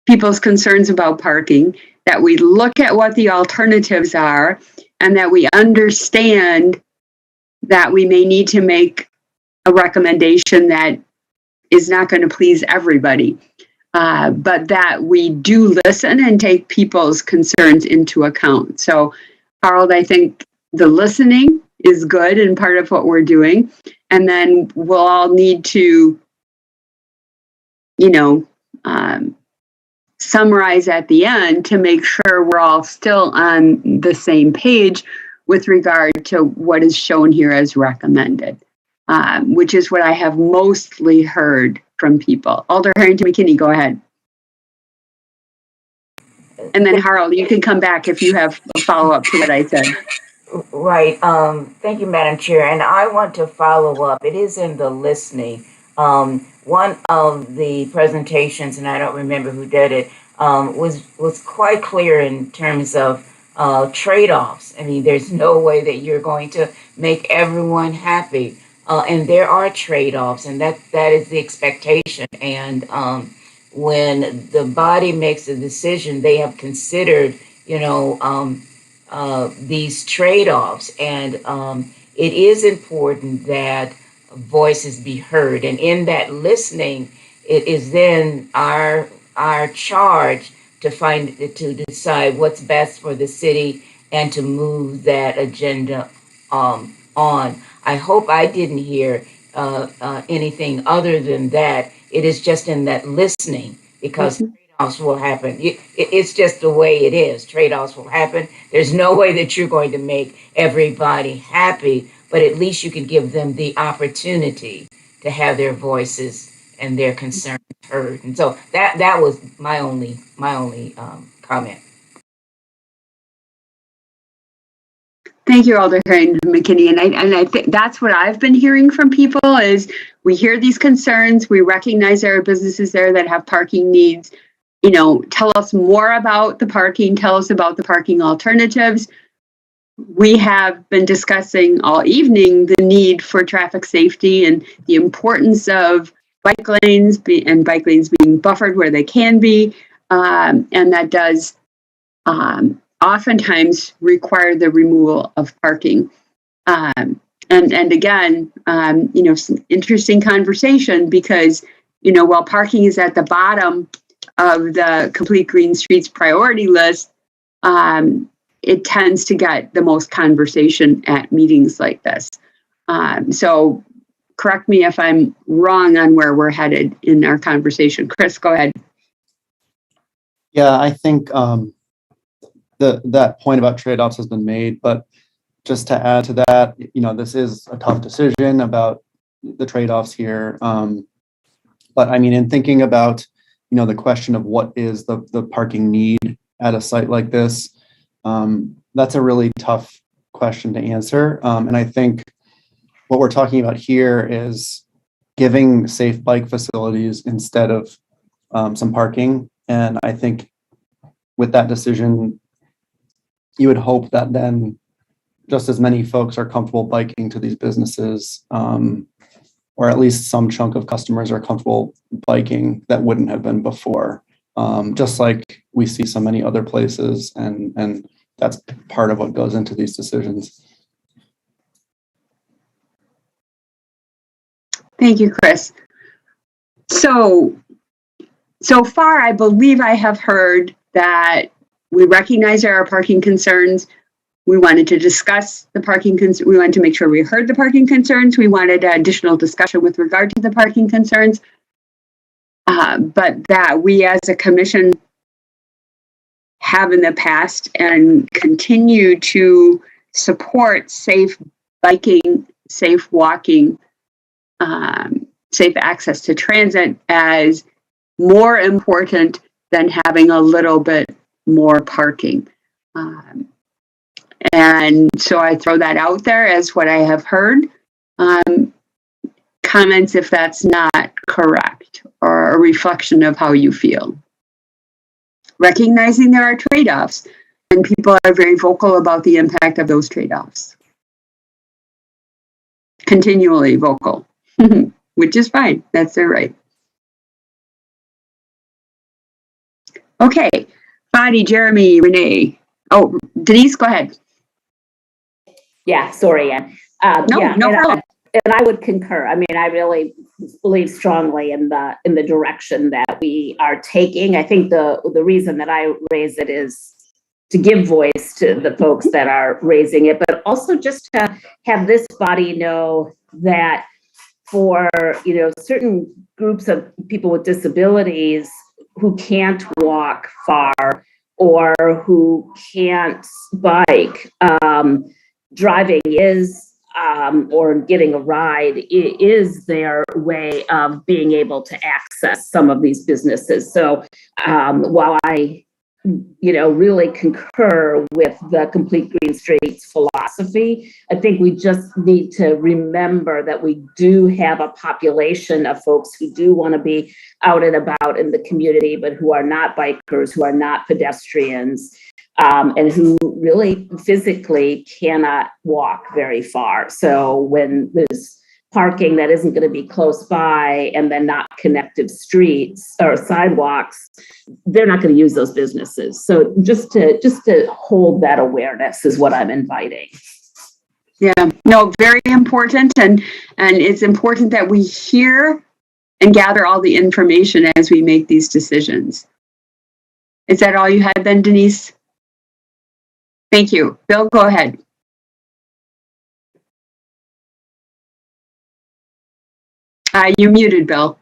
people's concerns about parking, that we look at what the alternatives are, and that we understand that we may need to make a recommendation that is not going to please everybody, but that we do listen and take people's concerns into account. So, Harold, I think the listening is good and part of what we're doing. And then we'll all need to, summarize at the end to make sure we're all still on the same page with regard to what is shown here as recommended, which is what I have mostly heard from people. Alder Harrington McKinney, go ahead. And then Harold, you can come back if you have a follow-up to what I said. Right. Thank you, Madam Chair. And I want to follow up. It is in the listening. One of the presentations, and I don't remember who did it, was quite clear in terms of trade-offs. I mean, there's no way that you're going to make everyone happy. And there are trade-offs, and that is the expectation. And when the body makes a decision, they have considered, these trade-offs, and it is important that voices be heard. And in that listening, it is then our charge to decide what's best for the city and to move that agenda on. I hope I didn't hear anything other than that. It is just in that listening, because trade-offs will happen. It's just the way it is. Trade-offs will happen. There's no way that you're going to make everybody happy, but at least you can give them the opportunity to have their voices and their concerns heard. And so that was my only comment. Thank you, Alder Harrington McKinney. And I think that's what I've been hearing from people is we hear these concerns, we recognize there are businesses there that have parking needs. Tell us more about the parking, tell us about the parking alternatives. We have been discussing all evening the need for traffic safety and the importance of bike lanes and bike lanes being buffered where they can be. And that does oftentimes require the removal of parking. And again, some interesting conversation because, while parking is at the bottom of the Complete Green Streets priority list, it tends to get the most conversation at meetings like this. So correct me if I'm wrong on where we're headed in our conversation. Chris, go ahead. Yeah, I think that point about trade-offs has been made, but just to add to that, this is a tough decision about the trade-offs here. But I mean, in thinking about, the question of what is the parking need at a site like this, that's a really tough question to answer. And I think what we're talking about here is giving safe bike facilities instead of some parking. And I think with that decision, you would hope that then just as many folks are comfortable biking to these businesses, or at least some chunk of customers are comfortable biking that wouldn't have been before, just like we see so many other places. And that's part of what goes into these decisions. Thank you, Chris. So far, I believe I have heard that we recognize there are parking concerns. We wanted to discuss the parking concerns. We wanted to make sure we heard the parking concerns. We wanted additional discussion with regard to the parking concerns. But that we as a commission have in the past and continue to support safe biking, safe walking, safe access to transit as more important than having a little bit more parking. And so I throw that out there as what I have heard. Comments if that's not correct or a reflection of how you feel. Recognizing there are trade-offs, and people are very vocal about the impact of those trade-offs. Continually vocal, which is fine. That's their right. Okay, Fadi, Jeremy, Renee. Oh, Denise, go ahead. Yeah, sorry, Ann. No problem. And I would concur. I mean, I really believe strongly in the direction that we are taking. I think the reason that I raise it is to give voice to the folks that are raising it, but also just to have this body know that for, you know, certain groups of people with disabilities who can't walk far or who can't bike, driving is or getting a ride is their way of being able to access some of these businesses. So while I, you know, really concur with the Complete Green Streets philosophy, I think we just need to remember that we do have a population of folks who do want to be out and about in the community, but who are not bikers, who are not pedestrians, and who really physically cannot walk very far. So when there's parking that isn't going to be close by and then not connected streets or sidewalks, they're not going to use those businesses. So just to hold that awareness is what I'm inviting. Yeah, no, very important. And it's important that we hear and gather all the information as we make these decisions. Is that all you had then, Denise? Thank you. Bill, go ahead. You're muted, Bill.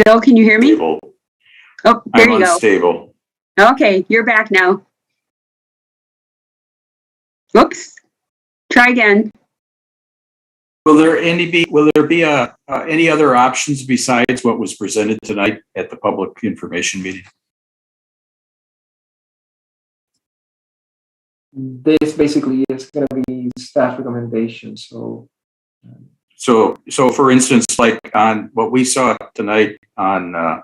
Bill, can you hear me? Stable. Oh, there I'm you go. unstable. Okay, you're back now. Whoops. Try again. Will there be any other options besides what was presented tonight at the public information meeting? This basically is going to be staff recommendations. So for instance, like on what we saw tonight on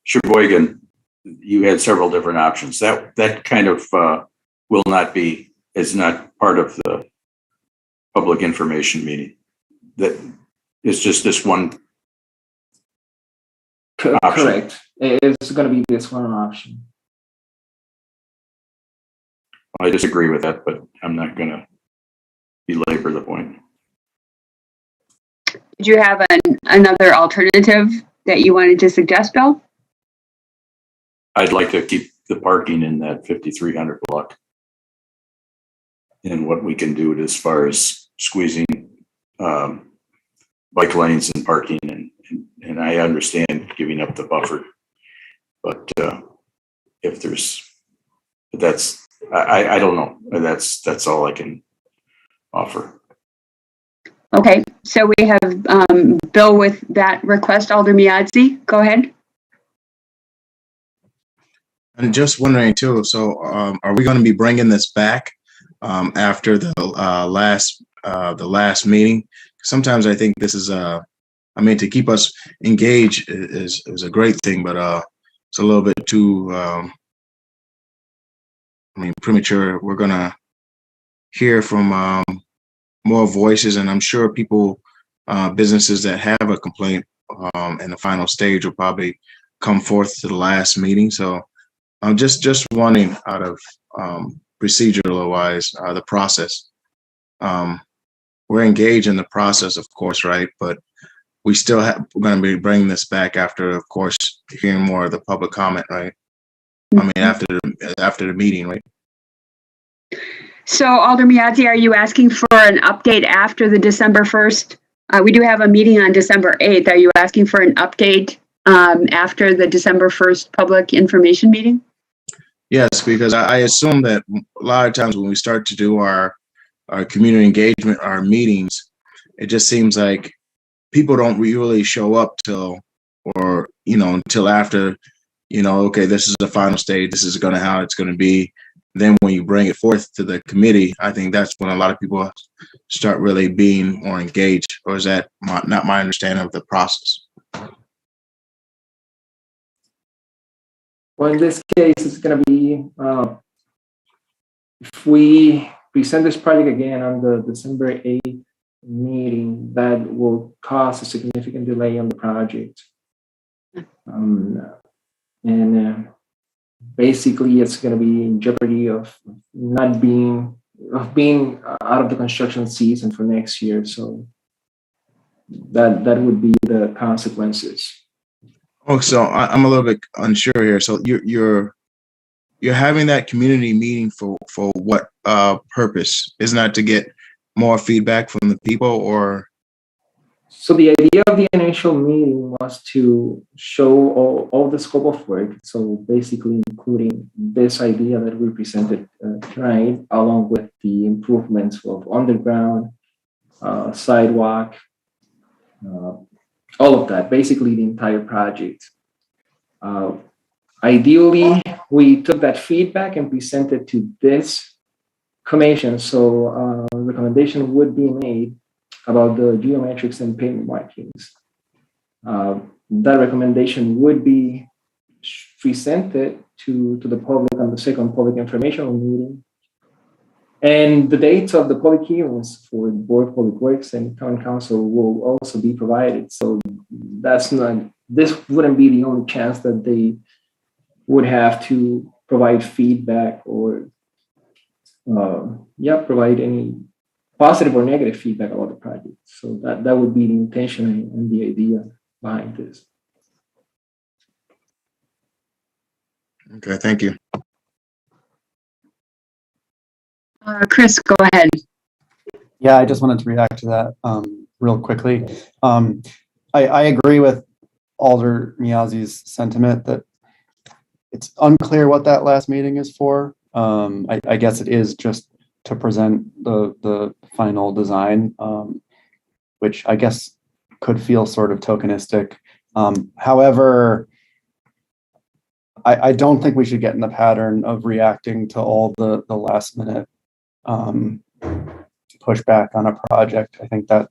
Sheboygan, you had several different options. That kind of is not part of the public information meeting. That is just this one option. Correct. It's going to be this one option. I disagree with that, but I'm not going to belabor the point. Did you have another alternative that you wanted to suggest, Bill? I'd like to keep the parking in that 5300 block and what we can do as far as squeezing bike lanes and parking, and I understand giving up the buffer, but if there's, I don't know. That's all I can offer. Okay, so we have Bill with that request. Alder Miadzi, go ahead. I'm just wondering too, so are we going to be bringing this back after the last meeting? Sometimes I think this is to keep us engaged is a great thing, but it's a little bit too premature. We're gonna hear from more voices, and I'm sure people, businesses that have a complaint in the final stage will probably come forth to the last meeting. So I'm just wanting out of procedural wise, the process. We're engaged in the process, of course, right? But we're going to be bringing this back after, of course, hearing more of the public comment, right? After the meeting, right? So, Alder Miadzi, are you asking for an update after the December 1st? We do have a meeting on December 8th. Are you asking for an update after the December 1st public information meeting? Yes, because I assume that a lot of times when we start to do our community engagement, our meetings, it just seems like people don't really show up until after, okay, this is the final stage. This is how it's going to be. Then when you bring it forth to the committee, I think that's when a lot of people start really being more engaged. Or is that not my understanding of the process? Well, in this case, it's going to be, if we present this project again on the December 8th meeting, that will cause a significant delay on the project. Basically, it's going to be in jeopardy of being out of the construction season for next year. So that would be the consequences. Oh, so I'm a little bit unsure here. So you're having that community meeting for what purpose? Isn't that to get more feedback from the people, or? So the idea of the initial meeting was to show all the scope of work. So basically including this idea that we presented tonight, along with the improvements of underground, sidewalk, all of that, basically the entire project. Ideally, we took that feedback and presented to this commission. So a recommendation would be made about the geometrics and pavement markings. That recommendation would be presented to the public on the second public informational meeting. And the dates of the public hearings for the Board of Public Works and Town Council will also be provided. So this wouldn't be the only chance that they would have to provide feedback or provide any positive or negative feedback about the project. So that would be the intention and the idea behind this. Okay, thank you. Chris, go ahead. Yeah, I just wanted to react to that real quickly. I agree with Alder Miyazi's sentiment that it's unclear what that last meeting is for. I guess it is just to present the final design, which I guess could feel sort of tokenistic. However, I don't think we should get in the pattern of reacting to all the last minute pushback on a project. I think that,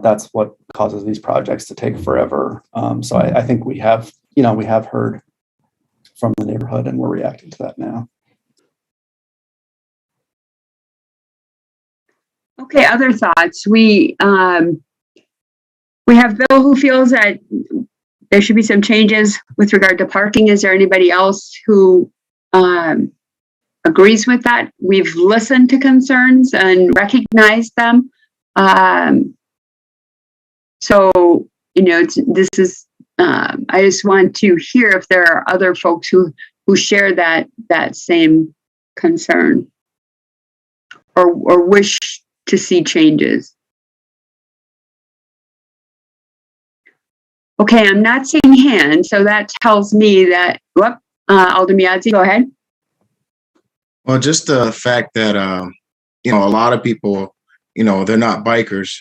that's what causes these projects to take forever. So I think we have heard from the neighborhood and we're reacting to that now. Okay, other thoughts. We have Bill, who feels that there should be some changes with regard to parking. Is there anybody else who agrees with that? We've listened to concerns and recognized them. So, this is, I just want to hear if there are other folks who share that same concern or wish to see changes. Okay, I'm not seeing hands, so that tells me that, Alder Miyazi, go ahead. Well, just the fact that, a lot of people, they're not bikers.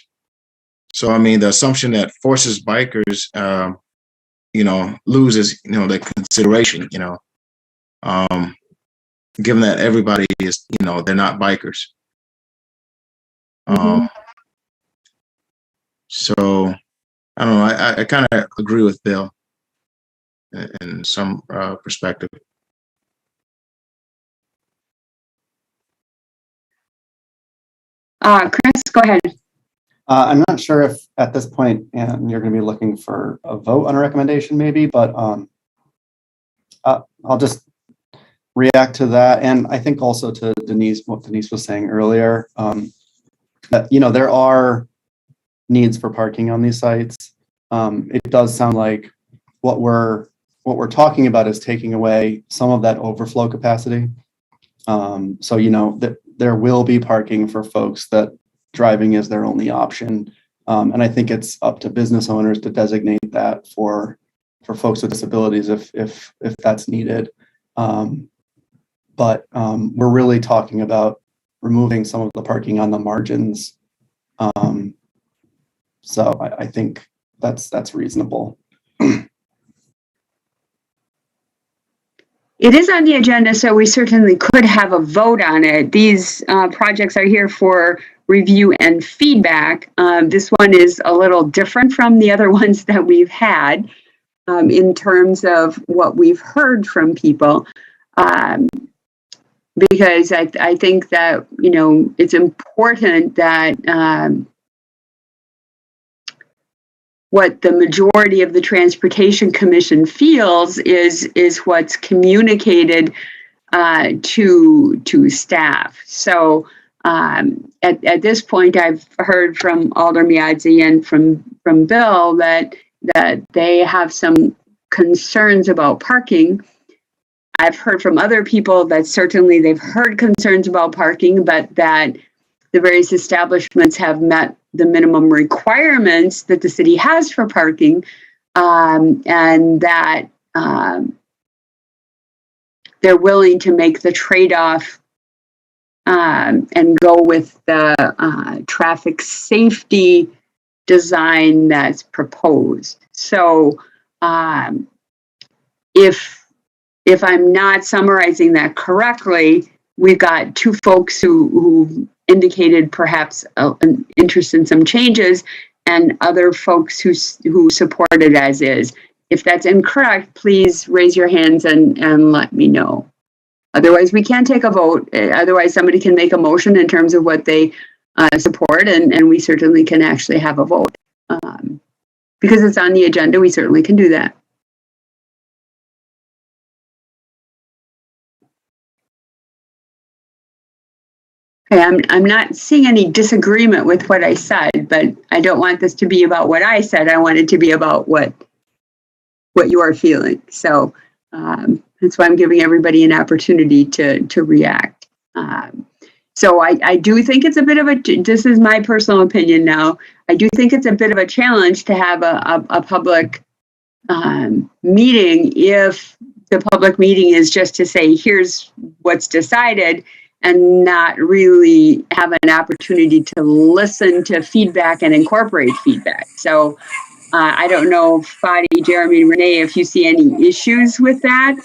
So, I mean, the assumption that forces bikers, loses, the consideration, given that everybody is, they're not bikers. So, I don't know, I kind of agree with Bill in some perspective. Chris, go ahead. I'm not sure if at this point you're going to be looking for a vote on a recommendation maybe, but I'll just react to that. And I think also to what Denise was saying earlier, that, there are needs for parking on these sites. It does sound like what we're talking about is taking away some of that overflow capacity. So, that there will be parking for folks that driving is their only option. And I think it's up to business owners to designate that for folks with disabilities if that's needed. But we're really talking about removing some of the parking on the margins So I think that's reasonable. It is on the agenda, so we certainly could have a vote on it. These projects are here for review and feedback. This one is a little different from the other ones that we've had in terms of what we've heard from people. Because I think that, you know, it's important that what the majority of the Transportation Commission feels is what's communicated to staff. So at this point, I've heard from Alder Miadzi and from Bill that they have some concerns about parking. I've heard from other people that certainly they've heard concerns about parking, but that the various establishments have met the minimum requirements that the city has for parking, and that they're willing to make the trade-off and go with the traffic safety design that's proposed. So if I'm not summarizing that correctly, we've got two folks who indicated perhaps an interest in some changes, and other folks who support it as is. If that's incorrect, please raise your hands and let me know. Otherwise, we can take a vote. Otherwise, somebody can make a motion in terms of what they support, and we certainly can actually have a vote. Because it's on the agenda, we certainly can do that. Okay, I'm not seeing any disagreement with what I said, but I don't want this to be about what I said. I want it to be about what you are feeling. So that's why I'm giving everybody an opportunity to react. So I do think it's a bit of this is my personal opinion now. I do think it's a bit of a challenge to have a public meeting if the public meeting is just to say, here's what's decided, and not really have an opportunity to listen to feedback and incorporate feedback. So I don't know, Fadi, Jeremy, Renee, if you see any issues with that.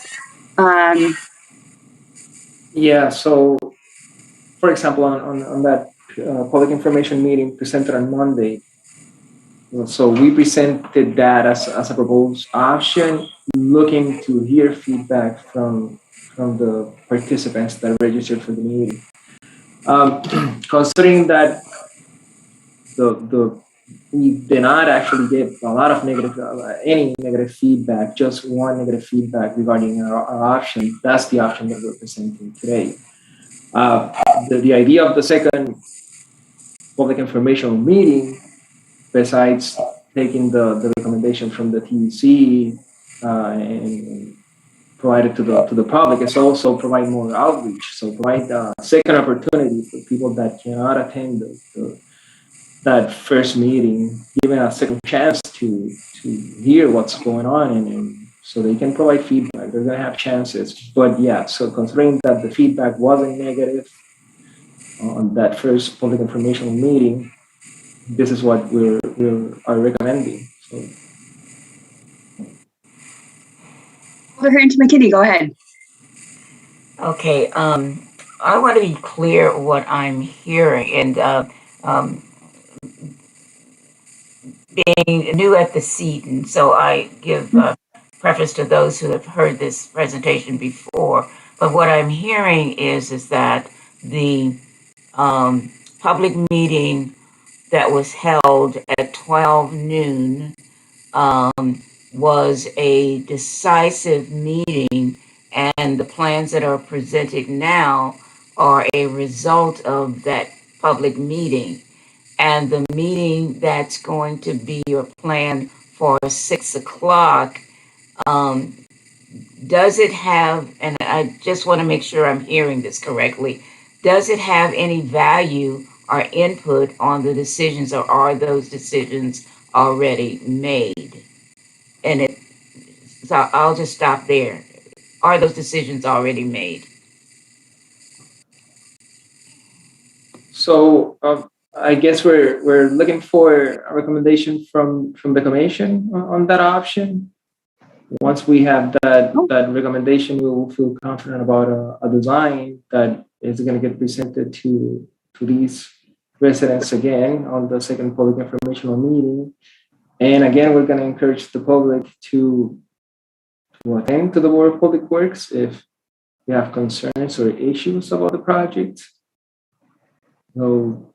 Yeah, so for example, on that public information meeting presented on Monday, so we presented that as a proposed option, looking to hear feedback from the participants that registered for the meeting. Considering that we did not actually get a lot of any negative feedback, just one negative feedback regarding our option. That's the option that we're presenting today. The idea of the second public information meeting, besides taking the recommendation from the TEC and provide it to the public, is also provide more outreach. So provide a second opportunity for people that cannot attend that first meeting, given a second chance to hear what's going on, and so they can provide feedback. They're gonna have chances. But yeah, so considering that the feedback wasn't negative on that first public information meeting, this is what we are recommending. So. Over here into McKinney, go ahead. Okay, I want to be clear what I'm hearing, and being new at the seat, and so I give preface to those who have heard this presentation before. But what I'm hearing is that the public meeting that was held at 12 noon was a decisive meeting, and the plans that are presented now are a result of that public meeting. And the meeting that's going to be your plan for 6 o'clock, does it have, and I just want to make sure I'm hearing this correctly, does it have any value or input on the decisions, or are those decisions already made? And so I'll just stop there. Are those decisions already made? So I guess we're looking for a recommendation from the commission on that option. Once we have that recommendation, we will feel confident about a design that is going to get presented to these residents again on the second public informational meeting. And again, we're going to encourage the public to attend to the Board of Public Works if you have concerns or issues about the project. So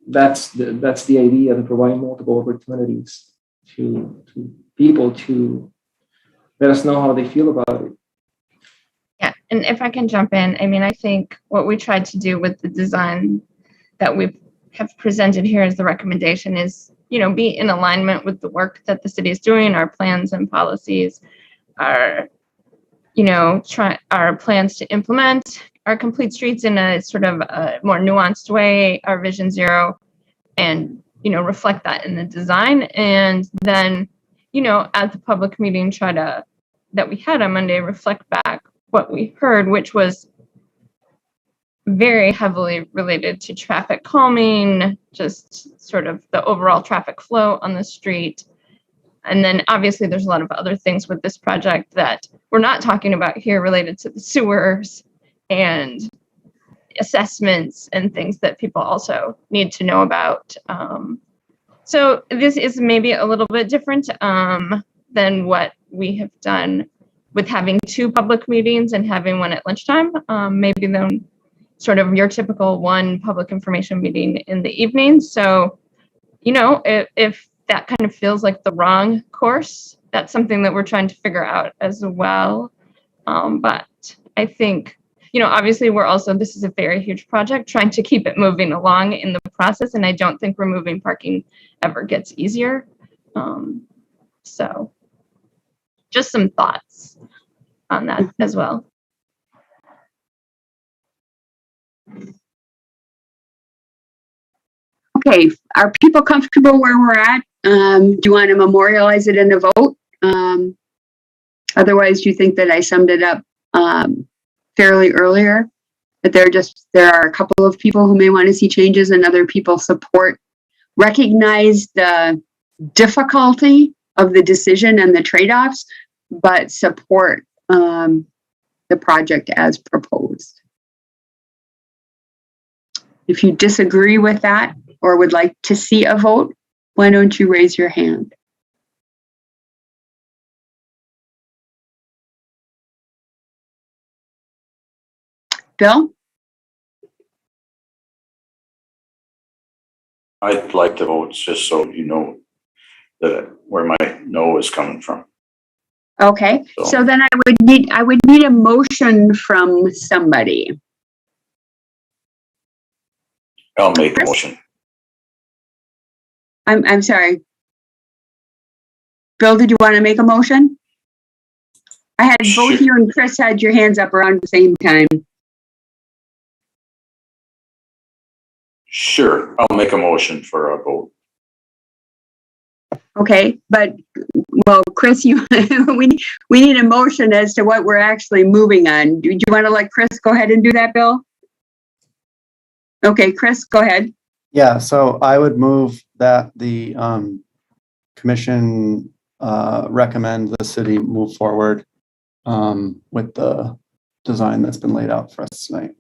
that's the idea, to provide multiple opportunities to people to let us know how they feel about it. Yeah, and if I can jump in, I mean, I think what we tried to do with the design that we have presented here as the recommendation is, you know, be in alignment with the work that the city is doing, our plans and policies, our, you know, our plans to implement our complete streets in a sort of a more nuanced way, our Vision Zero, and, you know, reflect that in the design. And then, you know, at the public meeting, that we had on Monday, reflect back what we heard, which was very heavily related to traffic calming, just sort of the overall traffic flow on the street. And then obviously there's a lot of other things with this project that we're not talking about here related to the sewers and assessments and things that people also need to know about. So this is maybe a little bit different than what we have done with having two public meetings and having one at lunchtime. Maybe then sort of your typical one public information meeting in the evening. So, you know, if that kind of feels like the wrong course, that's something that we're trying to figure out as well. But I think, you know, obviously this is a very huge project, trying to keep it moving along in the process. And I don't think removing parking ever gets easier. So just some thoughts on that as well. Okay, are people comfortable where we're at? Do you want to memorialize it in a vote? Otherwise, do you think that I summed it up fairly earlier? But there are a couple of people who may want to see changes, and other people recognize the difficulty of the decision and the trade-offs, but support the project as proposed. If you disagree with that or would like to see a vote, why don't you raise your hand? Bill? I'd like to vote, just so you know where my no is coming from. Okay, so then I would need a motion from somebody. I'll make a motion. I'm sorry. Bill, did you want to make a motion? I had both you and Chris had your hands up around the same time. Sure, I'll make a motion for a vote. Okay, but well, Chris, we need a motion as to what we're actually moving on. Do you want to let Chris go ahead and do that, Bill? Okay, Chris, go ahead. Yeah, so I would move that the commission recommend the city move forward with the design that's been laid out for us tonight.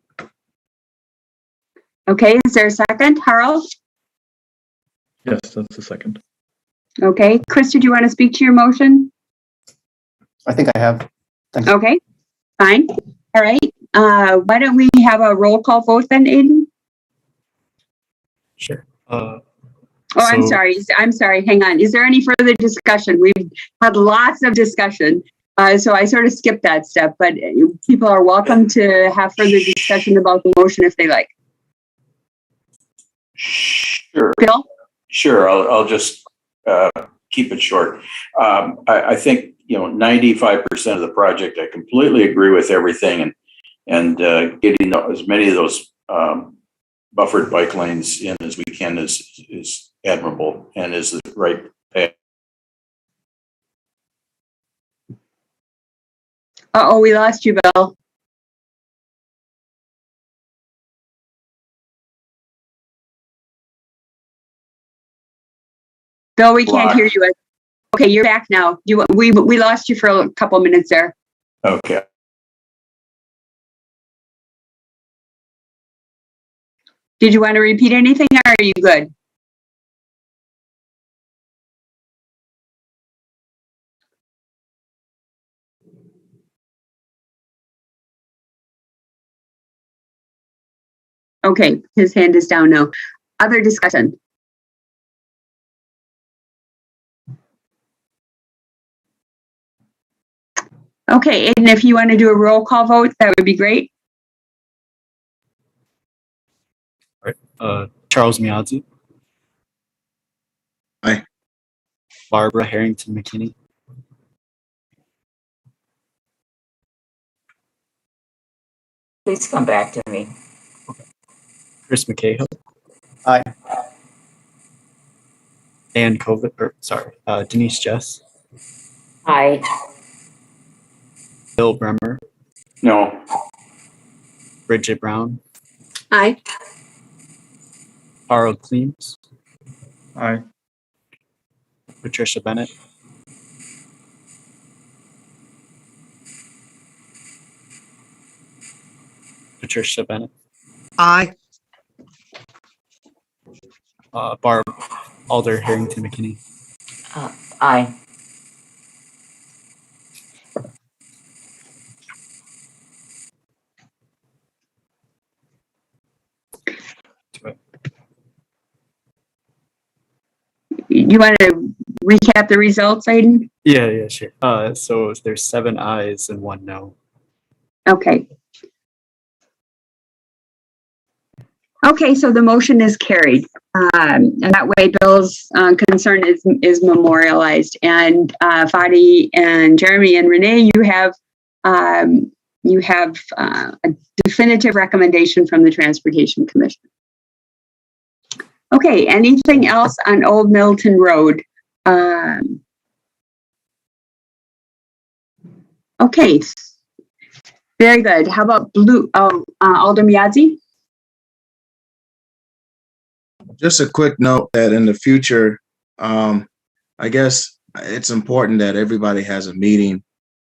Okay, is there a second, Harold? Yes, that's a second. Okay, Chris, did you want to speak to your motion? I think I have. Thanks. Okay, fine. All right. Why don't we have a roll call vote then, Aiden? Sure. I'm sorry. Hang on. Is there any further discussion? We've had lots of discussion. So I sort of skipped that step, but people are welcome to have further discussion about the motion if they like. Sure. Bill? Sure, I'll just keep it short. I think, 95% of the project, I completely agree with everything, and getting as many of those buffered bike lanes in as we can is admirable and is the right path. Uh-oh, we lost you, Bill. Bill, we can't hear you. Okay, you're back now. We lost you for a couple minutes there. Okay. Did you want to repeat anything, or are you good? Okay, his hand is down now. Other discussion? Okay, Aiden, if you want to do a roll call vote, that would be great. All right. Charles Miazzi. Aye. Barbara Harrington McKinney. Please come back to me. Chris McCahill. Aye. Dan Denise Jess. Aye. Bill Bremer. No. Bridget Brown. Aye. Harold Clemes. Aye. Patricia Bennett. Patricia Bennett. Aye. Barb Alder Harrington McKinney. Aye. You want to recap the results, Aiden? Yeah, sure. So there's 7 ayes and 1 no. Okay. Okay, so the motion is carried. And that way Bill's concern is memorialized. And Fadi and Jeremy and Renee, you have a definitive recommendation from the Transportation Commission. Okay, anything else on Old Milton Road? Okay, very good. How about Alder Miazzi? Just a quick note that in the future, I guess it's important that everybody has a meeting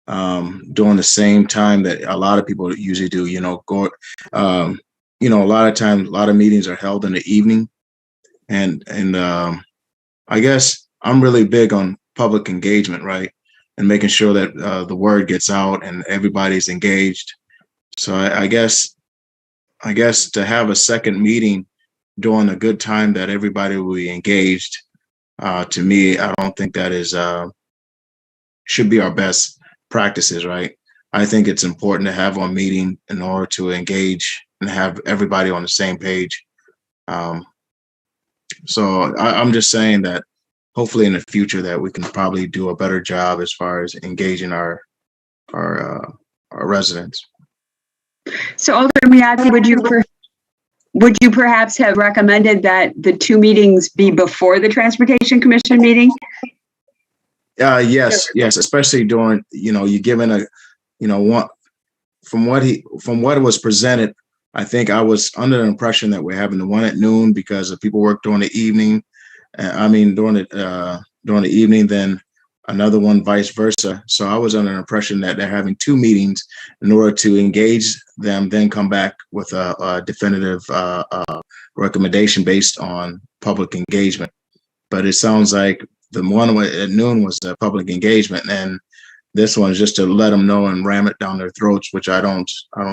during the same time that a lot of people usually do. A lot of times, a lot of meetings are held in the evening, and I guess I'm really big on public engagement, right, and making sure that the word gets out and everybody's engaged. So I guess to have a second meeting during a good time that everybody will be engaged, to me, I don't think that is should be our best practices, right? I think it's important to have our meeting in order to engage and have everybody on the same page. So I'm just saying that hopefully in the future that we can probably do a better job as far as engaging our residents. So Alder Miazzi, would you perhaps have recommended that the 2 meetings be before the Transportation Commission meeting? Yes, especially during, you given from what was presented, I think I was under the impression that we're having the one at noon because of people work during the evening. During the evening, then another one vice versa. So I was under the impression that they're having 2 meetings in order to engage them, then come back with a definitive recommendation based on public engagement. But it sounds like the one at noon was a public engagement, and this one is just to let them know and ram it down their throats, which I don't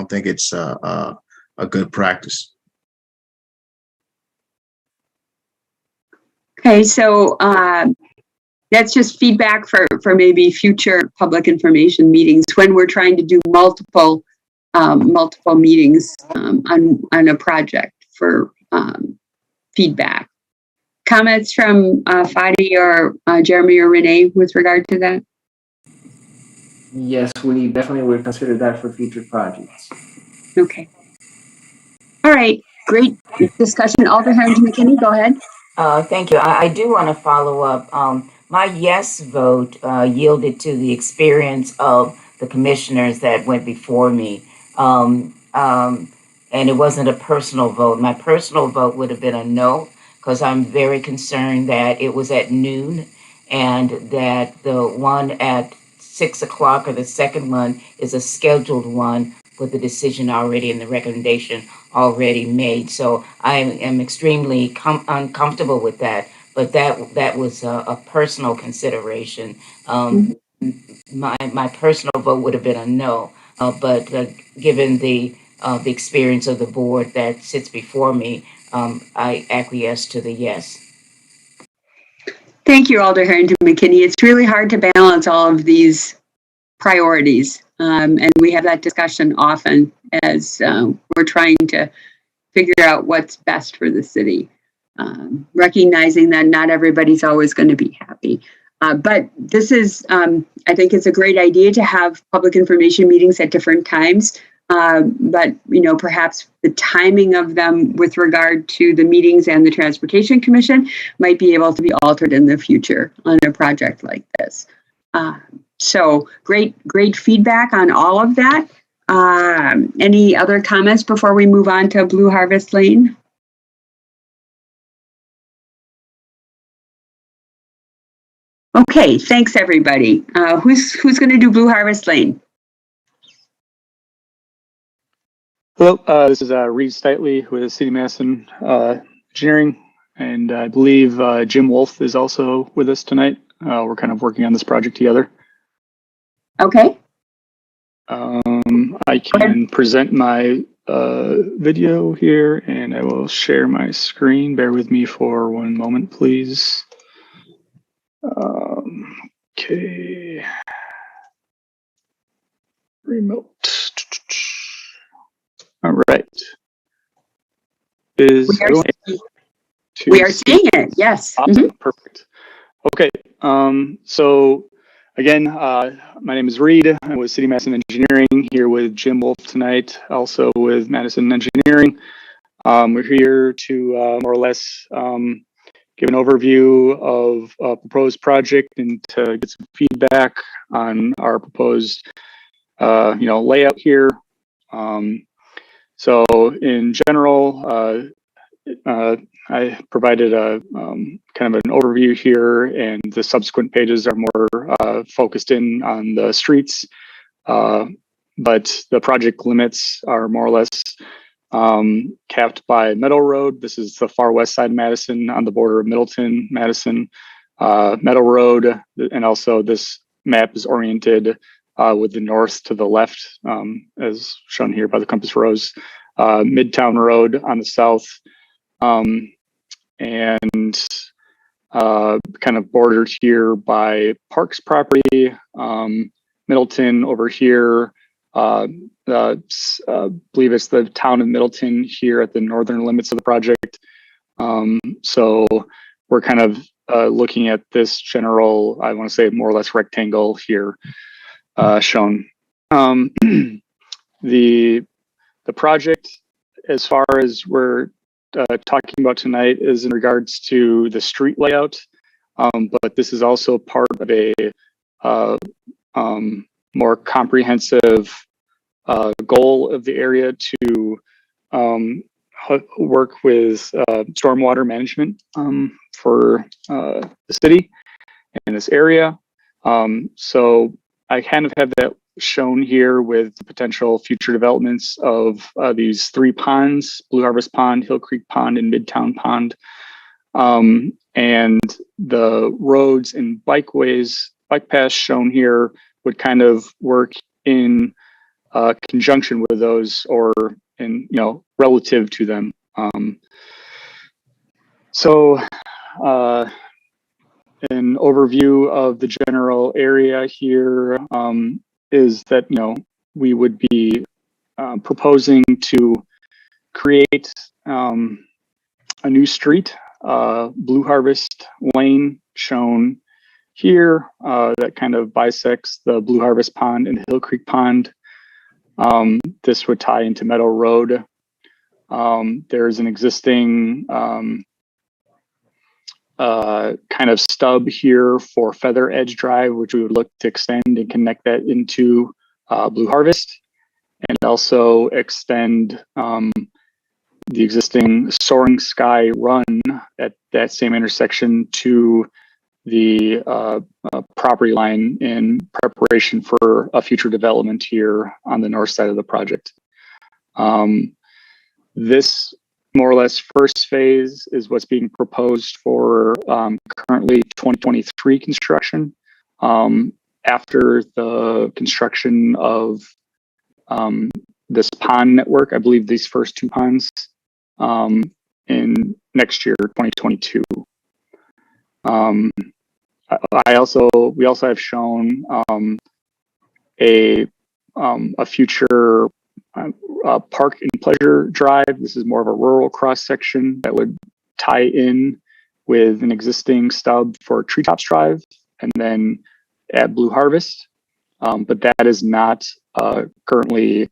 think it's a good practice. Okay, so that's just feedback for maybe future public information meetings when we're trying to do multiple meetings on a project for feedback. Comments from Fadi or Jeremy or Renee with regard to that? Yes, we definitely will consider that for future projects. Okay. All right, great discussion. Alder Harrington McKinney, go ahead. Thank you. I do want to follow up. My yes vote yielded to the experience of the commissioners that went before me. And it wasn't a personal vote. My personal vote would have been a no, because I'm very concerned that it was at noon and that the one at 6 o'clock or the second one is a scheduled one with the decision already and the recommendation already made. So I am extremely uncomfortable with that. But that was a personal consideration. My personal vote would have been a no. But given the experience of the board that sits before me, I acquiesce to the yes. Thank you, Alder Harrington McKinney. It's really hard to balance all of these priorities. And we have that discussion often as we're trying to figure out what's best for the city. Recognizing that not everybody's always going to be happy. But this is, I think it's a great idea to have public information meetings at different times. But, perhaps the timing of them with regard to the meetings and the Transportation Commission might be able to be altered in the future on a project like this. So great feedback on all of that. Any other comments before we move on to Blue Harvest Lane? Okay, thanks everybody. Who's going to do Blue Harvest Lane? Hello, this is Reed Stitley with City Madison Engineering, and I believe Jim Wolf is also with us tonight. We're kind of working on this project together. Okay. I can present my video here, and I will share my screen. Bear with me for one moment, please. Okay. Remote. All right. We are seeing it. Yes. Awesome. Perfect. Okay. So again, my name is Reed. I'm with City Madison Engineering, here with Jim Wolf tonight, also with Madison Engineering. We're here to more or less give an overview of a proposed project and to get some feedback on our proposed layout here. So in general, I provided a kind of an overview here, and the subsequent pages are more focused in on the streets, but the project limits are more or less capped by Meadow Road. This is the far west side of Madison on the border of Middleton, Madison, Meadow Road, and also this map is oriented with the north to the left, as shown here by the compass rose, Midtown Road on the south, and kind of bordered here by Parks property, Middleton over here. Believe it's the town of Middleton here at the northern limits of the project. So we're kind of looking at this general, I want to say more or less rectangle here shown. The project, as far as we're talking about tonight, is in regards to the street layout, but this is also part of a more comprehensive goal of the area to work with stormwater management for the city in this area. So I kind of have that shown here with the potential future developments of these three ponds: Blue Harvest Pond, Hill Creek Pond, and Midtown Pond. And the roads and bike paths shown here would kind of work in conjunction with those, or in relative to them. So an overview of the general area here is that we would be proposing to create a new street, Blue Harvest Lane, shown here, that kind of bisects the Blue Harvest Pond and Hill Creek Pond. This would tie into Meadow Road. There's an existing kind of stub here for Feather Edge Drive, which we would look to extend and connect that into Blue Harvest, and also extend the existing Soaring Sky Run at that same intersection to the property line in preparation for a future development here on the north side of the project. This more or less first phase is what's being proposed for currently 2023 construction. After the construction of this pond network, I believe these first two ponds in next year, 2022. We also have shown a future park and pleasure drive. This is more of a rural cross section that would tie in with an existing stub for Treetops Drive and then add Blue Harvest. But that is not currently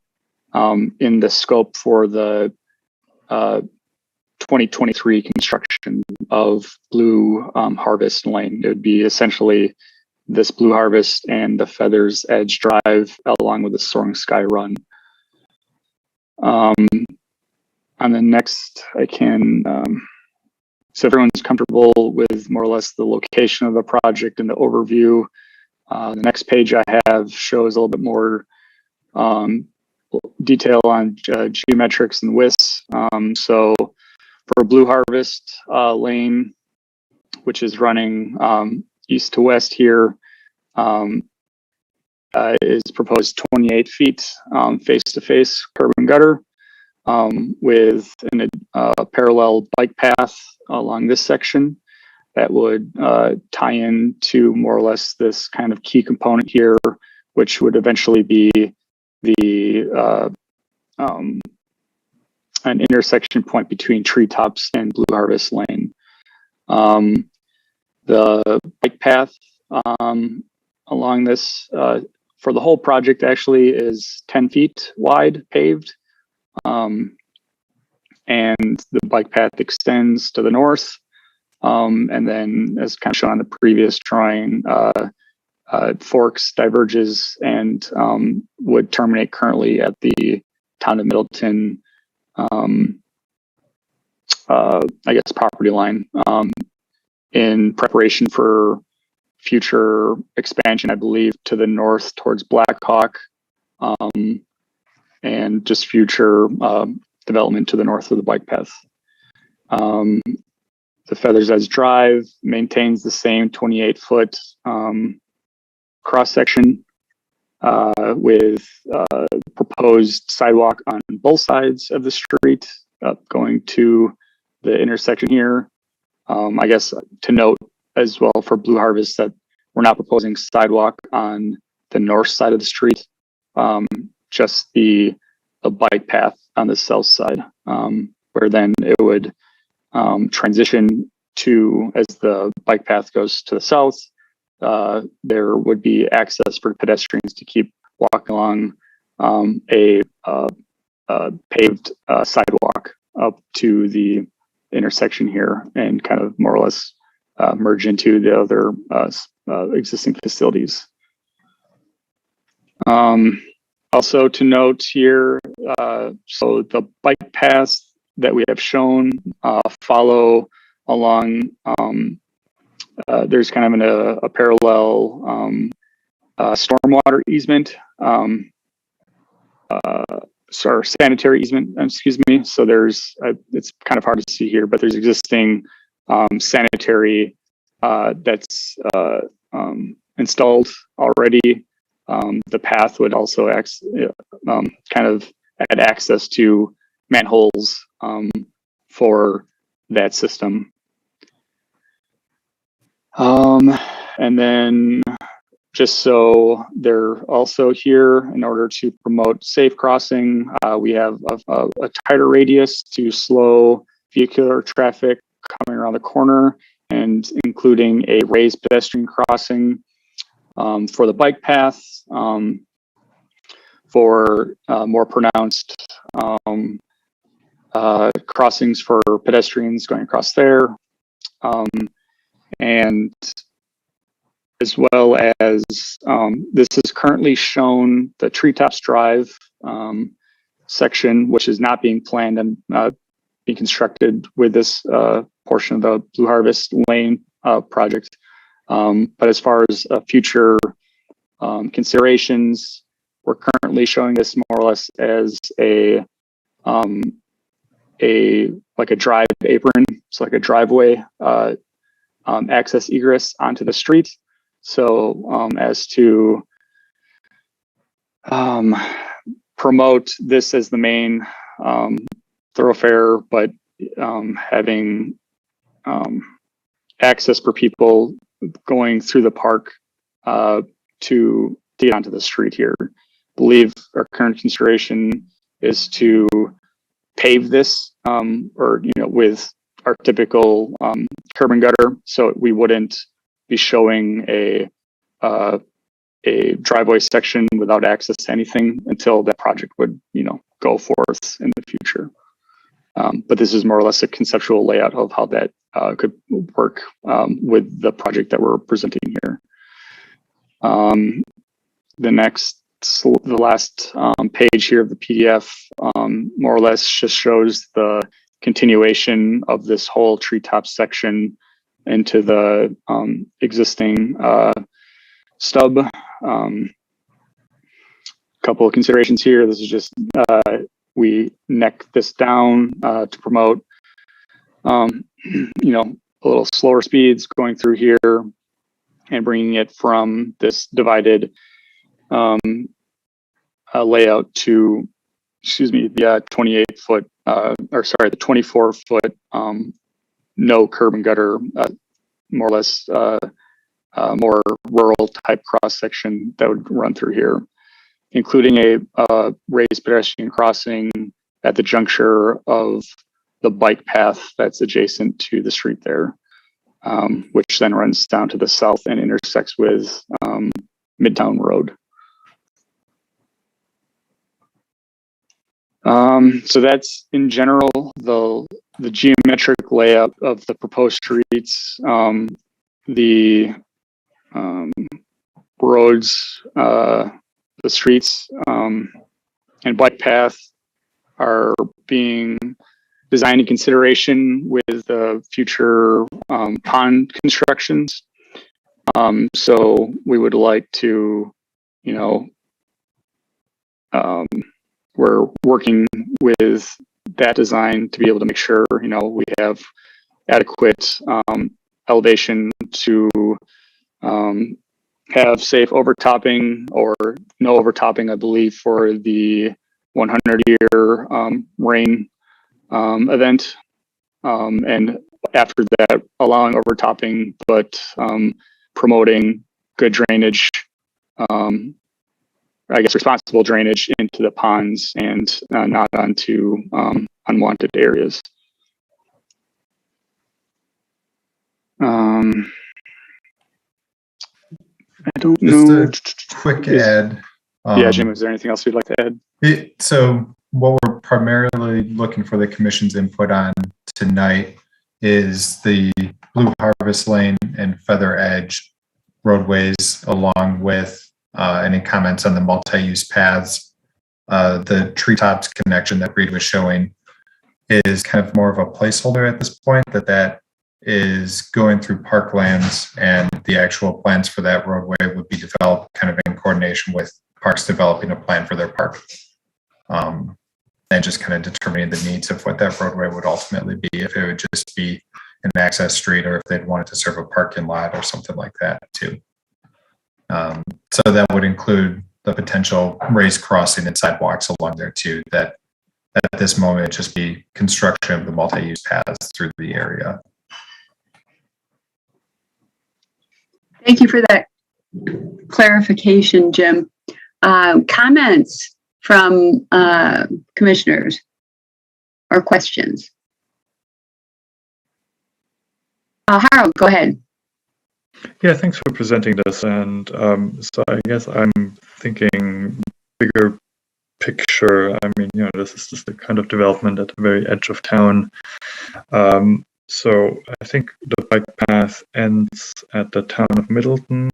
in the scope for the 2023 construction of Blue Harvest Lane. It would be essentially this Blue Harvest and the Feathers Edge Drive along with the Soaring Sky Run. On the next, I can, so everyone's comfortable with more or less the location of the project and the overview. The next page I have shows a little bit more detail on geometrics and widths. So for Blue Harvest Lane, which is running east to west here, is proposed 28 feet face-to-face curb and gutter with a parallel bike path along this section that would tie in to more or less this kind of key component here, which would eventually be the an intersection point between Treetops and Blue Harvest Lane. The bike path along this for the whole project actually is 10 feet wide paved. And the bike path extends to the north. And then as kind of shown on the previous drawing, forks, diverges, and would terminate currently at the town of Middleton, I guess, property line in preparation for future expansion, I believe, to the north towards Blackhawk, and just future development to the north of the bike path. The Feathers Edge Drive maintains the same 28-foot cross section with proposed sidewalk on both sides of the street going to the intersection here. I guess to note as well for Blue Harvest that we're not proposing sidewalk on the north side of the street, just the bike path on the south side, where then it would transition to, as the bike path goes to the south, there would be access for pedestrians to keep walking along a paved sidewalk up to the intersection here and kind of more or less merge into the other existing facilities. Also to note here, so the bike paths that we have shown follow along, there's kind of a parallel stormwater easement, sorry, sanitary easement, excuse me. So there's, it's kind of hard to see here, but there's existing sanitary that's installed already. The path would also kind of add access to manholes for that system. And then just so they're also here in order to promote safe crossing, we have a tighter radius to slow vehicular traffic coming around the corner and including a raised pedestrian crossing for the bike path, for more pronounced crossings for pedestrians going across there, and as well as this is currently shown the Treetops Drive section, which is not being planned and being constructed with this portion of the Blue Harvest Lane project. But as far as future considerations, we're currently showing this more or less as a drive apron, so like a driveway access egress onto the street. So as to promote this as the main thoroughfare, but having access for people going through the park to get onto the street here. I believe our current consideration is to pave this with our typical curb and gutter, so we wouldn't be showing a driveway section without access to anything until that project would go forth in the future. But this is more or less a conceptual layout of how that could work with the project that we're presenting here. The last page here of the PDF more or less just shows the continuation of this whole treetop section into the existing stub. Couple of considerations here. This is just we neck this down to promote a little slower speeds going through here and bringing it from this divided layout to, the 28-foot, the 24-foot no curb and gutter, more or less more rural type cross section that would run through here, including a raised pedestrian crossing at the juncture of the bike path that's adjacent to the street there, which then runs down to the south and intersects with Midtown Road. So that's in general the geometric layout of the proposed streets. The roads, the streets, and bike path are being designed in consideration with the future pond constructions. So we would like to, we're working with that design to be able to make sure, we have adequate elevation to have safe overtopping or no overtopping, I believe, for the 100-year rain event. And after that, allowing overtopping, but promoting good drainage, responsible drainage into the ponds and not onto unwanted areas. I don't know. Just a quick add. Jim, is there anything else you'd like to add? So what we're primarily looking for the commission's input on tonight is the Blue Harvest Lane and Feather Edge roadways, along with any comments on the multi-use paths. The treetops connection that Reed was showing is kind of more of a placeholder at this point, that is going through parklands, and the actual plans for that roadway would be developed kind of in coordination with parks developing a plan for their park. And just kind of determining the needs of what that roadway would ultimately be, if it would just be an access street or if they'd want it to serve a parking lot or something like that too. So that would include the potential raised crossing and sidewalks along there too, that at this moment it'd just be construction of the multi-use paths through the area. Thank you for that clarification, Jim. Comments from commissioners or questions? Harold, go ahead. Yeah, thanks for presenting this. And so I guess I'm thinking bigger picture. I mean, this is just the kind of development at the very edge of town. So I think the bike path ends at the town of Middleton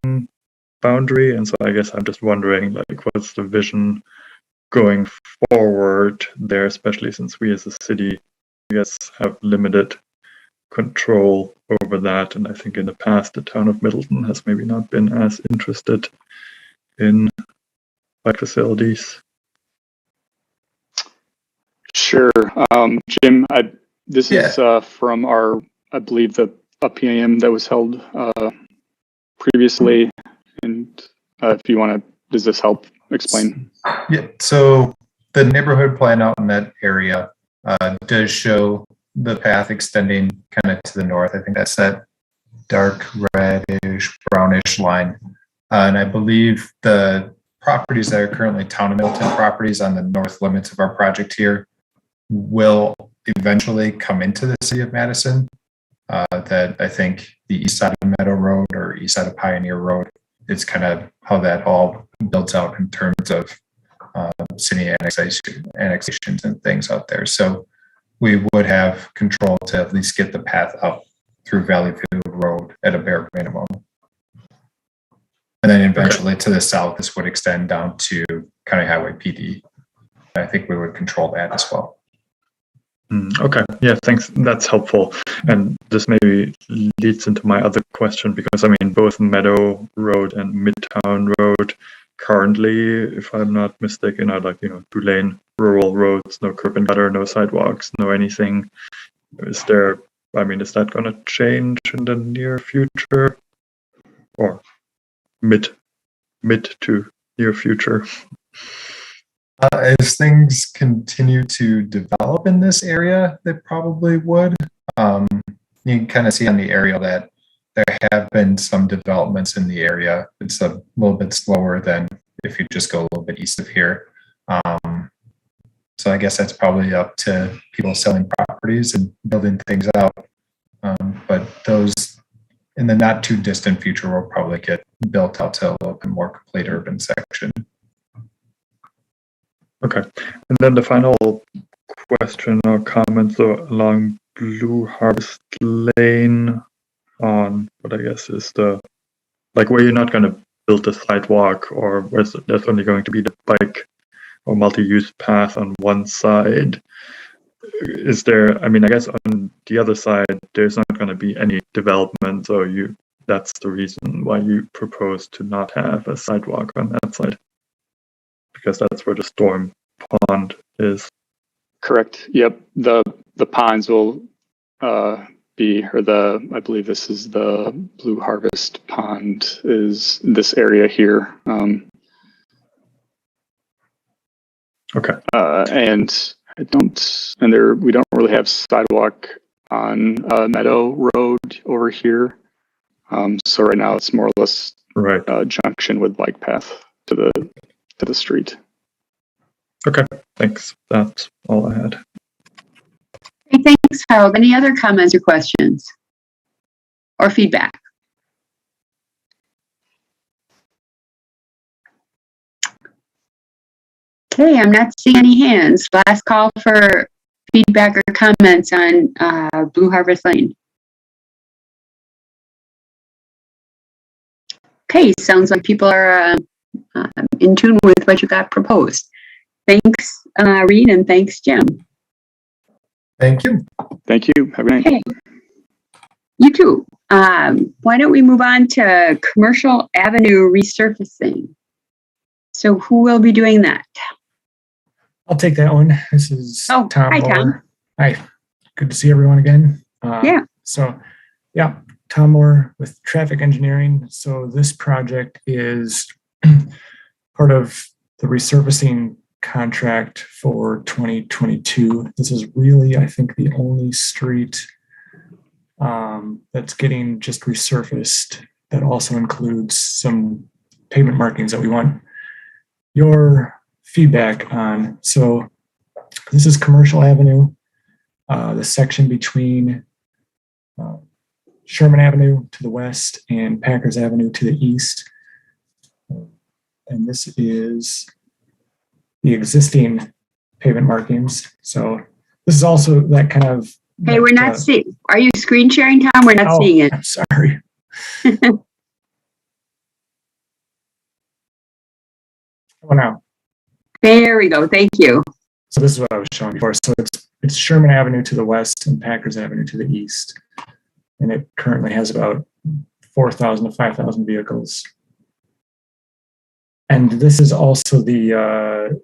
boundary. And so I guess I'm just wondering, what's the vision going forward there, especially since we as a city guess, have limited control over that. And I think in the past, the town of Middleton has maybe not been as interested in bike facilities. Sure. Jim, this is from our, I believe, the PAM that was held previously. And if you want to, does this help explain? Yeah, so the neighborhood plan out in that area does show the path extending kind of to the north. I think that's that dark reddish, brownish line. And I believe the properties that are currently Town of Middleton properties on the north limits of our project here will eventually come into the city of Madison. That I think the east side of Meadow Road or east side of Pioneer Road is kind of how that all builds out in terms of city annexations and things out there. So we would have control to at least get the path up through Valley View Road at a bare minimum. And then eventually to the south, this would extend down to County Highway PD. I think we would control that as well. Okay, yeah, thanks. That's helpful. And this maybe leads into my other question, because I mean, both Meadow Road and Midtown Road currently, if I'm not mistaken, are like, 2-lane rural roads, no curb and gutter, no sidewalks, no anything. Is that going to change in the near future or mid to near future? As things continue to develop in this area, they probably would. You can kind of see on the aerial that there have been some developments in the area. It's a little bit slower than if you just go a little bit east of here. So I guess that's probably up to people selling properties and building things out. But those in the not too distant future will probably get built out to a little bit more complete urban section. Okay, and then the final question or comment, so along Blue Harvest Lane on what I guess is the, like where you're not going to build a sidewalk or where there's only going to be the bike or multi-use path on one side. Is there, I guess on the other side, there's not going to be any development, so that's the reason why you propose to not have a sidewalk on that side, because that's where the storm pond is. Correct. Yep. The ponds will be, I believe this is the Blue Harvest Pond, is this area here. Okay. And we don't really have sidewalk on Meadow Road over here. So right now it's more or less junction with bike path to the street. Okay, thanks. That's all I had. Hey, thanks, Harold. Any other comments or questions or feedback? Okay, I'm not seeing any hands. Last call for feedback or comments on Blue Harvest Lane. Okay, sounds like people are in tune with what you got proposed. Thanks, Reed, and thanks, Jim. Thank you. Thank you. Have a good night. Okay. You too. Why don't we move on to Commercial Avenue resurfacing? So who will be doing that? I'll take that one. This is Tom. Hi, Tom. Moore. Hi. Good to see everyone again. Tom Moore with Traffic Engineering. So this project is part of the resurfacing contract for 2022. This is really, I think, the only street that's getting just resurfaced. That also includes some pavement markings that we want your feedback on. So this is Commercial Avenue, the section between Sherman Avenue to the west and Packers Avenue to the east. And this is the existing pavement markings. So this is also that kind of. Hey, we're not seeing. Are you screen sharing, Tom? We're not seeing it. I'm sorry. Oh, no. There we go. Thank you. So this is what I was showing before. So it's Sherman Avenue to the west and Packers Avenue to the east. And it currently has about 4,000 to 5,000 vehicles. And this is also the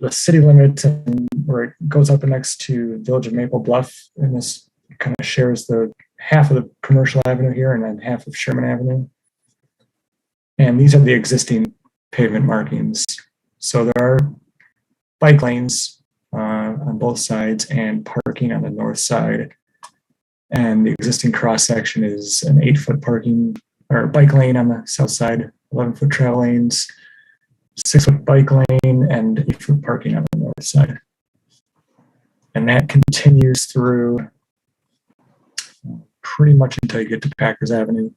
city limit, and where it goes up next to Village of Maple Bluff. And this kind of shares the half of the commercial avenue here and then half of Sherman Avenue. And these are the existing pavement markings. So there are bike lanes on both sides and parking on the north side. And the existing cross section is an 8-foot parking or bike lane on the south side, 11-foot travel lanes, 6-foot bike lane, and 8-foot parking on the north side. And that continues through pretty much until you get to Packers Avenue.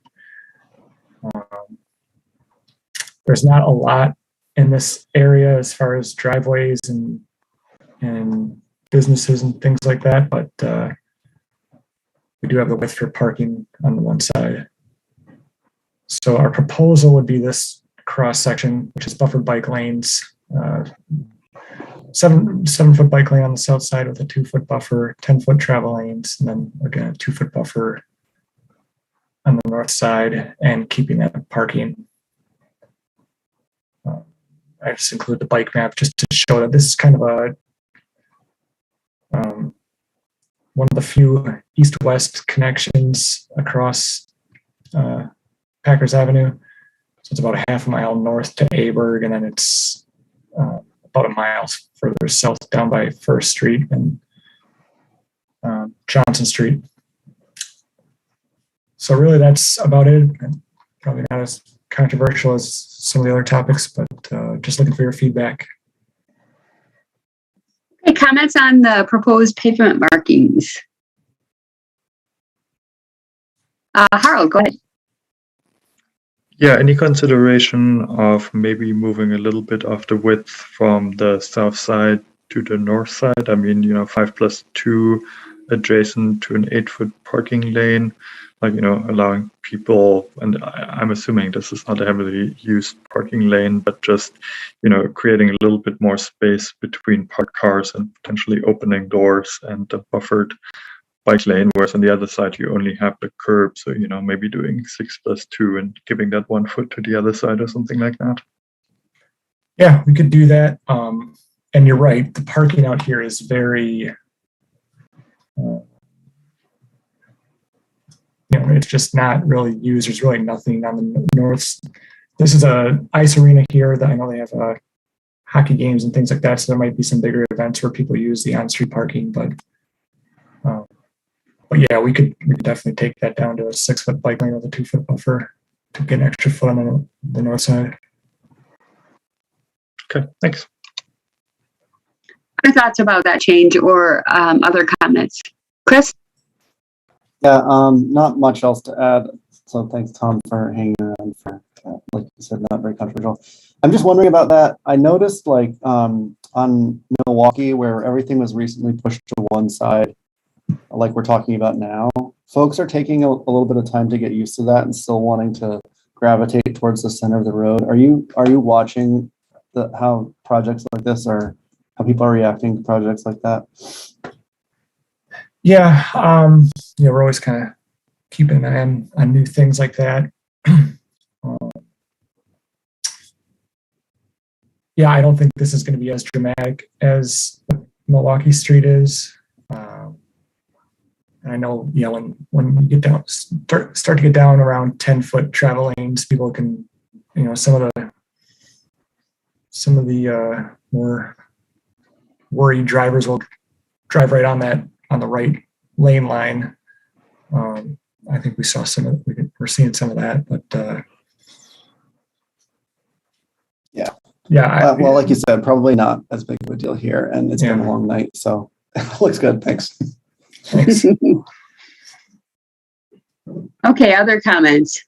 There's not a lot in this area as far as driveways and businesses and things like that, but we do have the width for parking on the one side. So our proposal would be this cross section, which is buffered bike lanes, 7-foot bike lane on the south side with a 2-foot buffer, 10-foot travel lanes, and then again a 2-foot buffer on the north side, and keeping that parking. I just include the bike map just to show that this is kind of a one of the few east-west connections across Packers Avenue. So it's about a half a mile north to Aberg, and then it's about a mile further south down by First Street and Johnson Street. So really that's about it. Probably not as controversial as some of the other topics, but just looking for your feedback. Okay, comments on the proposed pavement markings? Harold, go ahead. Yeah, any consideration of maybe moving a little bit of the width from the south side to the north side? I mean, 5+2 adjacent to an 8-foot parking lane, allowing people, and I'm assuming this is not a heavily used parking lane, but just, creating a little bit more space between parked cars and potentially opening doors and a buffered bike lane, whereas on the other side you only have the curb. So, maybe doing 6+2 and giving that 1 foot to the other side or something like that. Yeah, we could do that. And you're right, the parking out here is very, it's just not really used. There's really nothing on the north. This is a ice arena here that I know they have hockey games and things like that. So there might be some bigger events where people use the on-street parking, but yeah, we could definitely take that down to a 6-foot bike lane with a 2-foot buffer to get an extra foot on the north side. Okay, thanks. Other thoughts about that change or other comments? Chris? Yeah, not much else to add. So thanks, Tom, for hanging around for, like you said, not very controversial. I'm just wondering about that. I noticed on Milwaukee, where everything was recently pushed to one side, like we're talking about now, folks are taking a little bit of time to get used to that and still wanting to gravitate towards the center of the road. Are you watching how projects like this or how people are reacting to projects like that? Yeah, we're always kind of keeping an eye on new things like that. Yeah, I don't think this is going to be as dramatic as Milwaukee Street is. And I know, when you get down, start to get down around 10-foot travel lanes, people can, some of the more worried drivers will drive right on the right lane line. I think we saw we're seeing some of that, but yeah. Well, like you said, probably not as big of a deal here, and it's been a long night, so it looks good. Thanks. Thanks. Okay, other comments?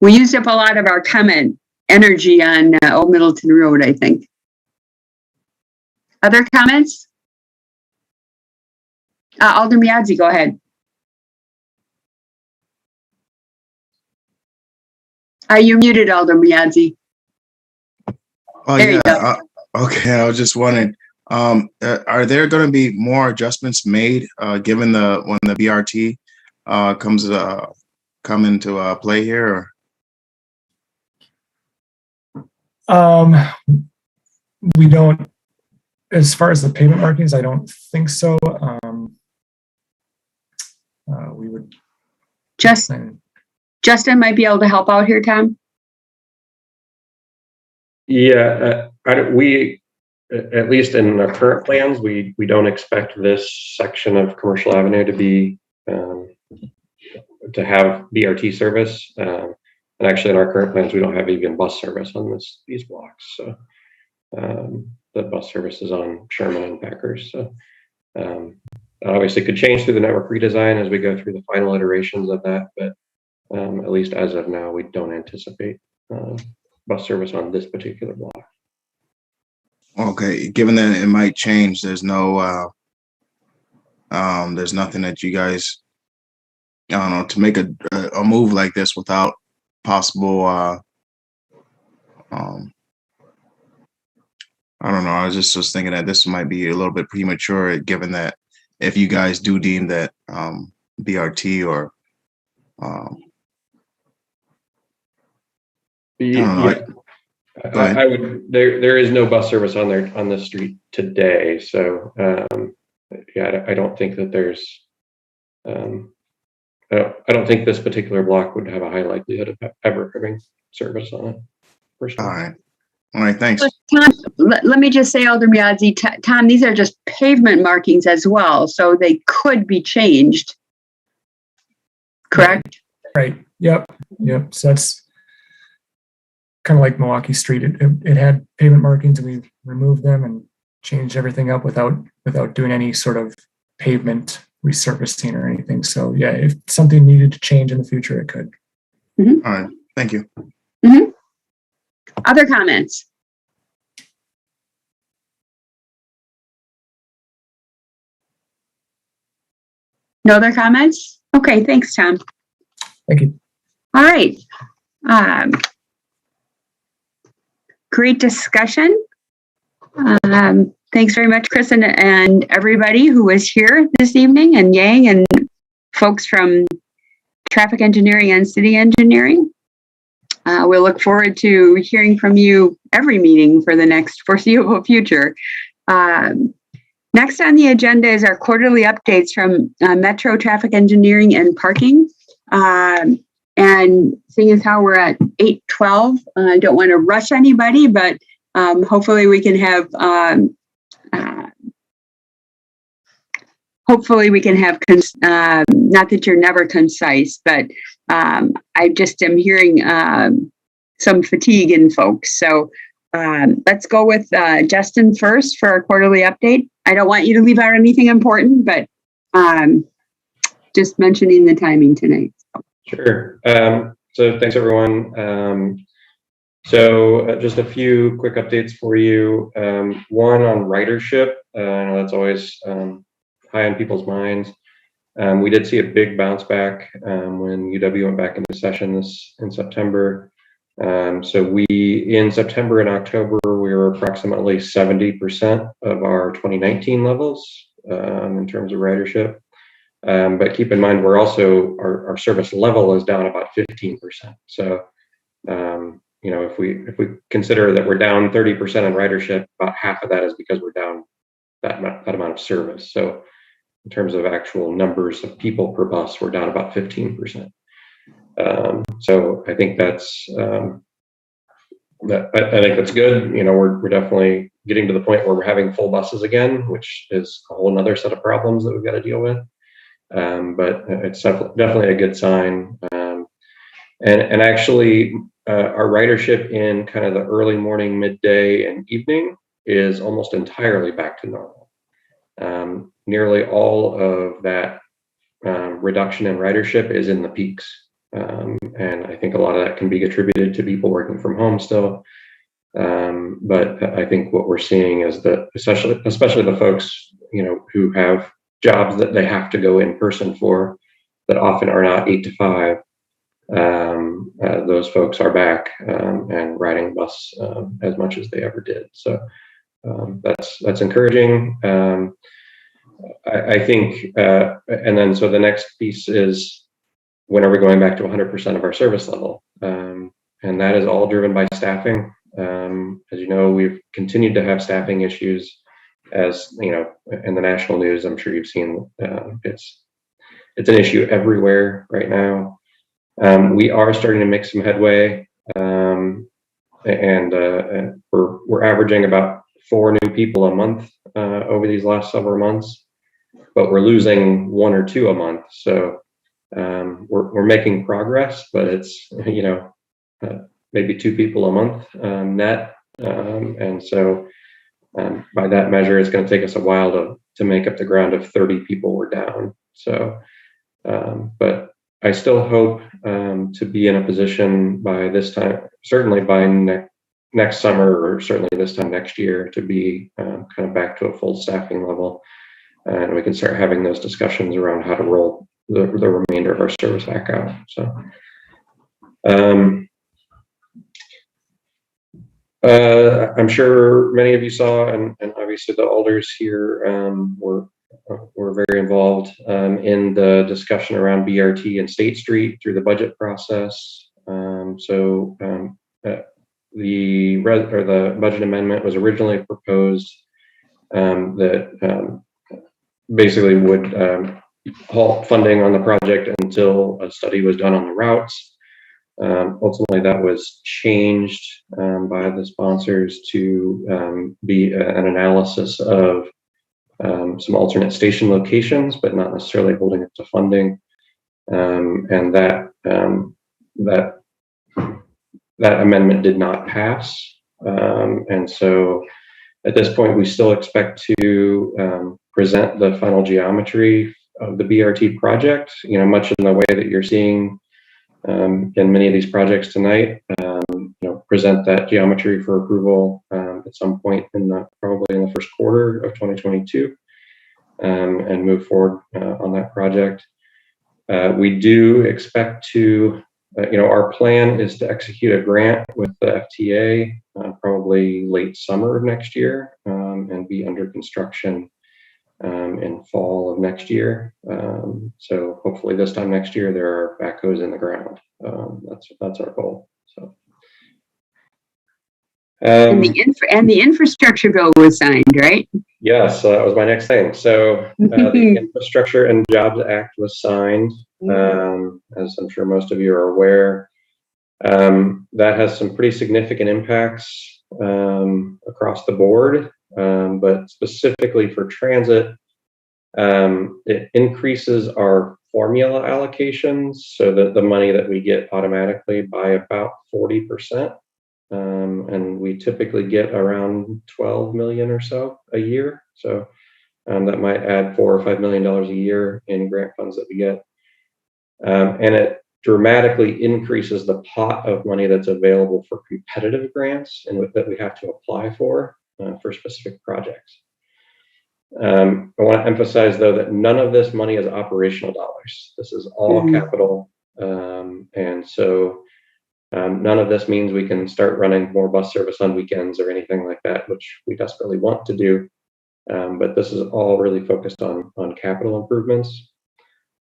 We used up a lot of our comment energy on Old Middleton Road, I think. Other comments? Alder Miadzi, go ahead. Are you muted, Alder Miadzi? Oh, There you yeah. Okay, I was just wondering, are there going to be more adjustments made given when the BRT come into play here? Or? We don't, as far as the pavement markings, I don't think so. We would Justin might be able to help out here, Tom. Yeah, we, at least in our current plans, we don't expect this section of Commercial Avenue to be to have BRT service. And actually, in our current plans, we don't have even bus service on these blocks. So the bus service is on Sherman and Packers. So obviously, could change through the network redesign as we go through the final iterations of that. But at least as of now, we don't anticipate bus service on this particular block. Okay, given that it might change, there's no, there's nothing that you guys, I don't know, to make a move like this without possible, I don't know. I was just thinking that this might be a little bit premature, given that if you guys do deem that BRT or I would. There is no bus service on this street today, so yeah, I don't think that there's. I don't think this particular block would have a high likelihood of ever having service on it. All right, thanks. Tom, let me just say, Alder Miazzi, Tom, these are just pavement markings as well, so they could be changed. Correct? Right. Yep. So that's kind of like Milwaukee Street. It had pavement markings, and we removed them and changed everything up without doing any sort of pavement resurfacing or anything. So yeah, if something needed to change in the future, it could. Mm-hmm. All right. Thank you. Mm-hmm. Other comments? No other comments? Okay, thanks, Tom. Thank you. All right. Great discussion. Thanks very much, Chris, and everybody who was here this evening, and Yang and folks from traffic engineering and city engineering. We'll look forward to hearing from you every meeting for the next foreseeable future. Next on the agenda is our quarterly updates from Metro Traffic Engineering and Parking. And seeing as how we're at 8:12, I don't want to rush anybody, but hopefully we can have not that you're never concise, but I just am hearing some fatigue in folks. So let's go with Justin first for our quarterly update. I don't want you to leave out anything important, but just mentioning the timing tonight. Sure. So thanks, everyone. So just a few quick updates for you. One on ridership. I know that's always high on people's minds. We did see a big bounce back when UW went back into session in September. So in September and October, we were approximately 70% of our 2019 levels in terms of ridership. But keep in mind, we're also, our service level is down about 15%. So, if we consider that we're down 30% on ridership, about half of that is because we're down that amount of service. So in terms of actual numbers of people per bus, we're down about 15%. So I think that's I think that's good. We're definitely getting to the point where we're having full buses again, which is a whole nother set of problems that we've got to deal with. But it's definitely a good sign. And actually, our ridership in kind of the early morning, midday, and evening is almost entirely back to normal. Nearly all of that reduction in ridership is in the peaks. And I think a lot of that can be attributed to people working from home still. But I think what we're seeing is that especially the folks, who have jobs that they have to go in person for, that often are not 8 to 5. Those folks are back and riding the bus as much as they ever did. So that's encouraging. I think, and then so the next piece is, when are we going back to 100% of our service level? And that is all driven by staffing. As you know, we've continued to have staffing issues, as you know, in the national news. I'm sure you've seen it's an issue everywhere right now. We are starting to make some headway, and we're averaging about 4 new people a month over these last several months, but we're losing 1 or 2 a month. So we're making progress, but it's maybe 2 people a month net, and so by that measure, it's going to take us a while to make up the ground of 30 people we're down. So, but I still hope to be in a position by this time, certainly by next summer, or certainly this time next year, to be kind of back to a full staffing level, and we can start having those discussions around how to roll the remainder of our service back out. So, I'm sure many of you saw, and obviously the alders here were very involved in the discussion around BRT and State Street through the budget process. The budget amendment was originally proposed that basically would halt funding on the project until a study was done on the routes. Ultimately, that was changed by the sponsors to be an analysis of some alternate station locations, but not necessarily holding it to funding. And that amendment did not pass. And so at this point, we still expect to present the final geometry of the BRT project, much in the way that you're seeing in many of these projects tonight. Present that geometry for approval at some point probably in the first quarter of 2022, and move forward on that project. We do expect to, our plan is to execute a grant with the FTA probably late summer of next year, and be under construction in fall of next year. So hopefully this time next year there are backhoes in the ground. That's our goal. So. And the infrastructure bill was signed, right? Yes, that was my next thing. So the Infrastructure and Jobs Act was signed, as I'm sure most of you are aware. That has some pretty significant impacts across the board, but specifically for transit, it increases our formula allocations, so that the money that we get automatically by about 40%. And we typically get around 12 million or so a year. So that might add $4 or $5 million a year in grant funds that we get. And it dramatically increases the pot of money that's available for competitive grants and that we have to apply for specific projects. I want to emphasize, though, that none of this money is operational dollars. This is all capital. And so none of this means we can start running more bus service on weekends or anything like that, which we desperately want to do. But this is all really focused on capital improvements.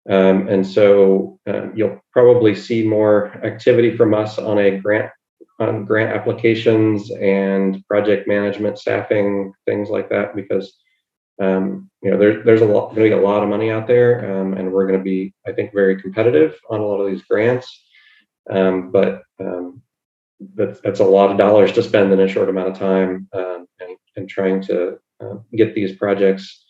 And so you'll probably see more activity from us on grant applications and project management, staffing, things like that, because there's going to be a lot of money out there, and we're going to be, I think, very competitive on a lot of these grants. But that's a lot of dollars to spend in a short amount of time, and trying to get these projects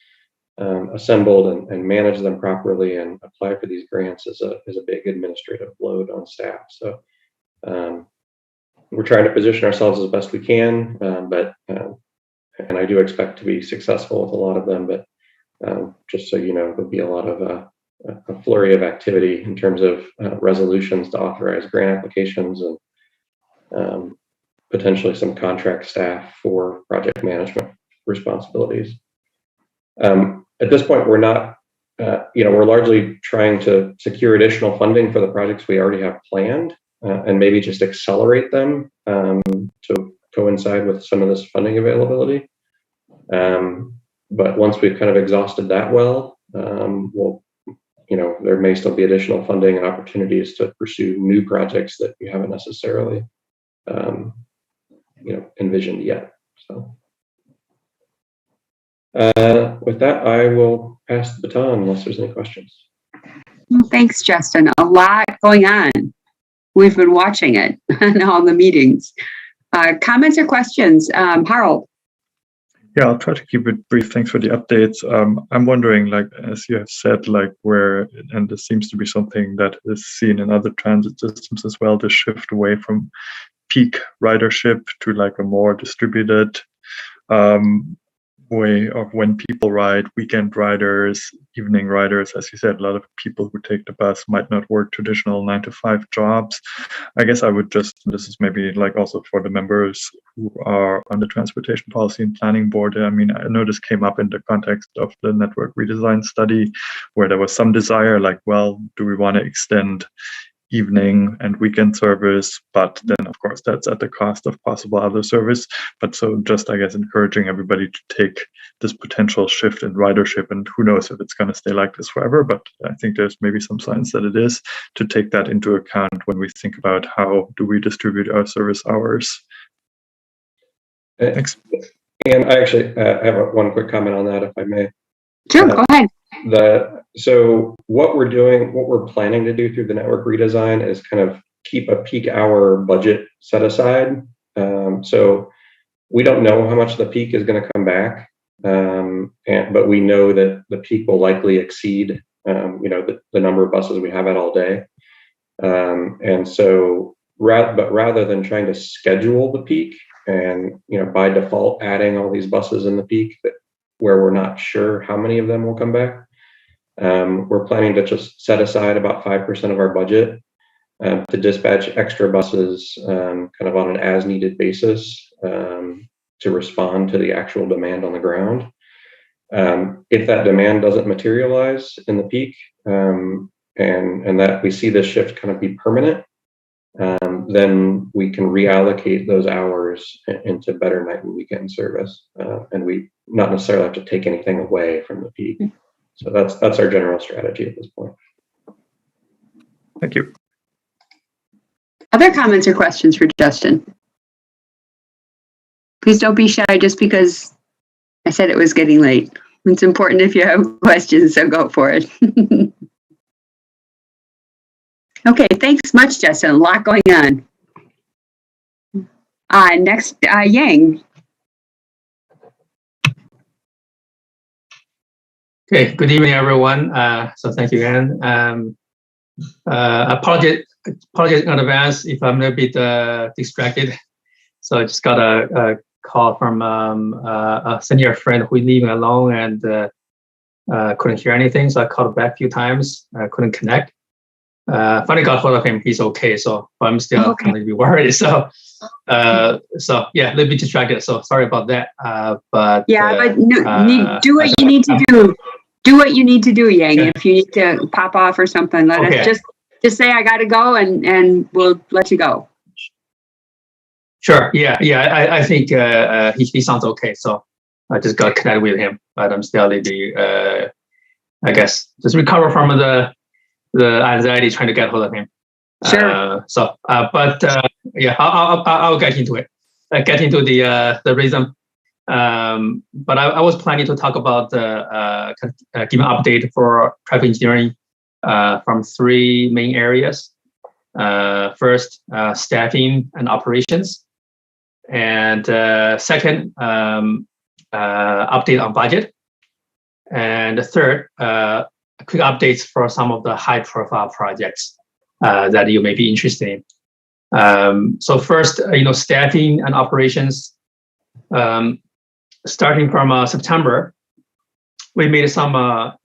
assembled and manage them properly and apply for these grants is a big administrative load on staff. So we're trying to position ourselves as best we can, and I do expect to be successful with a lot of them. But just so you know, there'll be a lot of a flurry of activity in terms of resolutions to authorize grant applications, and potentially some contract staff for project management responsibilities. At this point, we're not, we're largely trying to secure additional funding for the projects we already have planned, and maybe just accelerate them to coincide with some of this funding availability. But once we've kind of exhausted that well, we'll, there may still be additional funding and opportunities to pursue new projects that we haven't necessarily, envisioned yet. So with that, I will pass the baton unless there's any questions. Well, thanks, Justin. A lot going on. We've been watching it in all the meetings. Comments or questions? Harold? Yeah, I'll try to keep it brief. Thanks for the updates. I'm wondering, like, as you have said, like where, and this seems to be something that is seen in other transit systems as well, the shift away from peak ridership to like a more distributed way of when people ride, weekend riders, evening riders. As you said, a lot of people who take the bus might not work traditional 9-to-5 jobs. I guess I would just, this is maybe like also for the members who are on the Transportation Policy and Planning Board. I mean, I know this came up in the context of the network redesign study where there was some desire like, well, do we want to extend evening and weekend service, but then of course that's at the cost of possible other service. But so just, I guess, encouraging everybody to take this potential shift in ridership, and who knows if it's going to stay like this forever, but I think there's maybe some signs that it is, to take that into account when we think about how do we distribute our service hours. Thanks. And I actually have one quick comment on that, if I may. Sure, go ahead. So what we're planning to do through the network redesign is kind of keep a peak hour budget set aside. So we don't know how much the peak is going to come back, but we know that the peak will likely exceed, the number of buses we have out all day. And so rather than trying to schedule the peak and, by default adding all these buses in the peak where we're not sure how many of them will come back, we're planning to just set aside about 5% of our budget to dispatch extra buses kind of on an as needed basis to respond to the actual demand on the ground. If that demand doesn't materialize in the peak and that we see this shift kind of be permanent, then we can reallocate those hours into better night and weekend service. And we not necessarily have to take anything away from the peak. So that's our general strategy at this point. Thank you. Other comments or questions for Justin? Please don't be shy just because I said it was getting late. It's important if you have questions, so go for it. Okay, thanks much, Justin. A lot going on. Next, Yang. Okay, good evening, everyone. So thank you again. Apologize in advance if I'm a bit distracted. So I just got a call from a senior friend who's leaving alone and couldn't hear anything. So I called back a few times. I couldn't connect. Finally got hold of him. He's okay. So but I'm still kind of worried. So yeah, a little bit distracted. So sorry about that. But do what you need to do. Do what you need to do, Yang. Okay. If you need to pop off or something, let us just say I got to go, and we'll let you go. Sure. Yeah. I think he sounds okay. So I just got connected with him, but I'm still I guess just recover from the anxiety trying to get hold of him. Sure. Yeah, I'll get into it. Get into the reason. But I was planning to talk about give an update for traffic engineering from three main areas. First, staffing and operations, and second, update on budget, and third, quick updates for some of the high-profile projects that you may be interested in. So first, staffing and operations. Starting from September, we made some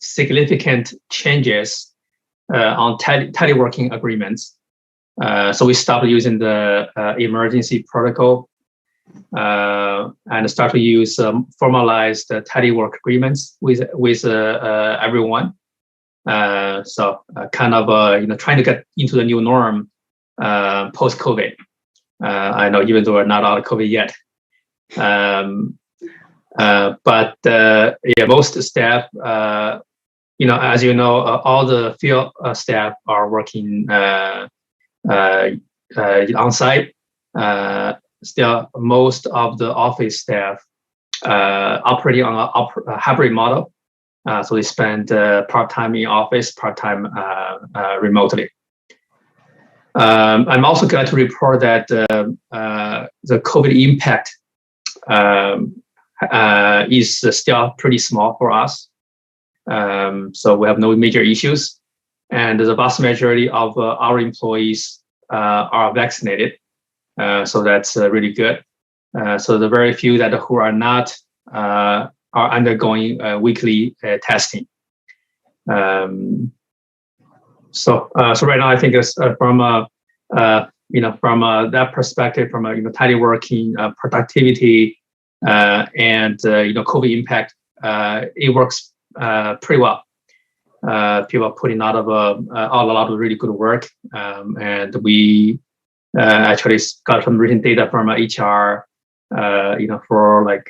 significant changes on teleworking agreements. So we stopped using the emergency protocol and start to use formalized telework agreements with everyone. So kind of trying to get into the new norm post-COVID. I know even though we're not out of COVID yet. But yeah, most staff, as you know, all the field staff are working on site. Still, most of the office staff operating on a hybrid model. So they spend part-time in office, part-time remotely. I'm also glad to report that the COVID impact is still pretty small for us. So we have no major issues. And the vast majority of our employees are vaccinated. So that's really good. So the very few that who are not are undergoing weekly testing. So right now I think it's from that perspective, from a teleworking productivity and COVID impact, it works pretty well. People are putting out a lot of really good work, and we actually got some recent data from HR, for like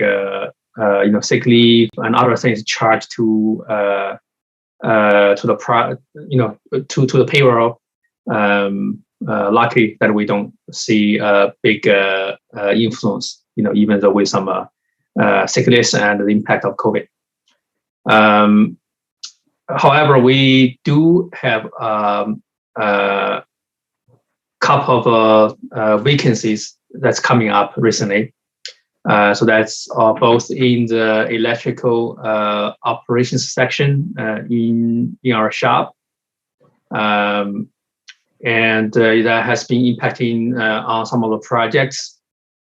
sick leave and other things charged to the to the payroll. Lucky that we don't see a big influence, even though with some sickness and the impact of COVID. However, we do have a couple of vacancies that's coming up recently. So that's both in the electrical operations section in our shop, and that has been impacting on some of the projects.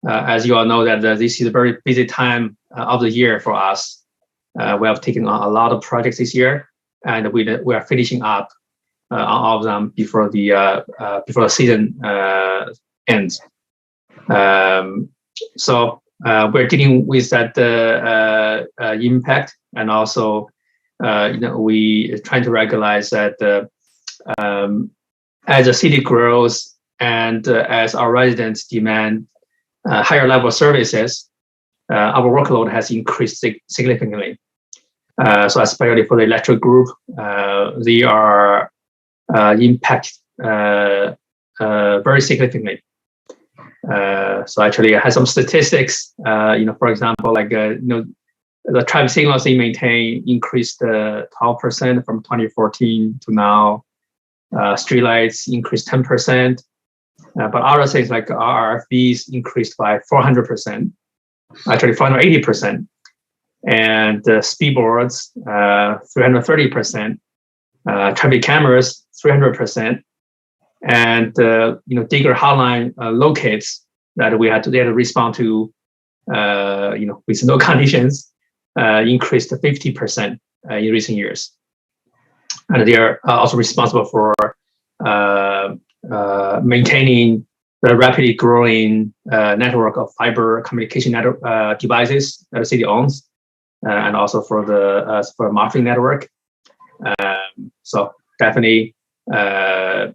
As you all know, that this is a very busy time of the year for us. We have taken on a lot of projects this year, and we are finishing up on all of them before the season ends. So we're dealing with that impact, and also we trying to regularize that as the city grows and as our residents demand higher level services, our workload has increased significantly. So especially for the electric group, they are impacted very significantly. So actually, I have some statistics. For example, like the traffic signals they maintain increased 12% from 2014 to now. Streetlights increased 10%, but other things like RFVs increased by 400%, actually 480%, and speed boards 330%, traffic cameras 300%. And digger hotline locates that we had to respond to, with no conditions, increased to 50% in recent years. And they are also responsible for maintaining the rapidly growing network of fiber communication network devices that the city owns, and also for the marketing network. So definitely. They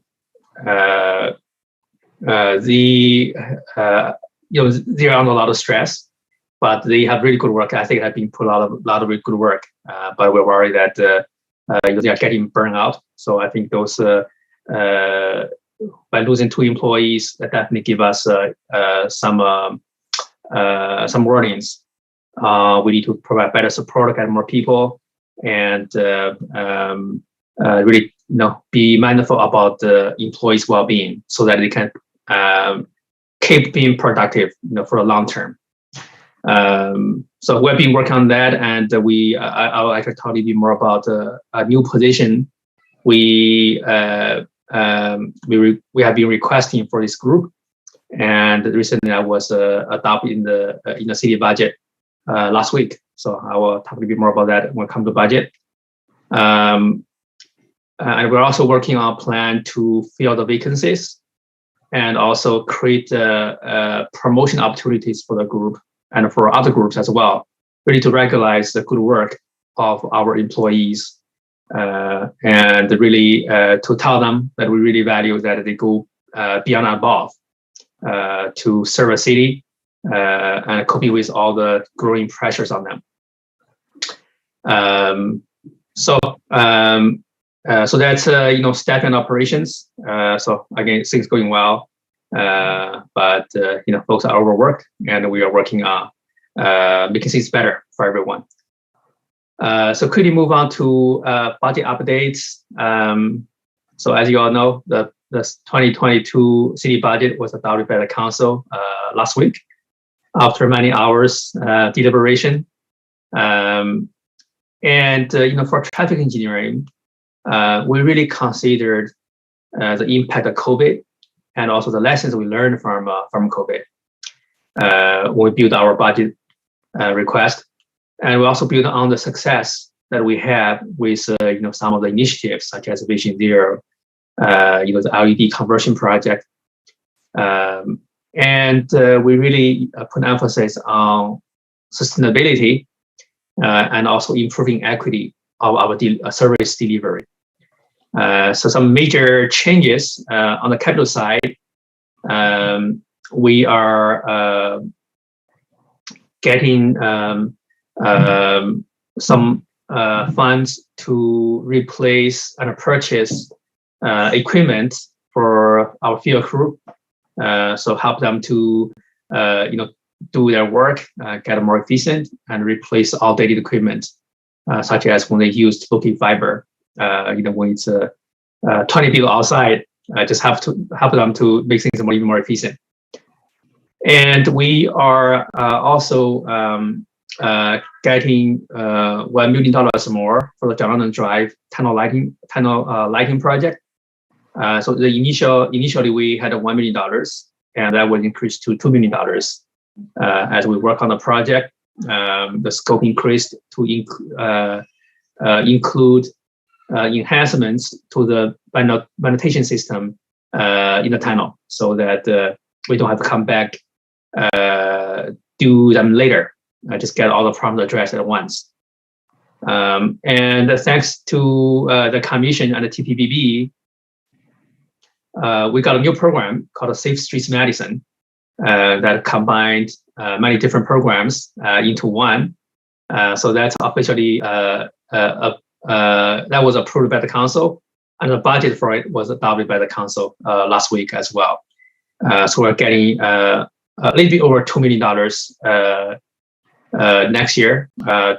are under a lot of stress, but they have really good work. I think have been put a lot of really good work. But we're worried that they are getting burned out. So I think those by losing 2 employees, that definitely give us some warnings. We need to provide better support, get more people, and really be mindful about the employees' well-being so that they can keep being productive for the long term. So we've been working on that, and I'll actually tell you more about a new position we have been requesting for this group, and recently I was adopted in the city budget last week. So I will talk a little bit more about that when it comes to budget. And we're also working on a plan to fill the vacancies and also create promotion opportunities for the group and for other groups as well, really to regularize the good work of our employees, and really to tell them that we really value that they go beyond and above to serve a city and coping with all the growing pressures on them. So that's staff and operations. So again, things going well, but folks are overworked, and we are working on making things better for everyone. So quickly move on to budget updates. So as you all know, the 2022 city budget was adopted by the council last week after many hours deliberation. And for traffic engineering, we really considered the impact of COVID and also the lessons we learned from COVID when we built our budget request. And we also build on the success that we have with some of the initiatives such as Vision Zero, the LED conversion project, and we really put emphasis on sustainability and also improving equity of our service delivery. So some major changes on the capital side. We are getting some funds to replace and purchase equipment for our field crew, so help them to do their work, get more efficient, and replace outdated equipment, such as when they use local fiber. When it's 20 people outside, just have to help them to make things even more efficient. And we are also getting $1 million more for the John London Drive tunnel lighting project. So initially we had $1 million, and that was increased to $2 million as we work on the project. The scope increased to include enhancements to the ventilation system in the tunnel, so that we don't have to come back do them later. Just get all the problems addressed at once. And thanks to the Commission and the TPPB, we got a new program called Safe Streets Medicine that combined many different programs into one. So that's officially that was approved by the council, and the budget for it was adopted by the council last week as well. So we're getting a little bit over $2 million next year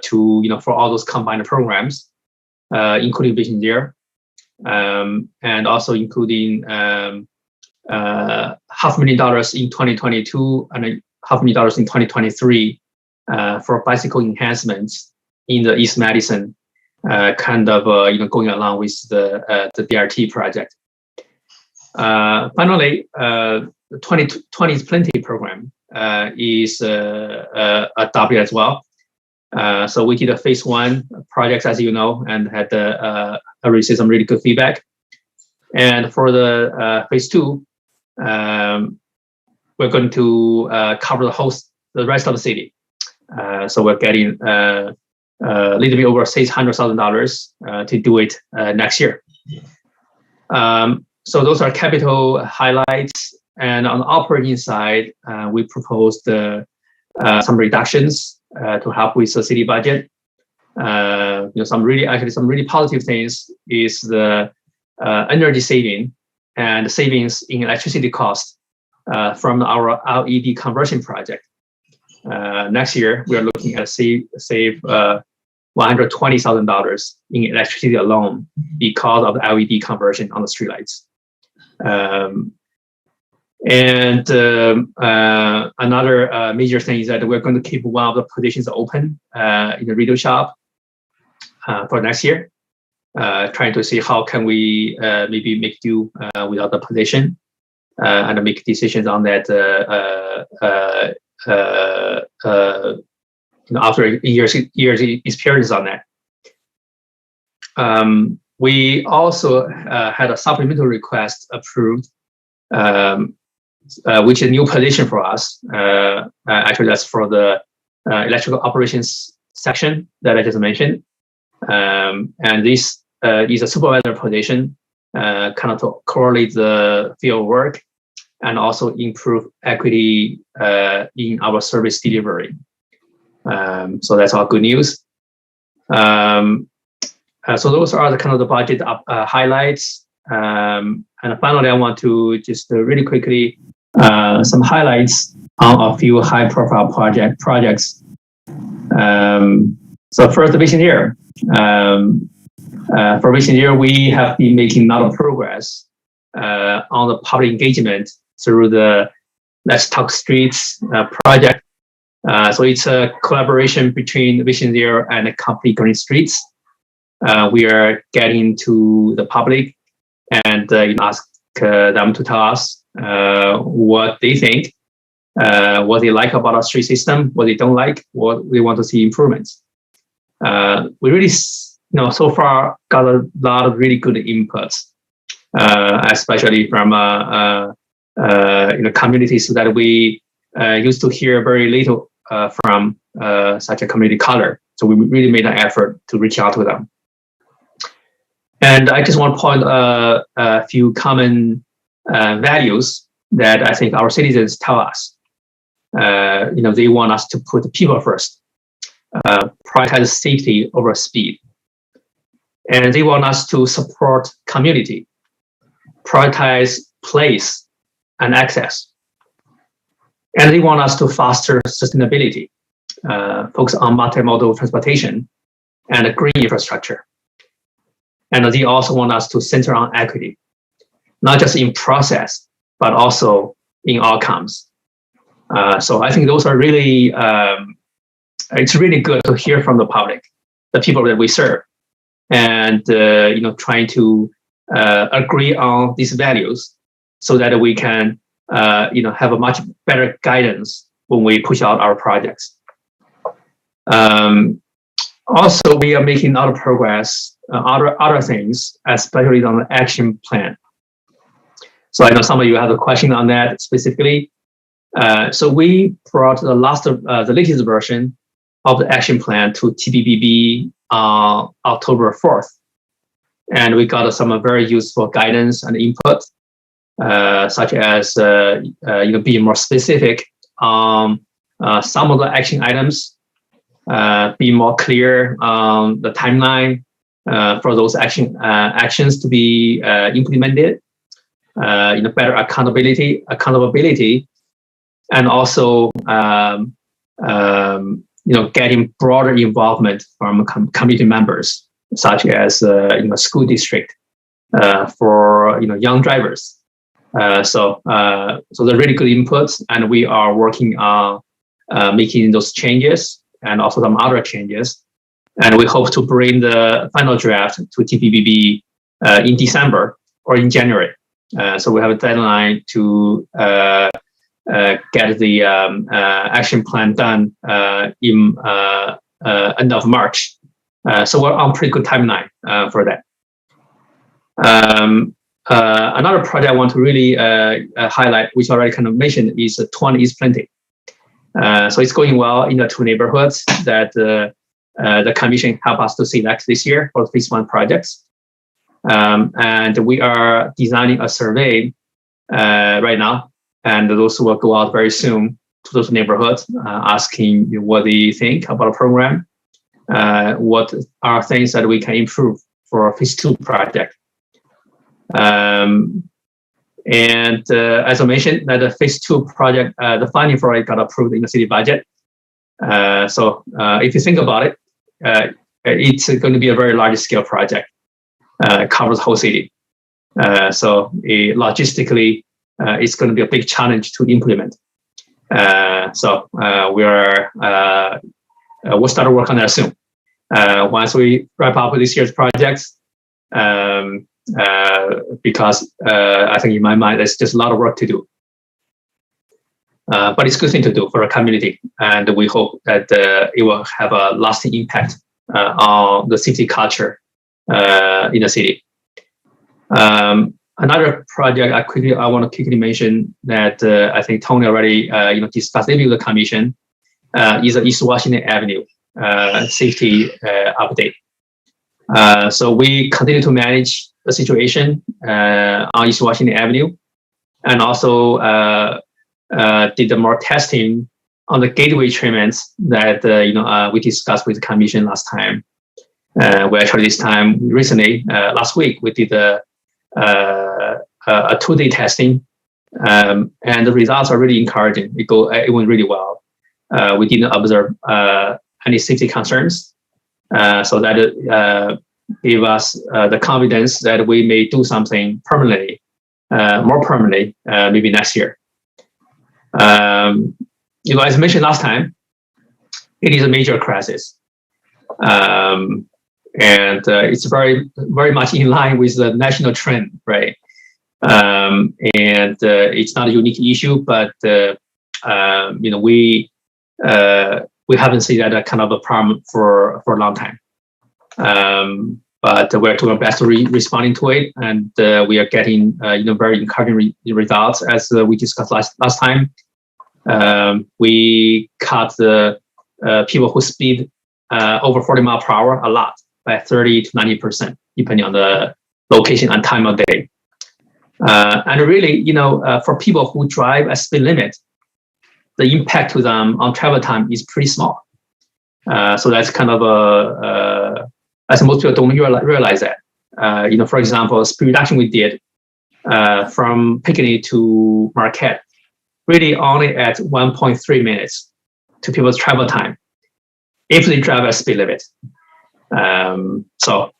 to for all those combined programs, including Vision Zero, and also including $500,000 in 2022 and $500,000 in 2023 for bicycle enhancements in the East Madison, kind of going along with the BRT project. Finally, the 2020 is Plenty program is adopted as well. So we did a phase 1 project, as you know, and had received some really good feedback. And for the phase 2, we're going to cover the rest of the city. So we're getting a little bit over $600,000 to do it next year. So those are capital highlights. And on the operating side, we proposed some reductions to help with the city budget. Some really positive things is the energy saving and savings in electricity cost from our LED conversion project. Next year, we are looking at save $120,000 in electricity alone because of the LED conversion on the streetlights. And another major thing is that we're going to keep one of the positions open in the radio shop for next year, trying to see how can we maybe make do without the position and make decisions on that after years experience on that. We also had a supplemental request approved, which is a new position for us. Actually, that's for the electrical operations section that I just mentioned. And this is a supervisor position, kind of to correlate the field work and also improve equity in our service delivery. So that's all good news. So those are the kind of the budget highlights. And finally, I want to just really quickly some highlights on a few high-profile projects. So first, the Vision Year. For Vision Year, we have been making a lot of progress on the public engagement through the Let's Talk Streets project. So it's a collaboration between Vision Year and the company Green Streets. We are getting to the public and ask them to tell us what they think, what they like about our street system, what they don't like, what we want to see improvements. We really, so far got a lot of really good inputs, especially from communities that we used to hear very little from such a community color. So we really made an effort to reach out to them. And I just want to point a few common values that I think our citizens tell us. They want us to put the people first, prioritize safety over speed. And they want us to support community, prioritize place and access. And they want us to foster sustainability, focus on multimodal transportation and green infrastructure. And they also want us to center on equity, not just in process, but also in outcomes. So I think those are really, it's really good to hear from the public, the people that we serve, and trying to agree on these values so that we can have a much better guidance when we push out our projects. Also, we are making a lot of progress other things, especially on the action plan. So I know some of you have a question on that specifically. So we brought the latest version of the action plan to TPBB on October 4th. And we got some very useful guidance and input, such as being more specific on some of the action items, be more clear on the timeline for those actions to be implemented, better accountability, and also getting broader involvement from community members, such as school district for young drivers. So they're really good inputs, and we are working on making those changes and also some other changes. And we hope to bring the final draft to TPBB in December or in January. So we have a deadline to get the action plan done in end of March. So we're on pretty good timeline for that. Another project I want to really highlight, which I already kind of mentioned, is 20 East Plenty. So it's going well in the two neighborhoods that the commission helped us to select this year for phase 1 projects. And we are designing a survey right now, and those will go out very soon to those neighborhoods, asking what they think about the program, what are things that we can improve for a phase 2 project. And as I mentioned, that the phase 2 project, the funding for it got approved in the city budget. So if you think about it, it's going to be a very large scale project. Covers the whole city. So logistically, it's going to be a big challenge to implement. So we'll start to work on that soon. Once we wrap up with this year's projects, because I think in my mind, there's just a lot of work to do. But it's a good thing to do for a community, and we hope that it will have a lasting impact on the safety culture in the city. Another project I want to quickly mention that I think Tony already discussed it with the commission is the East Washington Avenue safety update. So we continue to manage the situation on East Washington Avenue. and also did more testing on the gateway treatments that we discussed with the commission last time. We actually this time recently last week we did a 2-day testing, and the results are really encouraging. It went really well. We didn't observe any safety concerns, so that gave us the confidence that we may do something permanently, more permanently, maybe next year. As mentioned last time, it is a major crisis, and it's very, very much in line with the national trend, right? And it's not a unique issue, but we haven't seen that kind of a problem for a long time. But we're doing our best to responding to it, and we are getting very encouraging results as we discussed last time. We cut the people who speed over 40 miles per hour a lot, by 30 to 90%, depending on the location and time of day. And really, for people who drive at speed limit, the impact to them on travel time is pretty small. So that's kind of as most people don't realize that. For example, speed reduction we did from Piccadilly to Marquette, really only at 1.3 minutes to people's travel time if they drive at speed limit. So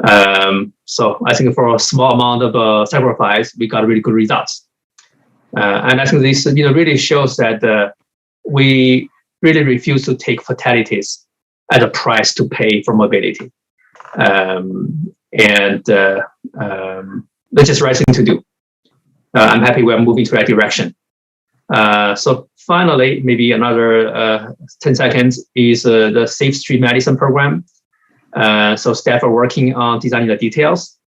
I think for a small amount of sacrifice, we got really good results. And I think this really shows that we really refuse to take fatalities as a price to pay for mobility. It's just the right thing to do. I'm happy we're moving to that direction. So finally, maybe another 10 seconds is the Safe Street Medicine program. So staff are working on designing the details,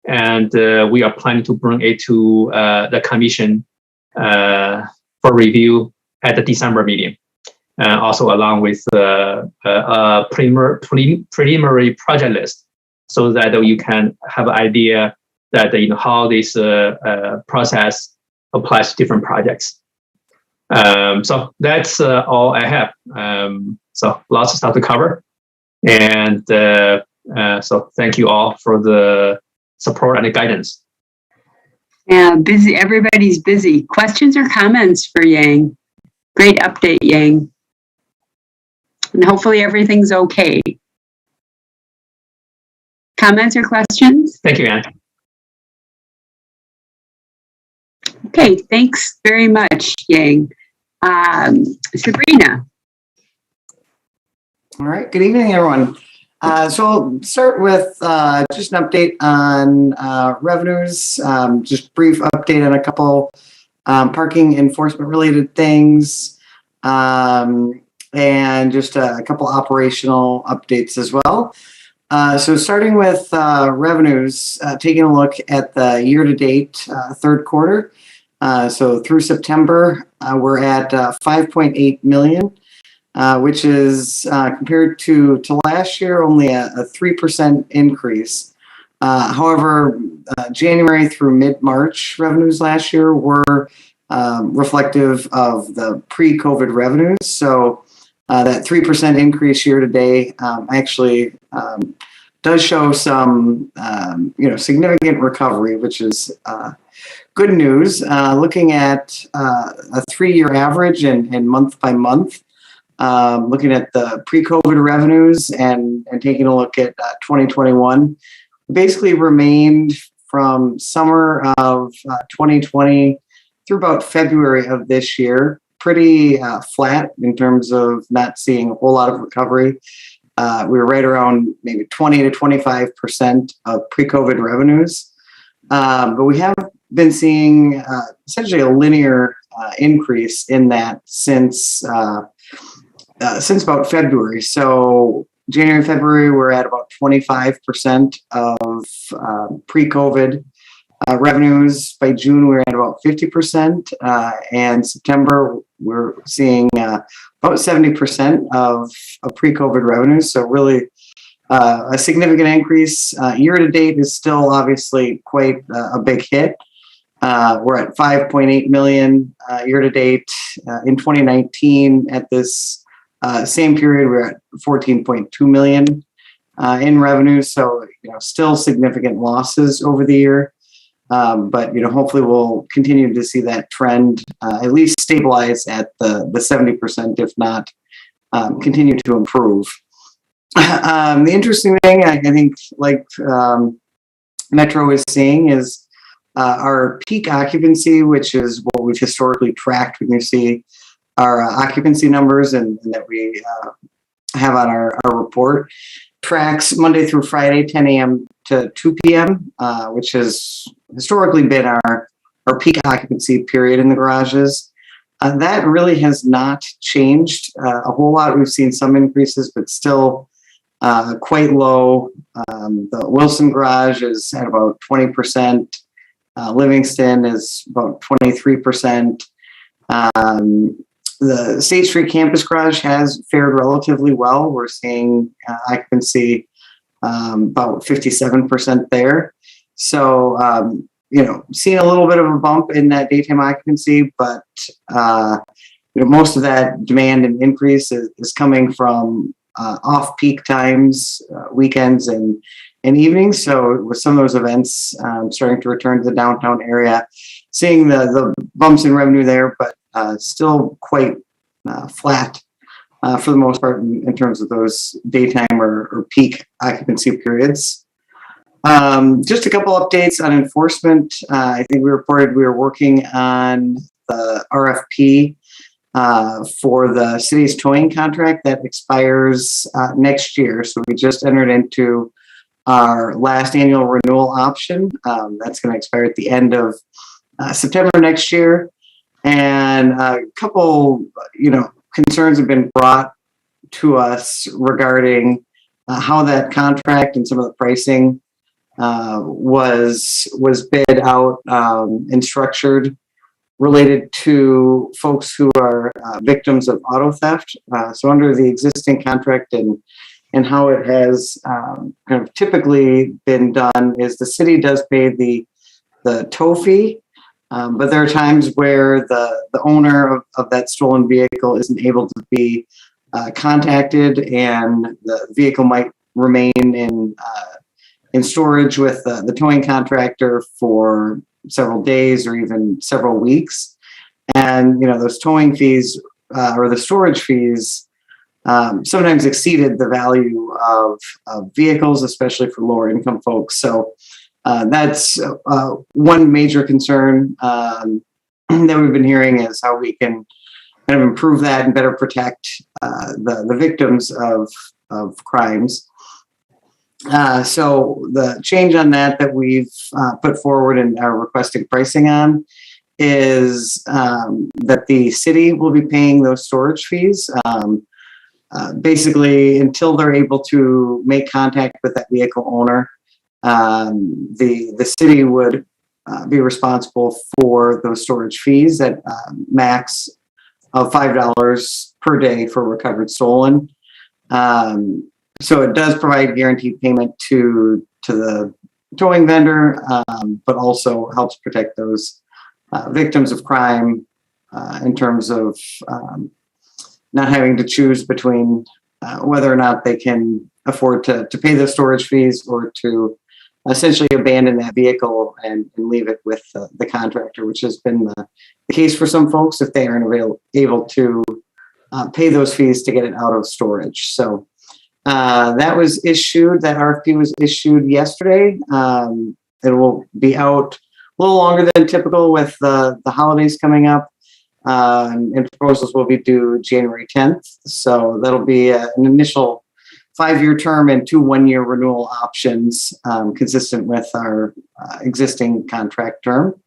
and we are planning to bring it to the commission for review at the December meeting. Also along with a preliminary project list, so that you can have an idea that how this process applies to different projects. So that's all I have. So lots of stuff to cover, and so thank you all for the support and the guidance. Yeah, busy. Everybody's busy. Questions or comments for Yang? Great update, Yang. And hopefully everything's okay. Comments or questions? Thank you, Anne. Okay, thanks very much, Yang. Sabrina. All right, good evening, everyone. So I'll start with just an update on revenues, just brief update on a couple parking enforcement related things, and just a couple operational updates as well. So starting with revenues, taking a look at the year-to-date third quarter. So through September, we're at 5.8 million, which is compared to last year only a 3% increase. However, January through mid-March revenues last year were reflective of the pre-COVID revenues. So that 3% increase year to date actually does show some significant recovery, which is good news. Looking at a 3-year average and month by month, looking at the pre-COVID revenues and taking a look at 2021, basically remained from summer of 2020 through about February of this year, pretty flat in terms of not seeing a whole lot of recovery. We were right around maybe 20 to 25% of pre-COVID revenues. But we have been seeing essentially a linear increase in that since about February. So January, February, we're at about 25% of pre-COVID revenues. By June, we're at about 50%. And September, we're seeing about 70% of pre-COVID revenues. So really a significant increase. Year to date is still obviously quite a big hit. We're at 5.8 million year to date. In 2019, at this same period, we're at 14.2 million in revenue. So, still significant losses over the year. But, hopefully we'll continue to see that trend at least stabilize at the 70%, if not continue to improve. The interesting thing, I think, like Metro is seeing, is our peak occupancy, which is what we've historically tracked when you see our occupancy numbers and that we have on our report, tracks Monday through Friday, 10 a.m. to 2 p.m., which has historically been our peak occupancy period in the garages. That really has not changed a whole lot. We've seen some increases, but still quite low. The Wilson garage is at about 20%. Livingston is about 23%. The State Street campus garage has fared relatively well. We're seeing occupancy about 57% there. So, seeing a little bit of a bump in that daytime occupancy, but most of that demand and increase is coming from off-peak times, weekends and evenings. So with some of those events starting to return to the downtown area, seeing the bumps in revenue there, but still quite flat for the most part in terms of those daytime or peak occupancy periods. Just a couple updates on enforcement. I think we reported we were working on the RFP for the city's towing contract that expires next year. So we just entered into our last annual renewal option. That's going to expire at the end of September next year. And a couple, concerns have been brought to us regarding how that contract and some of the pricing was bid out and structured related to folks who are victims of auto theft. So under the existing contract and how it has kind of typically been done is the city does pay the tow fee, but there are times where the owner of that stolen vehicle isn't able to be contacted, and the vehicle might remain in storage with the towing contractor for several days or even several weeks. And, those towing fees or the storage fees sometimes exceeded the value of vehicles, especially for lower income folks. So that's one major concern that we've been hearing, is how we can kind of improve that and better protect the victims of crimes. So the change on that we've put forward and are requesting pricing on is that the city will be paying those storage fees. Basically, until they're able to make contact with that vehicle owner, the city would be responsible for those storage fees at max of $5 per day for recovered stolen. So it does provide guaranteed payment to the towing vendor, but also helps protect those victims of crime in terms of not having to choose between whether or not they can afford to pay the storage fees or to essentially abandon that vehicle and leave it with the contractor, which has been the case for some folks if they aren't able to pay those fees to get it out of storage. So that was issued, that RFP was issued yesterday. It will be out a little longer than typical with the holidays coming up. And proposals will be due January 10th. So that'll be an initial 5-year term and 2 1-year renewal options, consistent with our existing contract term.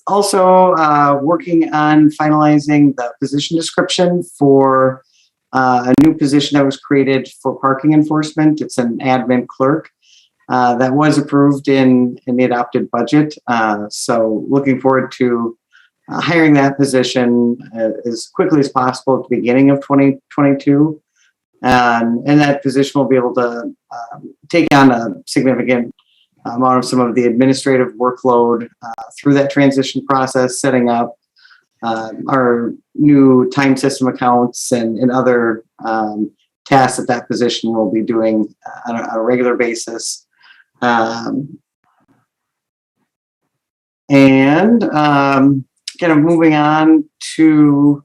Also, working on finalizing the position description for a new position that was created for parking enforcement. It's an admin clerk that was approved in the adopted budget. So looking forward to hiring that position as quickly as possible at the beginning of 2022. And that position will be able to take on a significant amount of some of the administrative workload through that transition process, setting up our new time system accounts and other tasks that position will be doing on a regular basis. Kind of moving on to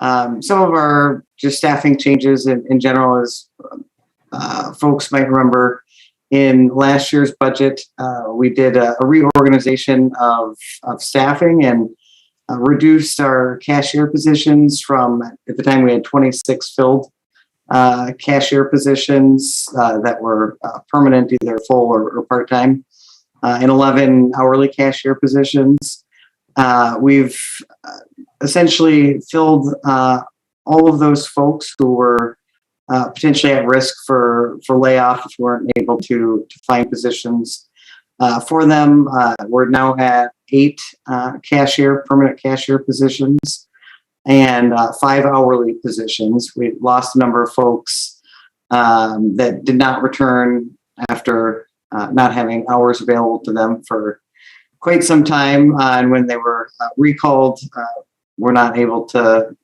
some of our just staffing changes in general, as folks might remember, in last year's budget, we did a reorganization of staffing and reduced our cashier positions from, at the time we had 26 filled cashier positions that were permanent, either full or part-time, and 11 hourly cashier positions. We've essentially filled all of those folks who were potentially at risk for layoff if we weren't able to find positions for them. We're now at 8 permanent cashier positions and 5 hourly positions. We lost a number of folks that did not return after not having hours available to them for quite some time. And when they were recalled, we're not able to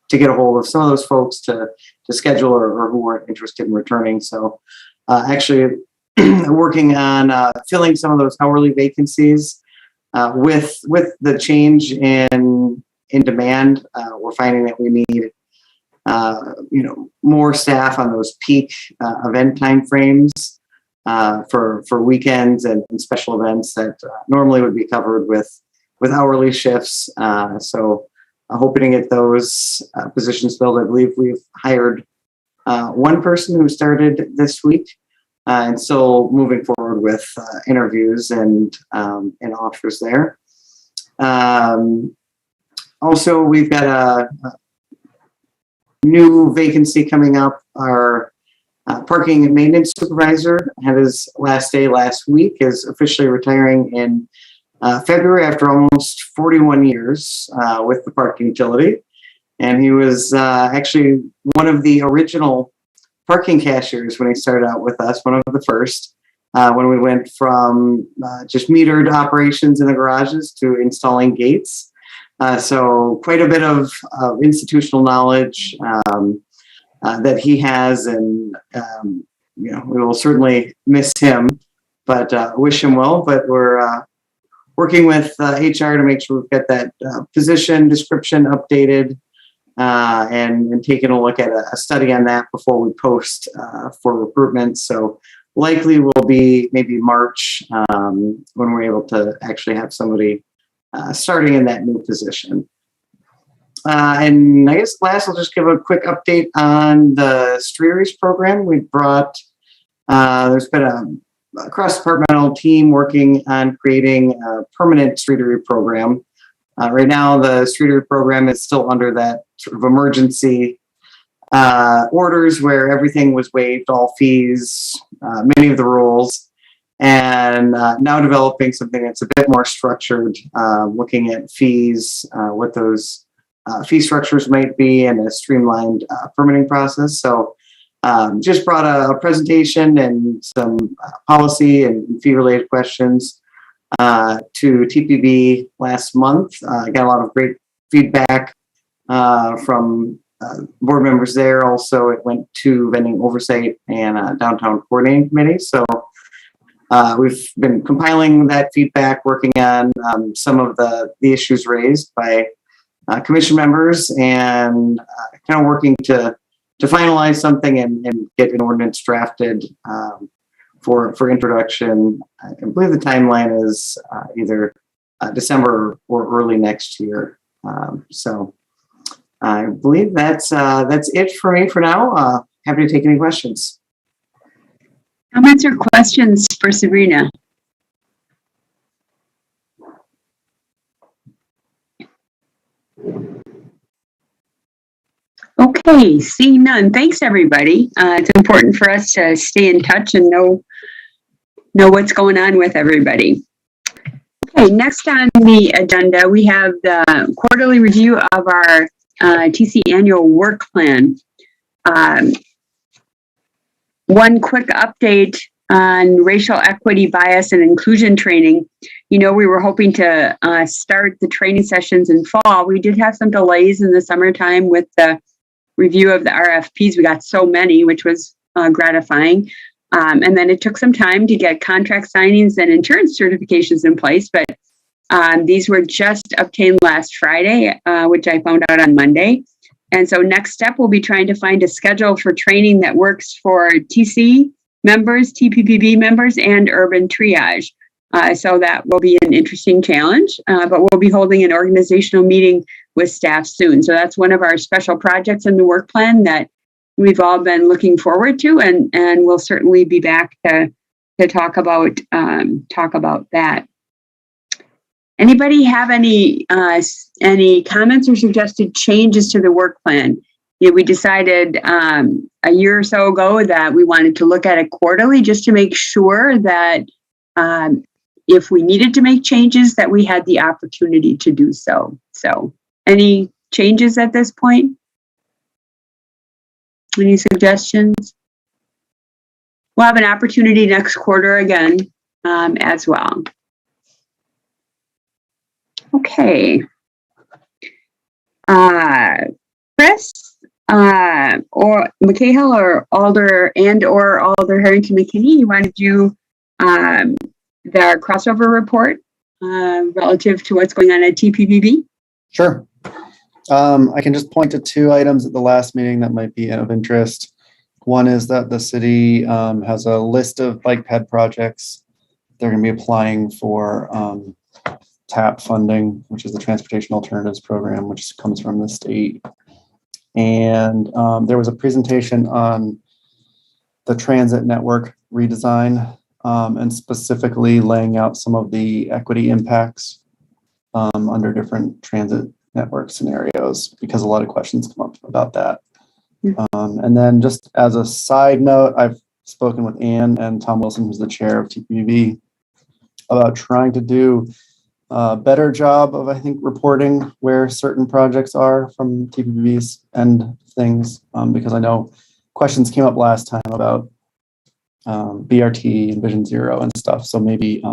get a hold of some of those folks to schedule or who weren't interested in returning. So actually working on filling some of those hourly vacancies with the change in demand. We're finding that we need more staff on those peak event timeframes for weekends and special events that normally would be covered with hourly shifts. So hoping to get those positions filled. I believe we've hired one person who started this week, and still moving forward with interviews and offers there. Also, we've got a new vacancy coming up. Our parking and maintenance supervisor had his last day last week, is officially retiring in February after almost 41 years with the parking utility. And he was actually one of the original parking cashiers when he started out with us, one of the first, when we went from just metered operations in the garages to installing gates. So quite a bit of institutional knowledge that he has, and we will certainly miss him, but wish him well. But we're working with HR to make sure we've got that position description updated and taking a look at a study on that before we post for recruitment. So likely will be maybe March when we're able to actually have somebody starting in that new position. And I guess last, I'll just give a quick update on the Streeteries program. We brought, there's been a cross-departmental team working on creating a permanent Streetery program. Right now, the Streetery program is still under that sort of emergency orders where everything was waived, all fees, many of the rules, and now developing something that's a bit more structured, looking at fees, what those fee structures might be, and a streamlined permitting process. So just brought a presentation and some policy and fee-related questions to TPB last month. Got a lot of great feedback from board members there. Also, it went to Vending Oversight and Downtown Coordinating Committee. So we've been compiling that feedback, working on some of the issues raised by commission members, and kind of working to finalize something and get an ordinance drafted for introduction. I believe the timeline is either December or early next year. So I believe that's it for me for now. Happy to take any questions. Comments or questions for Sabrina? Okay, seeing none. Thanks, everybody. It's important for us to stay in touch and know what's going on with everybody. Okay, next on the agenda, we have the quarterly review of our TC annual work plan. One quick update on racial equity, bias, and inclusion training. We were hoping to start the training sessions in fall. We did have some delays in the summertime with the review of the RFPs. We got so many, which was gratifying. And then it took some time to get contract signings and insurance certifications in place, but these were just obtained last Friday, which I found out on Monday. And so next step, we'll be trying to find a schedule for training that works for TC members, TPPB members, and urban triage. So that will be an interesting challenge, but we'll be holding an organizational meeting with staff soon. So that's one of our special projects in the work plan that we've all been looking forward to, and we'll certainly be back to talk about that. Anybody have any comments or suggested changes to the work plan? We decided a year or so ago that we wanted to look at it quarterly just to make sure that if we needed to make changes, that we had the opportunity to do so. So, any changes at this point? Any suggestions? We'll have an opportunity next quarter again as well. Okay. Chris or McCahill or Alder Harrington McKinney, you want to do the crossover report relative to what's going on at TPPB? Sure. I can just point to two items at the last meeting that might be of interest. One is that the city has a list of bike ped projects. They're going to be applying for TAP funding, which is the Transportation Alternatives Program, which comes from the state. And there was a presentation on the transit network redesign and specifically laying out some of the equity impacts under different transit network scenarios, because a lot of questions come up about that. And then just as a side note, I've spoken with Ann and Tom Wilson, who's the chair of TPPB, about trying to do a better job of, I think, reporting where certain projects are from TPPB's end things, because I know questions came up last time about BRT and Vision Zero and stuff. So maybe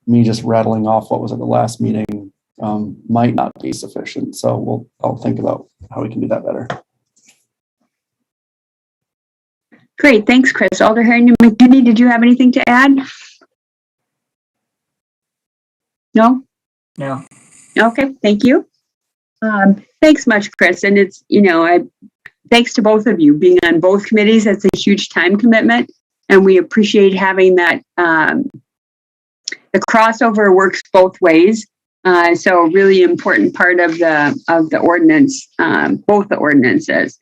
me just rattling off what was at the last meeting might not be sufficient. So I'll think about how we can do that better. Great, thanks, Chris. Alder Harrington McKinney, did you have anything to add? No? No. Okay, thank you. Thanks much, Chris. And it's, thanks to both of you being on both committees. That's a huge time commitment, and we appreciate having that. The crossover works both ways. So really important part of the ordinance, both the ordinances.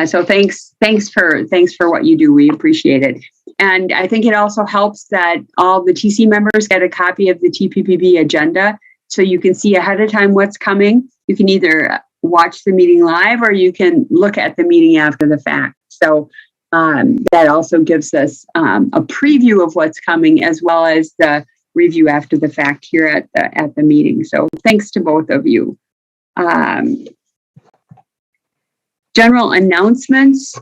So thanks for what you do. We appreciate it. And I think it also helps that all the TC members get a copy of the TPPB agenda, so you can see ahead of time what's coming. You can either watch the meeting live or you can look at the meeting after the fact. So that also gives us a preview of what's coming, as well as the review after the fact here at the meeting. So thanks to both of you. General announcements.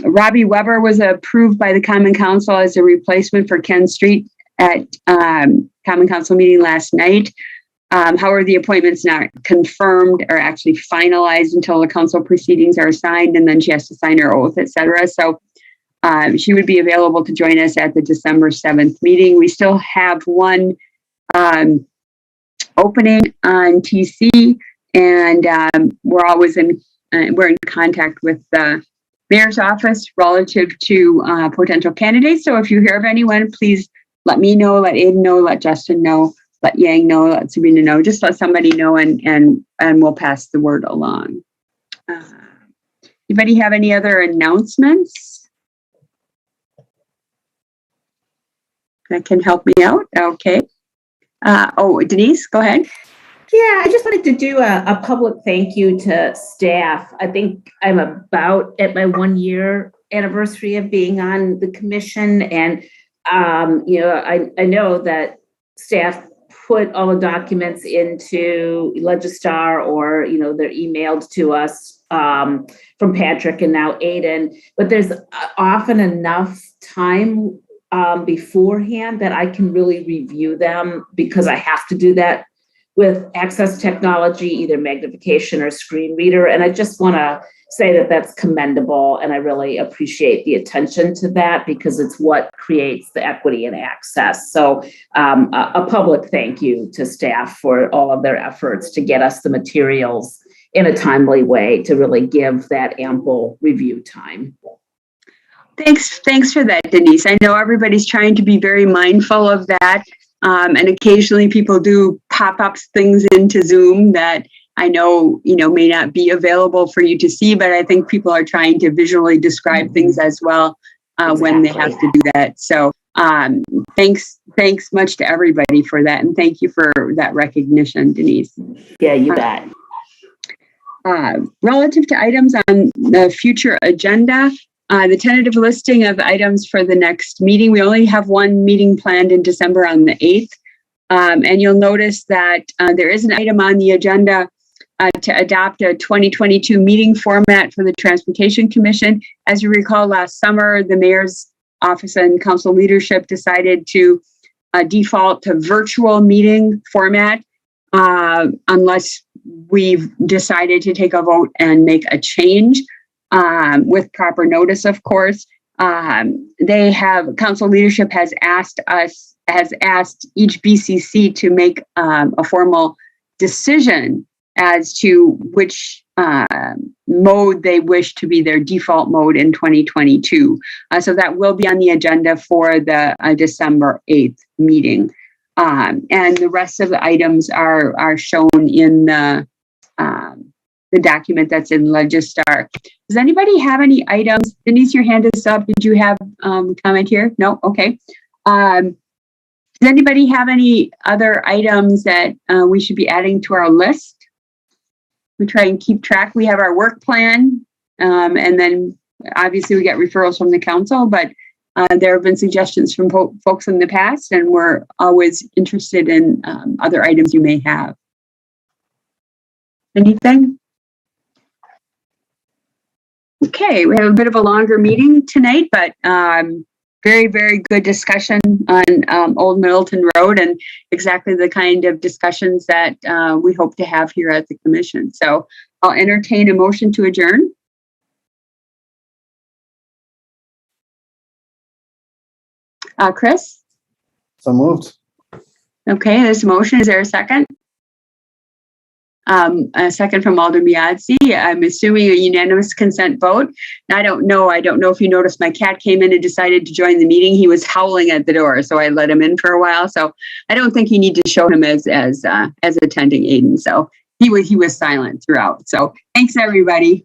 Robbie Weber was approved by the Common Council as a replacement for Ken Street at Common Council meeting last night. However, the appointment's not confirmed or actually finalized until the council proceedings are signed, and then she has to sign her oath, etc. So she would be available to join us at the December 7th meeting. We still have one opening on TC, and we're always in contact with the mayor's office relative to potential candidates. So if you hear of anyone, please let me know, let Aiden know, let Justin know, let Yang know, let Sabrina know. Just let somebody know, and we'll pass the word along. Anybody have any other announcements that can help me out? Okay. Denise, go ahead. Yeah, I just wanted to do a public thank you to staff. I think I'm about at my 1 year anniversary of being on the commission. And, I know that staff put all the documents into Legistar, or, they're emailed to us from Patrick and now Aiden, but there's often enough time beforehand that I can really review them because I have to do that with Access technology, either magnification or screen reader. And I just want to say that that's commendable. And I really appreciate the attention to that because it's what creates the equity and access. So a public thank you to staff for all of their efforts to get us the materials in a timely way to really give that ample review time. Thanks for that, Denise. I know everybody's trying to be very mindful of that. And occasionally people do pop-up things into Zoom that I know, may not be available for you to see, but I think people are trying to visually describe things as well when they have to do that. So thanks much to everybody for that. And thank you for that recognition, Denise. Yeah, you bet. Relative to items on the future agenda, the tentative listing of items for the next meeting, we only have one meeting planned in December on the 8th. And you'll notice that there is an item on the agenda to adopt a 2022 meeting format for the Transportation Commission. As you recall, last summer, the Mayor's Office and Council leadership decided to default to virtual meeting format unless we've decided to take a vote and make a change. With proper notice, of course. Council leadership has asked each BCC to make a formal decision as to which mode they wish to be their default mode in 2022. So that will be on the agenda for the December 8th meeting. And the rest of the items are shown in the document that's in Legistar. Does anybody have any items? Denise, your hand is up. Did you have a comment here? No? Okay. Does anybody have any other items that we should be adding to our list? We try and keep track. We have our work plan, and then obviously we get referrals from the council, but there have been suggestions from folks in the past, and we're always interested in other items you may have. Anything? Okay, we have a bit of a longer meeting tonight, but very, very good discussion on Old Middleton Road and exactly the kind of discussions that we hope to have here at the commission. So I'll entertain a motion to adjourn. Chris? So moved. Okay, there's a motion. Is there a second? A second from Alder Biadzi. I'm assuming a unanimous consent vote. I don't know if you noticed, my cat came in and decided to join the meeting. He was howling at the door, so I let him in for a while. So I don't think you need to show him as attending, Aiden. So he was silent throughout. So thanks, everybody.